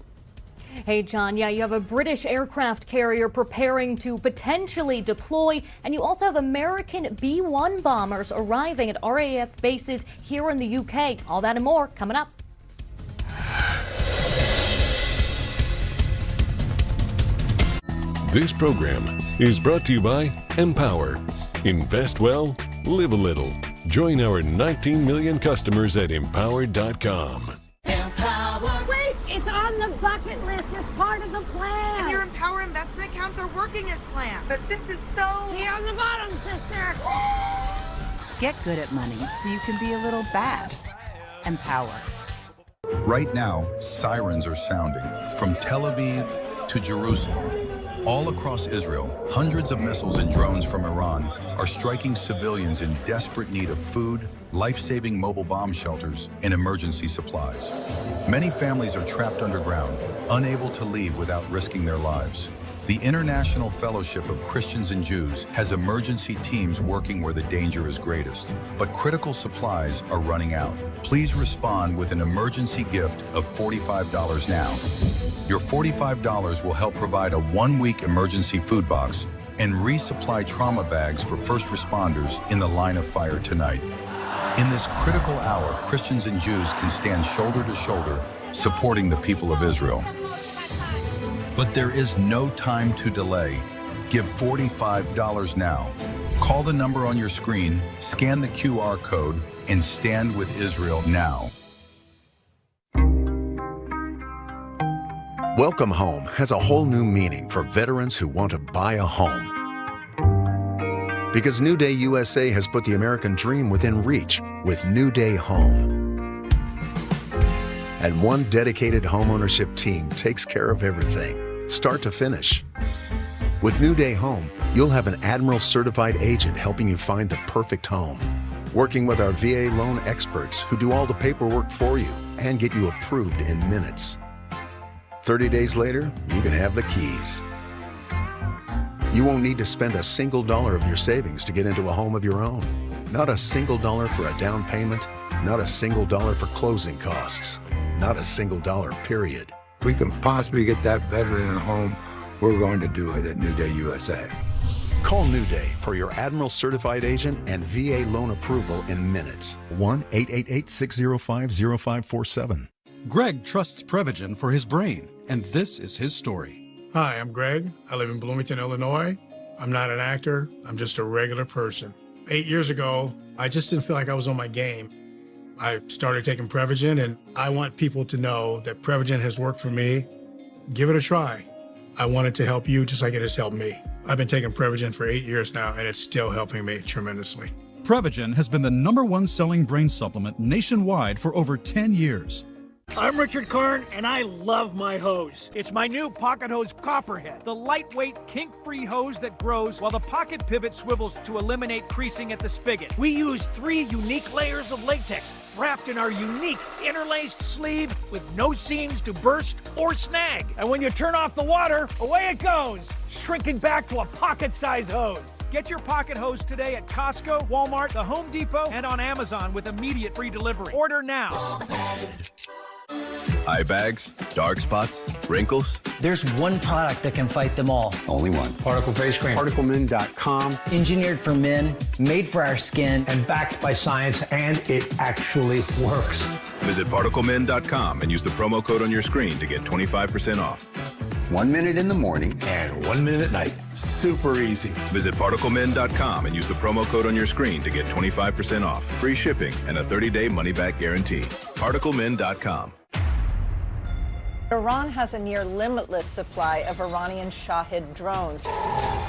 Hey, John. Yeah, you have a British aircraft carrier preparing to potentially deploy, and you also have American B-1 bombers arriving at RAF bases here in the U.K. All that and more coming up. This program is brought to you by Empower. Invest well, live a little. Join our 19 million customers at empower.com. Empower. Wait, it's on the bucket list. It's part of the plan. And your Empower investment accounts are working as planned. But this is so... See you on the bottom, sister. Get good at money so you can be a little bad. Empower. Right now, sirens are sounding from Tel Aviv to Jerusalem. All across Israel, hundreds of missiles and drones from Iran are striking civilians in desperate need of food, life-saving mobile bomb shelters, and emergency supplies. Many families are trapped underground, unable to leave without risking their lives. The International Fellowship of Christians and Jews has emergency teams working where the danger is greatest, but critical supplies are running out. Please respond with an emergency gift of $45 now. Your $45 will help provide a one-week emergency food box and resupply trauma bags for first responders in the line of fire tonight. In this critical hour, Christians and Jews can stand shoulder to shoulder, supporting the people of Israel. But there is no time to delay. Give $45 now. Call the number on your screen, scan the QR code, and stand with Israel now. Welcome Home has a whole new meaning for veterans who want to buy a home. Because New Day USA has put the American dream within reach with New Day Home. And one dedicated homeownership team takes care of everything, start to finish. With New Day Home, you'll have an Admiral certified agent helping you find the perfect home, working with our VA loan experts who do all the paperwork for you and get you approved in minutes. 30 days later, you can have the keys. You won't need to spend a single dollar of your savings to get into a home of your own. Not a single dollar for a down payment, not a single dollar for closing costs, not a single dollar, period. If we can possibly get that veteran a home, we're going to do it at New Day USA. Call New Day for your Admiral certified agent and VA loan approval in minutes. 1-888-605-0547. Greg trusts Prevagen for his brain, and this is his story. Hi, I'm Greg. I live in Bloomington, Illinois. I'm not an actor. I'm just a regular person. 8 years ago, I just didn't feel like I was on my game. I started taking Prevagen, and I want people to know that Prevagen has worked for me. Give it a try. I want it to help you just like it has helped me. I've been taking Prevagen for 8 years now, and it's still helping me tremendously. Prevagen has been the #1 selling brain supplement nationwide for over 10 years. I'm Richard Kern, and I love my hose. It's my new Pocket Hose Copperhead, the lightweight, kink-free hose that grows while the pocket pivot swivels to eliminate creasing at the spigot. We use 3 unique layers of latex wrapped in our unique interlaced sleeve with no seams to burst or snag. And when you turn off the water, away it goes, shrinking back to a pocket-size hose. Get your Pocket Hose today at Costco, Walmart, the Home Depot, and on Amazon with immediate free delivery. Order now. Eye bags, dark spots, wrinkles. There's one product that can fight them all. Only one. Particle Face Cream. ParticleMin.com. Engineered for men, made for our skin, and backed by science, and it actually works. Visit ParticleMin.com and use the promo code on your screen to get 25% off. 1 minute in the morning and 1 minute at night. Super easy. Visit ParticleMin.com and use the promo code on your screen to get 25% off, free shipping, and a 30-day money-back guarantee. ParticleMin.com. Iran has a near limitless supply of Iranian Shahed drones.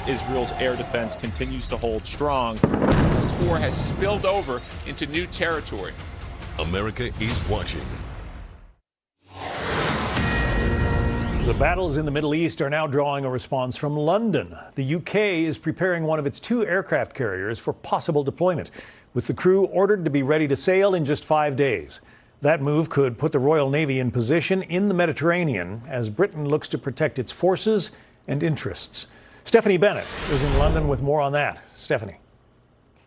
Israel's air defense continues to hold strong. This war has spilled over into new territory. America is watching. The battles in the Middle East are now drawing a response from London. The UK is preparing one of its 2 aircraft carriers for possible deployment, with the crew ordered to be ready to sail in just 5 days. That move could put the Royal Navy in position in the Mediterranean as Britain looks to protect its forces and interests. Stephanie Bennett is in London with more on that. Stephanie.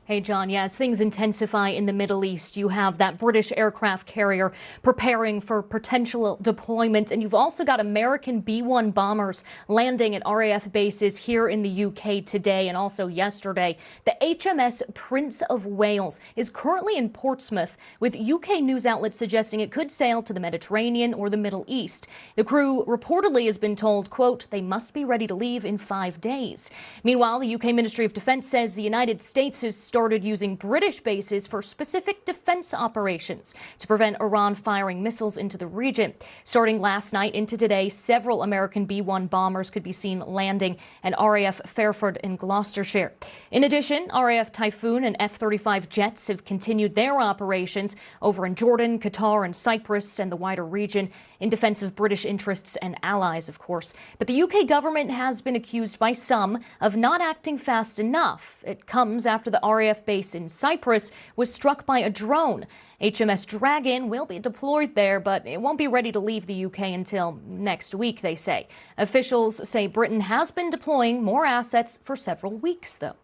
Hey, John. Yeah, as things intensify in the Middle East, you have that British aircraft carrier preparing for potential deployment. And you've also got American B-1 bombers landing at RAF bases here in the UK today and also yesterday. The HMS Prince of Wales is currently in Portsmouth, with UK news outlets suggesting it could sail to the Mediterranean or the Middle East. The crew reportedly has been told, quote, they must be ready to leave in 5 days. Meanwhile, the UK Ministry of Defense says the United States has started using British bases for specific defense operations to prevent Iran firing missiles into the region. Starting last night into today, several American B-1 bombers could be seen landing at RAF Fairford in Gloucestershire. In addition, RAF Typhoon and F-35 jets have continued their operations over in Jordan, Qatar, and Cyprus and the wider region in defense of British interests and allies, of course. But the UK government has been accused by some of not acting fast enough. It comes after the RAF base in Cyprus was struck by a drone. HMS Dragon will be deployed there, but it won't be ready to leave the UK until next week, they say. Officials say Britain has been deploying more assets for several weeks, though.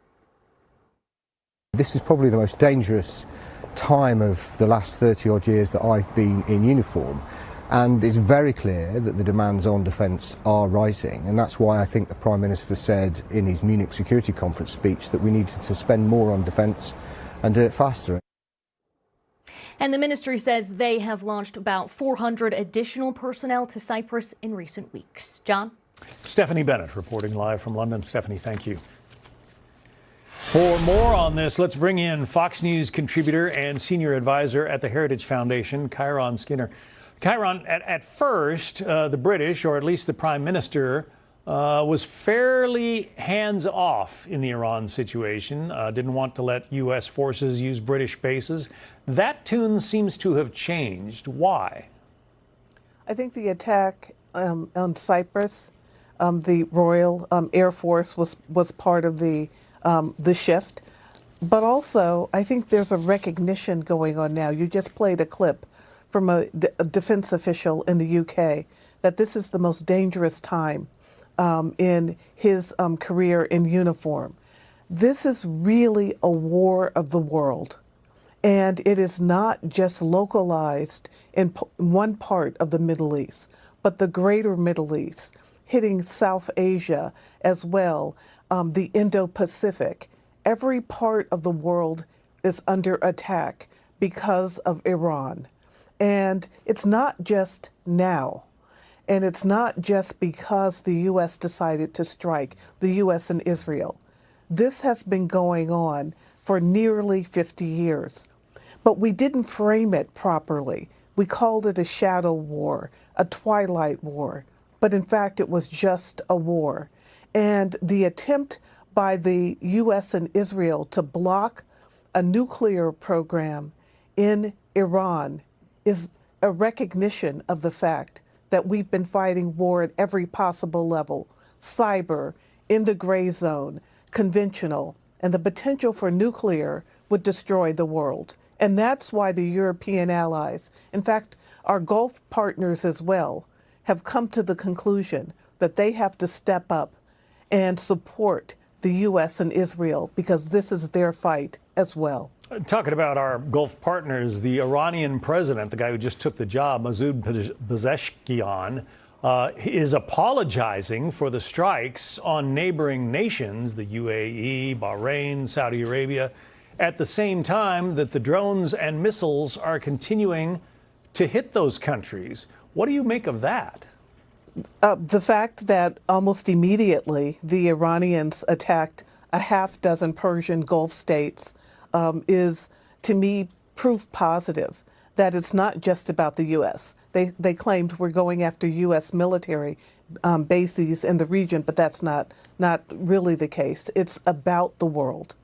This is probably the most dangerous time of the last 30-odd years that I've been in uniform. And it's very clear that the demands on defence are rising, and that's why I think the Prime Minister said in his Munich Security Conference speech that we needed to spend more on defence and do it faster. And the ministry says they have launched about 400 additional personnel to Cyprus in recent weeks. John? Stephanie Bennett reporting live from London. Stephanie, thank you. For more on this, let's bring in Fox News contributor and senior advisor at the Heritage Foundation, Kyron Skinner. Kyron, at first, the British, or at least the Prime Minister, was fairly hands-off in the Iran situation, didn't want to let U.S. forces use British bases. That tune seems to have changed. Why? I think the attack on Cyprus, the Royal Air Force was part of the shift. But also, I think there's a recognition going on now. You just played a clip from a defense official in the UK that this is the most dangerous time in his career in uniform. This is really a war of the world, and it is not just localized in one part of the Middle East, but the greater Middle East, hitting South Asia as well, the Indo-Pacific. Every part of the world is under attack because of Iran. And it's not just now, and it's not just because the U.S. decided to strike, the U.S. and Israel. This has been going on for nearly 50 years. But we didn't frame it properly. We called it a shadow war, a twilight war. But in fact, it was just a war. And the attempt by the U.S. and Israel to block a nuclear program in Iran is a recognition of the fact that we've been fighting war at every possible level, cyber, in the gray zone, conventional, and the potential for nuclear would destroy the world. And that's why the European allies, in fact, our Gulf partners as well, have come to the conclusion that they have to step up and support the U.S. and Israel because this is their fight as well. Talking about our Gulf partners, the Iranian president, the guy who just took the job, Masoud Pezeshkian, is apologizing for the strikes on neighboring nations, the UAE, Bahrain, Saudi Arabia, at the same time that the drones and missiles are continuing to hit those countries. What do you make of that? The fact that almost immediately the Iranians attacked a half dozen Persian Gulf states is, to me, proof positive that it's not just about the U.S. They claimed we're going after U.S. military bases in the region, but that's not really the case. It's about the world.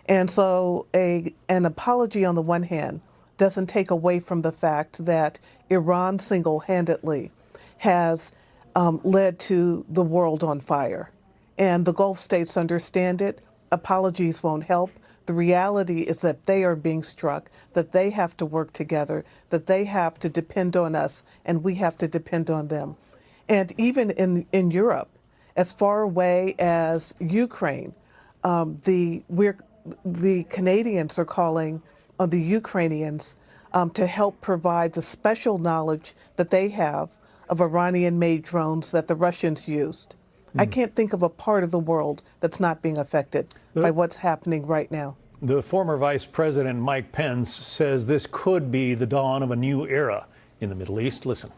And so an apology on the one hand doesn't take away from the fact that Iran single-handedly has led to the world on fire. And the Gulf states understand it. Apologies won't help. The reality is that they are being struck, that they have to work together, that they have to depend on us, and we have to depend on them. And even in Europe, as far away as Ukraine, the Canadians are calling on the Ukrainians to help provide the special knowledge that they have of Iranian-made drones that the Russians used. I can't think of a part of the world that's not being affected by what's happening right now. The former Vice President Mike Pence says this could be the dawn of a new era in the Middle East. Listen.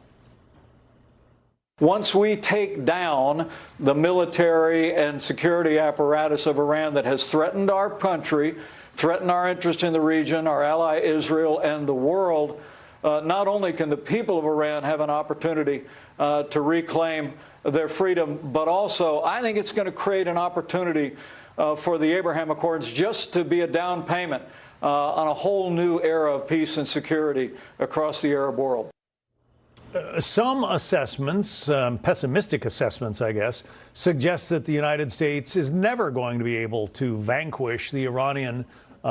Once we take down the military and security apparatus of Iran that has threatened our country, threatened our interest in the region, our ally Israel, and the world, not only can the people of Iran have an opportunity to reclaim their freedom, but also I think it's going to create an opportunity for the Abraham Accords just to be a down payment on a whole new era of peace and security across the Arab world. Some assessments, pessimistic assessments, I guess, suggest that the United States is never going to be able to vanquish the Iranian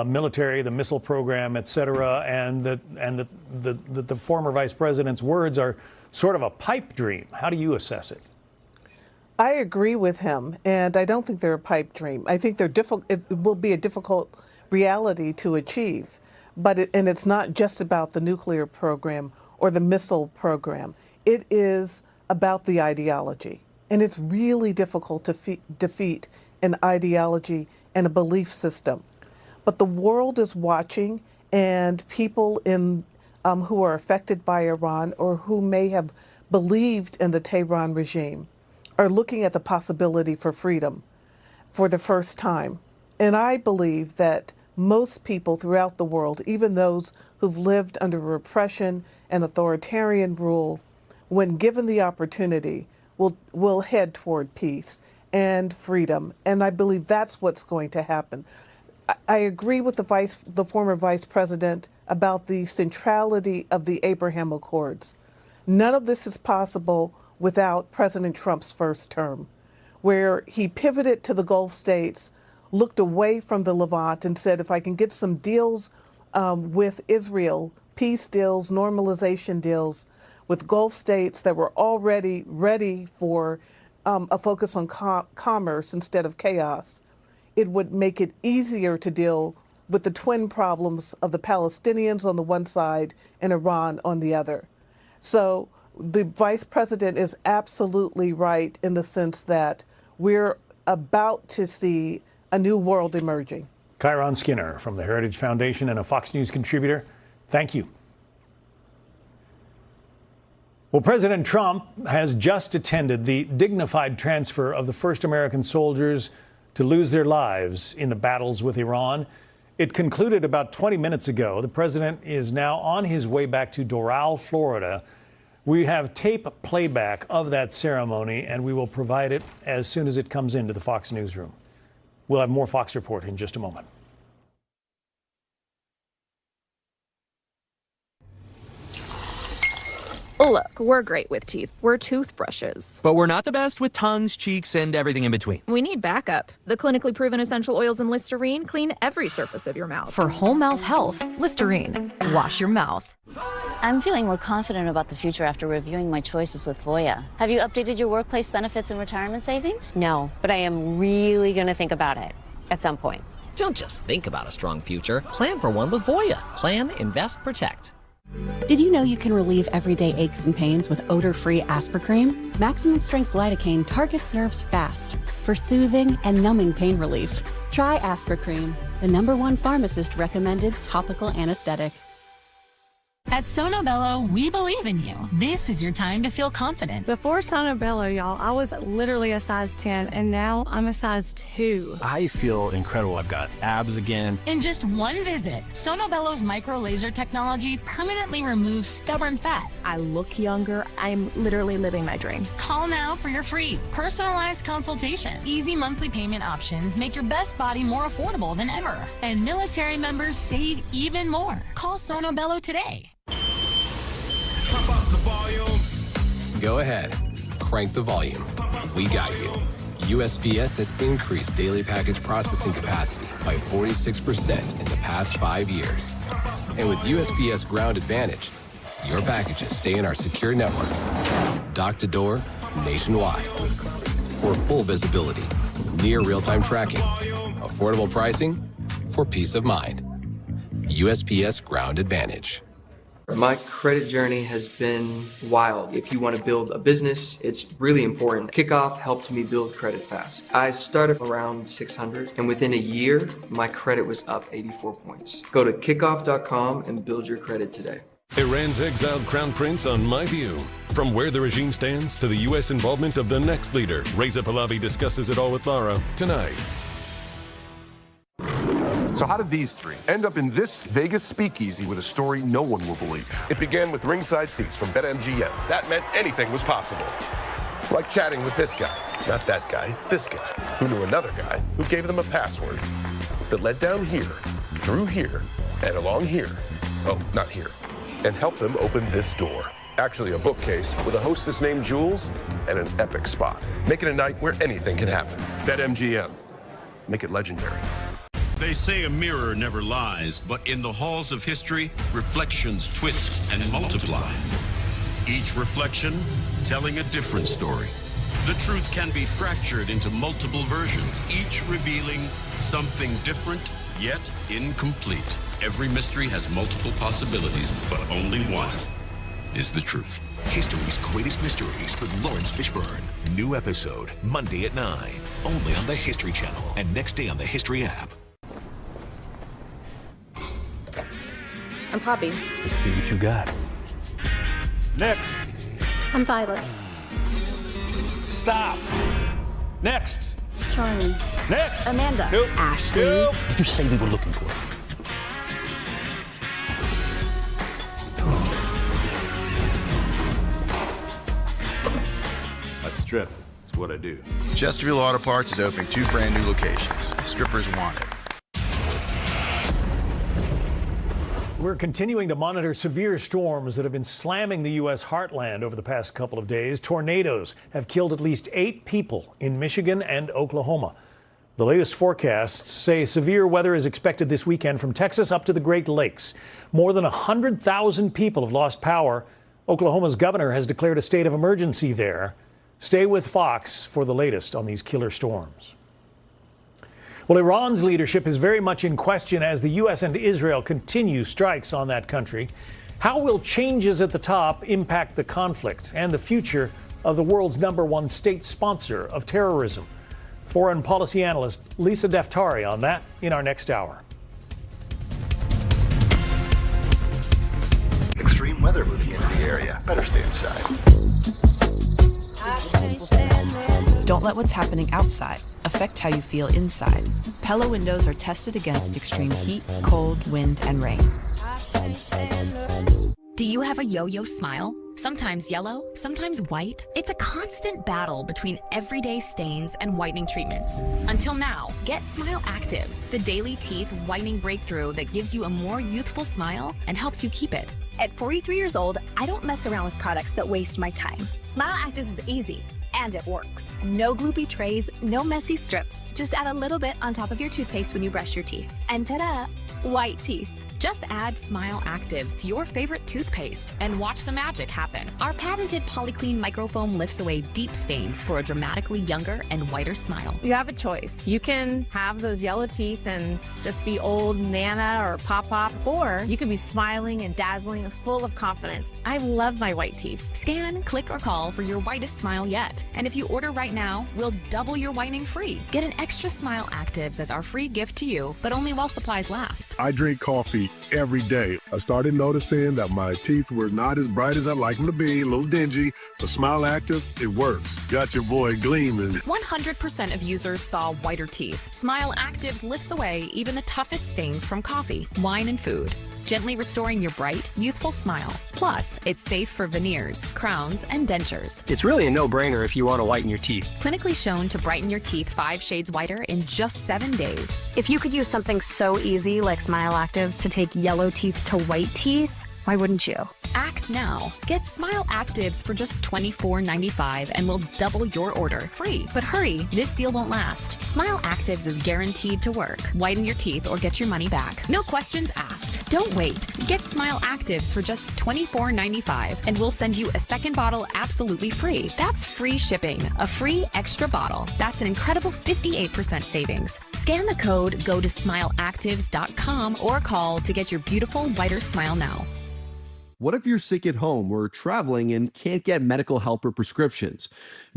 military, the missile program, et cetera, and that the former vice president's words are sort of a pipe dream. How do you assess it? I agree with him, and I don't think they're a pipe dream. I think it will be a difficult reality to achieve, but it's not just about the nuclear program or the missile program. It is about the ideology, and it's really difficult to defeat an ideology and a belief system. But the world is watching, and people who are affected by Iran or who may have believed in the Tehran regime are looking at the possibility for freedom for the first time. And I believe that most people throughout the world, even those who've lived under repression and authoritarian rule, when given the opportunity, will head toward peace and freedom. And I believe that's what's going to happen. I agree with the former vice president about the centrality of the Abraham Accords. None of this is possible without President Trump's first term, where he pivoted to the Gulf states, looked away from the Levant and said, if I can get some deals with Israel, peace deals, normalization deals with Gulf states that were already ready for a focus on commerce instead of chaos, it would make it easier to deal with the twin problems of the Palestinians on the one side and Iran on the other. So the vice president is absolutely right in the sense that we're about to see a new world emerging. Kyron Skinner from the Heritage Foundation and a Fox News contributor, thank you. Well, President Trump has just attended the dignified transfer of the first American soldiers to lose their lives in the battles with Iran. It concluded about 20 minutes ago. The president is now on his way back to Doral, Florida. We have tape playback of that ceremony, and we will provide it as soon as it comes into the Fox newsroom. We'll have more Fox Report in just a moment. Look, we're great with teeth. We're toothbrushes. But we're not the best with tongues, cheeks, and everything in between. We need backup. The clinically proven essential oils in Listerine clean every surface of your mouth. For whole mouth health, Listerine. Wash your mouth. I'm feeling more confident about the future after reviewing my choices with Voya. Have you updated your workplace benefits and retirement savings? No, but I am really going to think about it at some point. Don't just think about a strong future. Plan for one with Voya. Plan, invest, protect. Did you know you can relieve everyday aches and pains with odor-free Aspercreme? Maximum strength lidocaine targets nerves fast for soothing and numbing pain relief. Try Aspercreme, the #1 pharmacist recommended topical anesthetic. At Sonobello, we believe in you. This is your time to feel confident. Before Sonobello, y'all, I was literally a size 10, and now I'm a size 2. I feel incredible. I've got abs again. In just one visit, Sonobello's micro laser technology permanently removes stubborn fat. I look younger. I'm literally living my dream. Call now for your free, personalized consultation. Easy monthly payment options make your best body more affordable than ever. And military members save even more. Call Sonobello today. Pump up the volume. Go ahead. Crank the volume. We got you. USPS has increased daily package processing capacity by 46% in the past 5 years. And with USPS Ground Advantage, your packages stay in our secure network, dock to door, nationwide. For full visibility, near real-time tracking, affordable pricing, for peace of mind. USPS Ground Advantage. My credit journey has been wild. If you want to build a business, it's really important. Kickoff helped me build credit fast. I started around 600, and within a year, my credit was up 84 points. Go to kickoff.com and build your credit today. Iran's exiled crown prince on My View. From where the regime stands to the U.S. involvement of the next leader, Reza Pahlavi discusses it all with Laura tonight. So how did these three end up in this Vegas speakeasy with a story no one will believe? It began with ringside seats from BetMGM. That meant anything was possible. Like chatting with this guy, not that guy, this guy, who knew another guy who gave them a password that led down here, through here, and along here. Oh, not here. And helped them open this door. Actually a bookcase with a hostess named Jules and an epic spot. Make it a night where anything can happen. BetMGM. Make it legendary. They say a mirror never lies, but in the halls of history, reflections twist and multiply. Each reflection telling a different story. The truth can be fractured into multiple versions, each revealing something different, yet incomplete. Every mystery has multiple possibilities, but only one is the truth. History's Greatest Mysteries with Lawrence Fishburne. New episode, Monday at 9. Only on the History Channel and next day on the History app. I'm Poppy. Let's see what you got. Next. I'm Violet. Stop. Next. Charlie. Next. Amanda. Nope. Ashley. Nope. What did you say we were looking for? I strip. It's what I do. Chesterfield Auto Parts is opening 2 brand new locations. Strippers wanted. We're continuing to monitor severe storms that have been slamming the U.S. heartland over the past couple of days. Tornadoes have killed at least 8 people in Michigan and Oklahoma. The latest forecasts say severe weather is expected this weekend from Texas up to the Great Lakes. More than 100,000 people have lost power. Oklahoma's governor has declared a state of emergency there. Stay with Fox for the latest on these killer storms. Well, Iran's leadership is very much in question as the U.S. and Israel continue strikes on that country. How will changes at the top impact the conflict and the future of the world's #1 state sponsor of terrorism? Foreign policy analyst Lisa Daftari on that in our next hour. Extreme weather moving into the area. Better stay inside. Don't let what's happening outside affect how you feel inside. Pella windows are tested against extreme heat, cold, wind, and rain. Do you have a yo-yo smile? Sometimes yellow, sometimes white. It's a constant battle between everyday stains and whitening treatments. Until now, get Smile Actives, the daily teeth whitening breakthrough that gives you a more youthful smile and helps you keep it. At 43 years old, I don't mess around with products that waste my time. Smile Actives is easy, and it works. No gloopy trays, no messy strips. Just add a little bit on top of your toothpaste when you brush your teeth. And ta-da, white teeth. Just add Smile Actives to your favorite toothpaste and watch the magic happen. Our patented Polyclean microfoam lifts away deep stains for a dramatically younger and whiter smile. You have a choice. You can have those yellow teeth and just be old Nana or Pop-Pop, or you can be smiling and dazzling and full of confidence. I love my white teeth. Scan, click, or call for your whitest smile yet. And if you order right now, we'll double your whitening free. Get an extra Smile Actives as our free gift to you, but only while supplies last. I drink coffee every day. I started noticing that my teeth were not as bright as I'd like them to be, a little dingy, but Smile Active, it works. Got your boy gleaming. 100% of users saw whiter teeth. Smile Actives lifts away even the toughest stains from coffee, wine, and food, gently restoring your bright, youthful smile. Plus, it's safe for veneers, crowns, and dentures. It's really a no-brainer if you want to whiten your teeth. Clinically shown to brighten your teeth 5 shades whiter in just 7 days. If you could use something so easy like Smile Actives to take yellow teeth to white teeth, why wouldn't you? Act now. Get Smile Actives for just $24.95 and we'll double your order free. But hurry, this deal won't last. Smile Actives is guaranteed to work. Whiten your teeth or get your money back. No questions asked. Don't wait. Get Smile Actives for just $24.95 and we'll send you a second bottle absolutely free. That's free shipping. A free extra bottle. That's an incredible 58% savings. Scan the code, go to smileactives.com or call to get your beautiful whiter smile now. What if you're sick at home or traveling and can't get medical help or prescriptions?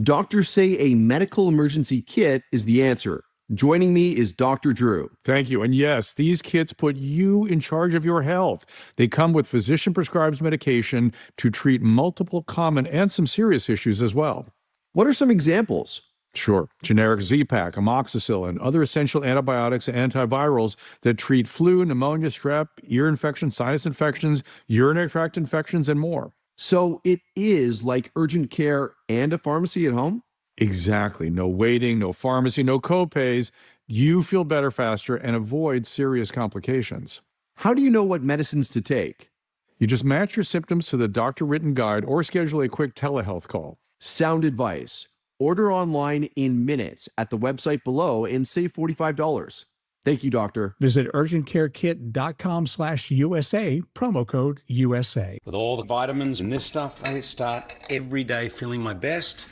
Doctors say a medical emergency kit is the answer. Joining me is Dr. Drew. Thank you. And yes, these kits put you in charge of your health. They come with physician-prescribed medication to treat multiple common and some serious issues as well. What are some examples? Sure. Generic Z-Pak, amoxicillin, other essential antibiotics and antivirals that treat flu, pneumonia, strep, ear infections, sinus infections, urinary tract infections, and more. So it is like urgent care and a pharmacy at home? Exactly. No waiting, no pharmacy, no copays. You feel better faster and avoid serious complications. How do you know what medicines to take? You just match your symptoms to the doctor-written guide or schedule a quick telehealth call. Sound advice. Order online in minutes at the website below and save $45. Thank you, doctor. Visit urgentcarekit.com/USA, promo code USA. With all the vitamins and this stuff, I start every day feeling my best,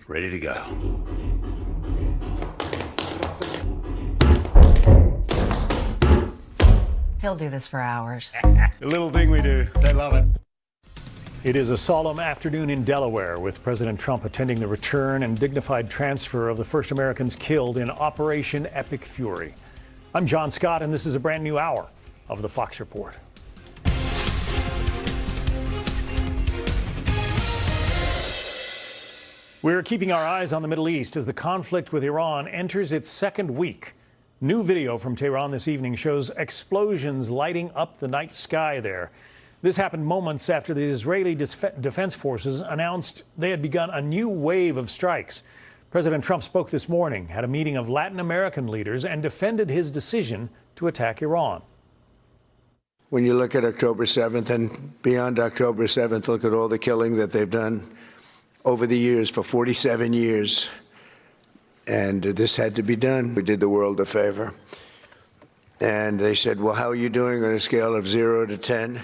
ready to go. He'll do this for hours. The little thing we do, they love it. It is a solemn afternoon in Delaware with President Trump attending the return and dignified transfer of the first Americans killed in Operation Epic Fury. I'm John Scott, and this is a brand new hour of the Fox Report. We're keeping our eyes on the Middle East as the conflict with Iran enters its second week. New video from Tehran this evening shows explosions lighting up the night sky there. This happened moments after the Israeli Defense Forces announced they had begun a new wave of strikes. President Trump spoke this morning at a meeting of Latin American leaders and defended his decision to attack Iran. When you look at October 7th and beyond October 7th, look at all the killing that they've done over the years for 47 years. And this had to be done. We did the world a favor. And they said, well, how are you doing on a scale of 0 to 10?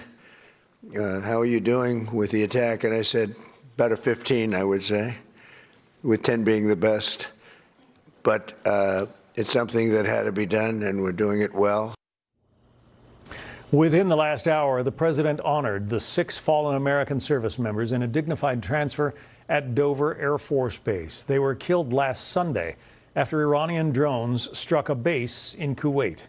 How are you doing with the attack? And I said, about a 15, I would say, with 10 being the best. But it's something that had to be done, and we're doing it well. Within the last hour, the president honored the 6 fallen American service members in a dignified transfer at Dover Air Force Base. They were killed last Sunday after Iranian drones struck a base in Kuwait.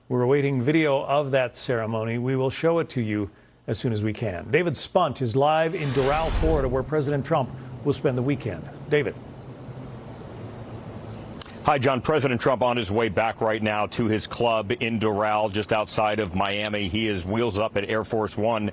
We're awaiting video of that ceremony. We will show it to you as soon as we can. David Spunt is live in Doral, Florida, where President Trump will spend the weekend. David. Hi, John. President Trump on his way back right now to his club in Doral, just outside of Miami. He is wheels up at Air Force One,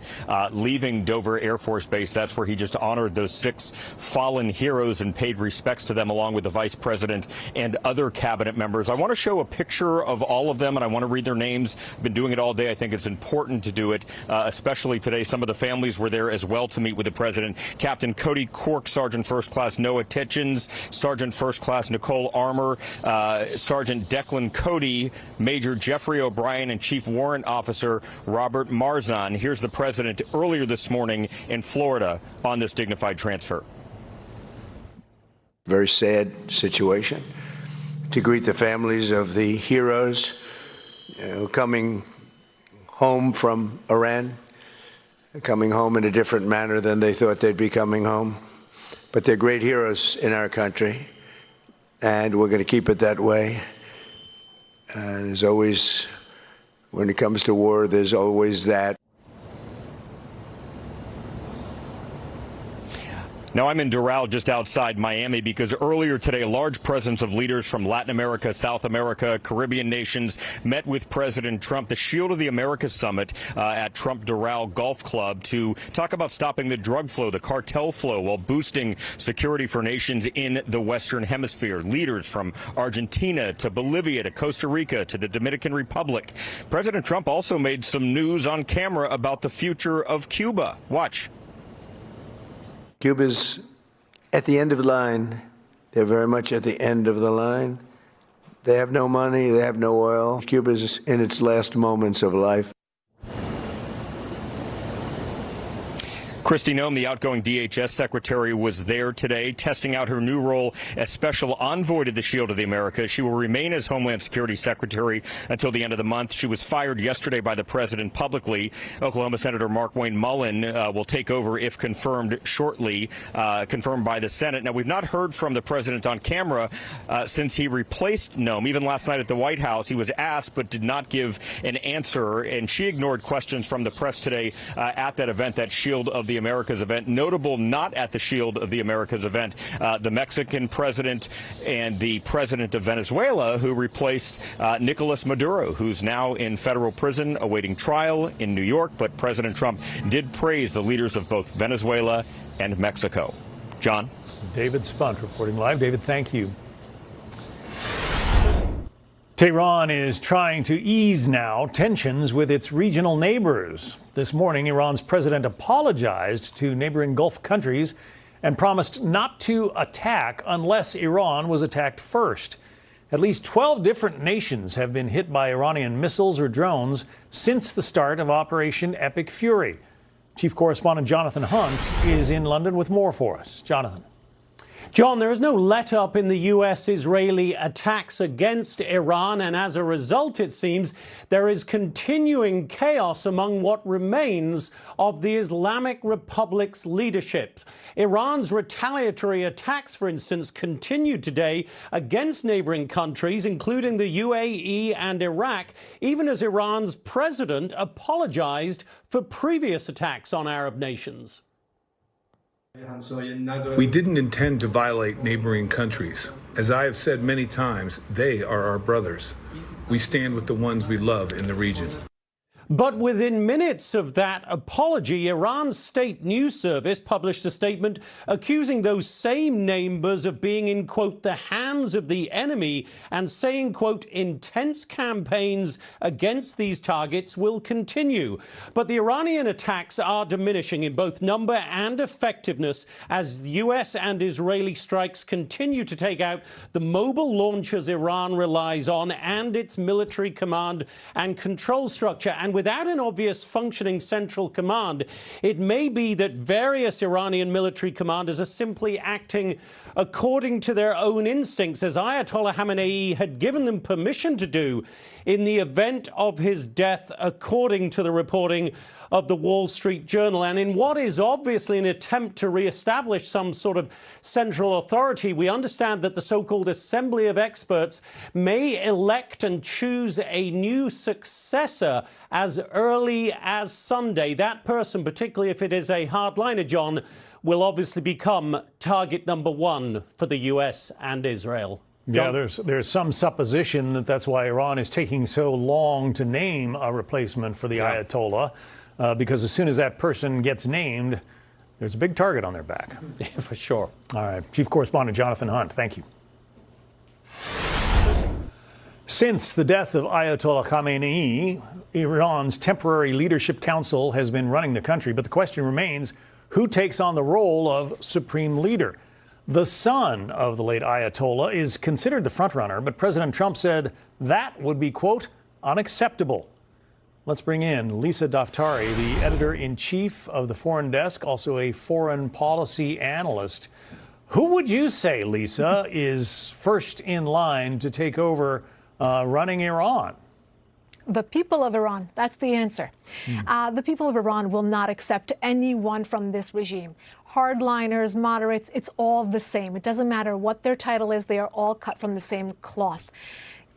leaving Dover Air Force Base. That's where he just honored those 6 fallen heroes and paid respects to them, along with the vice president and other cabinet members. I want to show a picture of all of them, and I want to read their names. I've been doing it all day. I think it's important to do it, especially today. Some of the families were there as well to meet with the president. Captain Cody Cork, Sergeant First Class Noah Titchens, Sergeant First Class Nicole Armour, Sergeant Declan Cody, Major Jeffrey O'Brien, and Chief Warrant Officer Robert Marzon. Here's the president earlier this morning in Florida on this dignified transfer. Very sad situation. To greet the families of the heroes coming home from Iran, coming home in a different manner than they thought they'd be coming home. But they're great heroes in our country, and we're going to keep it that way. There's always When it comes to war, there's always that. Now I'm in Doral, just outside Miami, because earlier today a large presence of leaders from Latin America, South America, Caribbean nations met with President Trump, the Shield of the Americas Summit at Trump Doral Golf Club, to talk about stopping the drug flow, the cartel flow, while boosting security for nations in the Western Hemisphere. Leaders from Argentina to Bolivia to Costa Rica to the Dominican Republic. President Trump also made some news on camera about the future of Cuba. Watch. Cuba's at the end of the line. They're very much at the end of the line. They have no money. They have no oil. Cuba's in its last moments of life. Kristi Noem, the outgoing DHS secretary, was there today testing out her new role as special envoy to the Shield of the Americas. She will remain as Homeland Security Secretary until the end of the month. She was fired yesterday by the president publicly. Oklahoma Senator Mark Wayne Mullen will take over if confirmed shortly, confirmed by the Senate. Now, we've not heard from the president on camera since he replaced Noem. Even last night at the White House, he was asked but did not give an answer, and she ignored questions from the press today at that event, that Shield of the Americas event. Notable not at the Shield of the Americas event, the Mexican president and the president of Venezuela, who replaced Nicolas Maduro, who's now in federal prison awaiting trial in New York. But President Trump did praise the leaders of both Venezuela and Mexico. John? David Spunt reporting live. David, thank you. Tehran is trying to ease now tensions with its regional neighbors. This morning, Iran's president apologized to neighboring Gulf countries and promised not to attack unless Iran was attacked first. At least 12 different nations have been hit by Iranian missiles or drones since the start of Operation Epic Fury. Chief correspondent Jonathan Hunt is in London with more for us. Jonathan. John, there is no let-up in the U.S.-Israeli attacks against Iran, and as a result, it seems, there is continuing chaos among what remains of the Islamic Republic's leadership. Iran's retaliatory attacks, for instance, continued today against neighboring countries, including the UAE and Iraq, even as Iran's president apologized for previous attacks on Arab nations. We didn't intend to violate neighboring countries. As I have said many times, they are our brothers. We stand with the ones we love in the region. But within minutes of that apology, Iran's state news service published a statement accusing those same neighbors of being in, quote, the hands of the enemy, and saying, quote, intense campaigns against these targets will continue. But the Iranian attacks are diminishing in both number and effectiveness as U.S. and Israeli strikes continue to take out the mobile launchers Iran relies on and its military command and control structure. And without an obvious functioning central command, it may be that various Iranian military commanders are simply acting according to their own instincts, as Ayatollah Khamenei had given them permission to do in the event of his death, according to the reporting of the Wall Street Journal. And in what is obviously an attempt to reestablish some sort of central authority, we understand that the so-called Assembly of Experts may elect and choose a new successor as early as Sunday. That person, particularly if it is a hardliner, John, will obviously become target number one for the U.S. and Israel. John? Yeah, there's some supposition that that's why Iran is taking so long to name a replacement for the Ayatollah. Because as soon as that person gets named, there's a big target on their back. Yeah, for sure. All right. Chief Correspondent Jonathan Hunt, thank you. Since the death of Ayatollah Khamenei, Iran's temporary leadership council has been running the country. But the question remains, who takes on the role of supreme leader? The son of the late Ayatollah is considered the frontrunner, but President Trump said that would be, quote, unacceptable. Let's bring in Lisa Daftari, the editor-in-chief of the Foreign Desk, also a foreign policy analyst. Who would you say, Lisa, is first in line to take over running Iran? The people of Iran. That's the answer. The people of Iran will not accept anyone from this regime. Hardliners, moderates, it's all the same. It doesn't matter what their title is. They are all cut from the same cloth.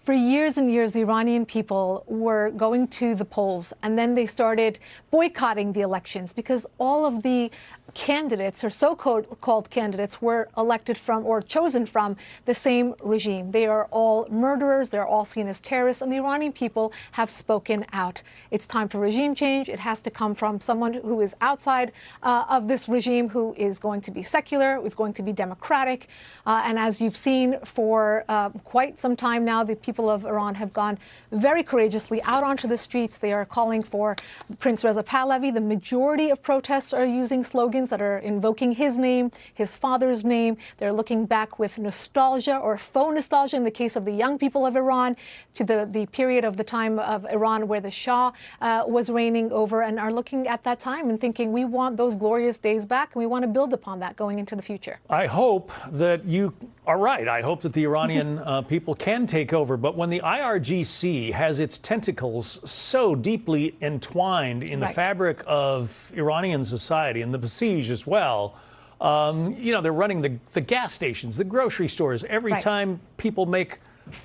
For years and years, the Iranian people were going to the polls, and then they started boycotting the elections because all of the candidates, or so-called candidates, were elected from or chosen from the same regime. They are all murderers. They're all seen as terrorists, and the Iranian people have spoken out. It's time for regime change. It has to come from someone who is outside of this regime, who is going to be secular, who is going to be democratic. And as you've seen for quite some time now, the people of Iran have gone very courageously out onto the streets. They are calling for Prince Reza Pahlavi. The majority of protests are using slogans that are invoking his name, his father's name. They're looking back with nostalgia, or faux nostalgia in the case of the young people of Iran, to the period of the time of Iran where the Shah was reigning over, and are looking at that time and thinking, we want those glorious days back, and we want to build upon that going into the future. I hope that you are right. I hope that the Iranian people can take over. But when the IRGC has its tentacles so deeply entwined in the fabric of Iranian society, and the Basij as well, they're running the gas stations, the grocery stores. Every time people make,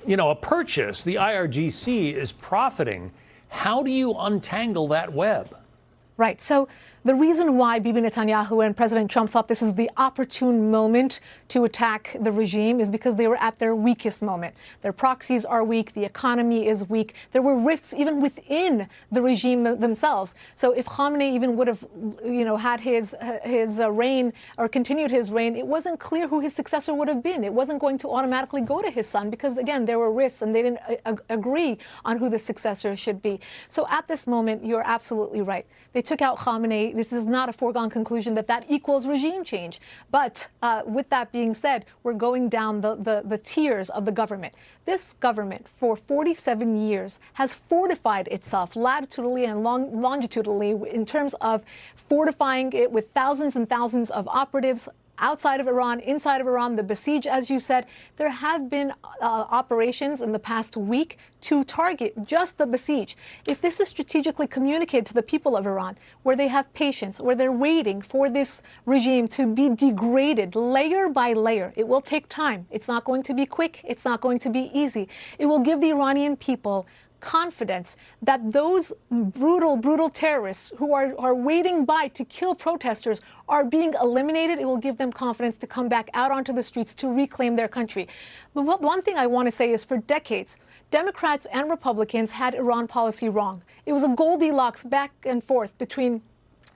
a purchase, the IRGC is profiting. How do you untangle that web? Right. So the reason why Bibi Netanyahu and President Trump thought this is the opportune moment to attack the regime is because they were at their weakest moment. Their proxies are weak. The economy is weak. There were rifts even within the regime themselves. So if Khamenei even would have, had his reign or continued his reign, it wasn't clear who his successor would have been. It wasn't going to automatically go to his son because, again, there were rifts and they didn't agree on who the successor should be. So at this moment, you're absolutely right. They took out Khamenei. This is not a foregone conclusion that equals regime change. But with that being said, we're going down the tiers of the government. This government, for 47 years, has fortified itself latitudinally and longitudinally in terms of fortifying it with thousands and thousands of operatives outside of Iran, inside of Iran, the Basij, as you said. There have been operations in the past week to target just the Basij. If this is strategically communicated to the people of Iran, where they have patience, where they're waiting for this regime to be degraded layer by layer, it will take time. It's not going to be quick. It's not going to be easy. It will give the Iranian people confidence that those brutal terrorists who are waiting by to kill protesters are being eliminated. It will give them confidence to come back out onto the streets to reclaim their country. But one thing I want to say is, for decades, Democrats and Republicans had Iran policy wrong. It was a Goldilocks back and forth between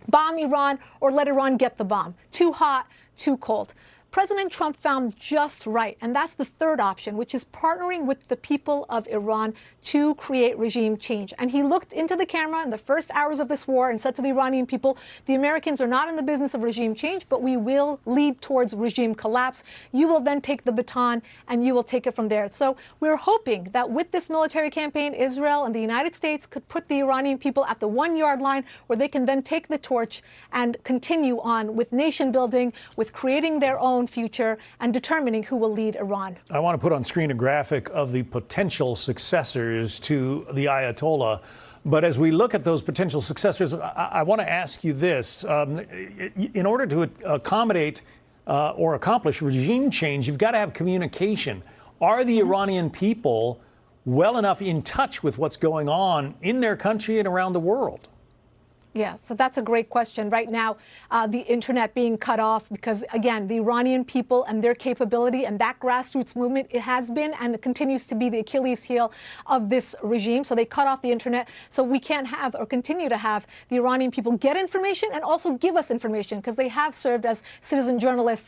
bomb Iran or let Iran get the bomb. Too hot, too cold. President Trump found just right, and that's the third option, which is partnering with the people of Iran to create regime change. And he looked into the camera in the first hours of this war and said to the Iranian people, the Americans are not in the business of regime change, but we will lead towards regime collapse. You will then take the baton and you will take it from there. So we're hoping that with this military campaign, Israel and the United States could put the Iranian people at the 1 yard line, where they can then take the torch and continue on with nation building, with creating their own future and determining who will lead Iran. I want to put on screen a graphic of the potential successors to the Ayatollah. But as we look at those potential successors, I want to ask you this. In order to accommodate or accomplish regime change, you've got to have communication. Are the Iranian people well enough in touch with what's going on in their country and around the world? Yeah, so that's a great question. Right now, the internet being cut off because, again, the Iranian people and their capability and that grassroots movement, it has been and it continues to be the Achilles heel of this regime. So they cut off the internet. So we can't have or continue to have the Iranian people get information and also give us information, because they have served as citizen journalists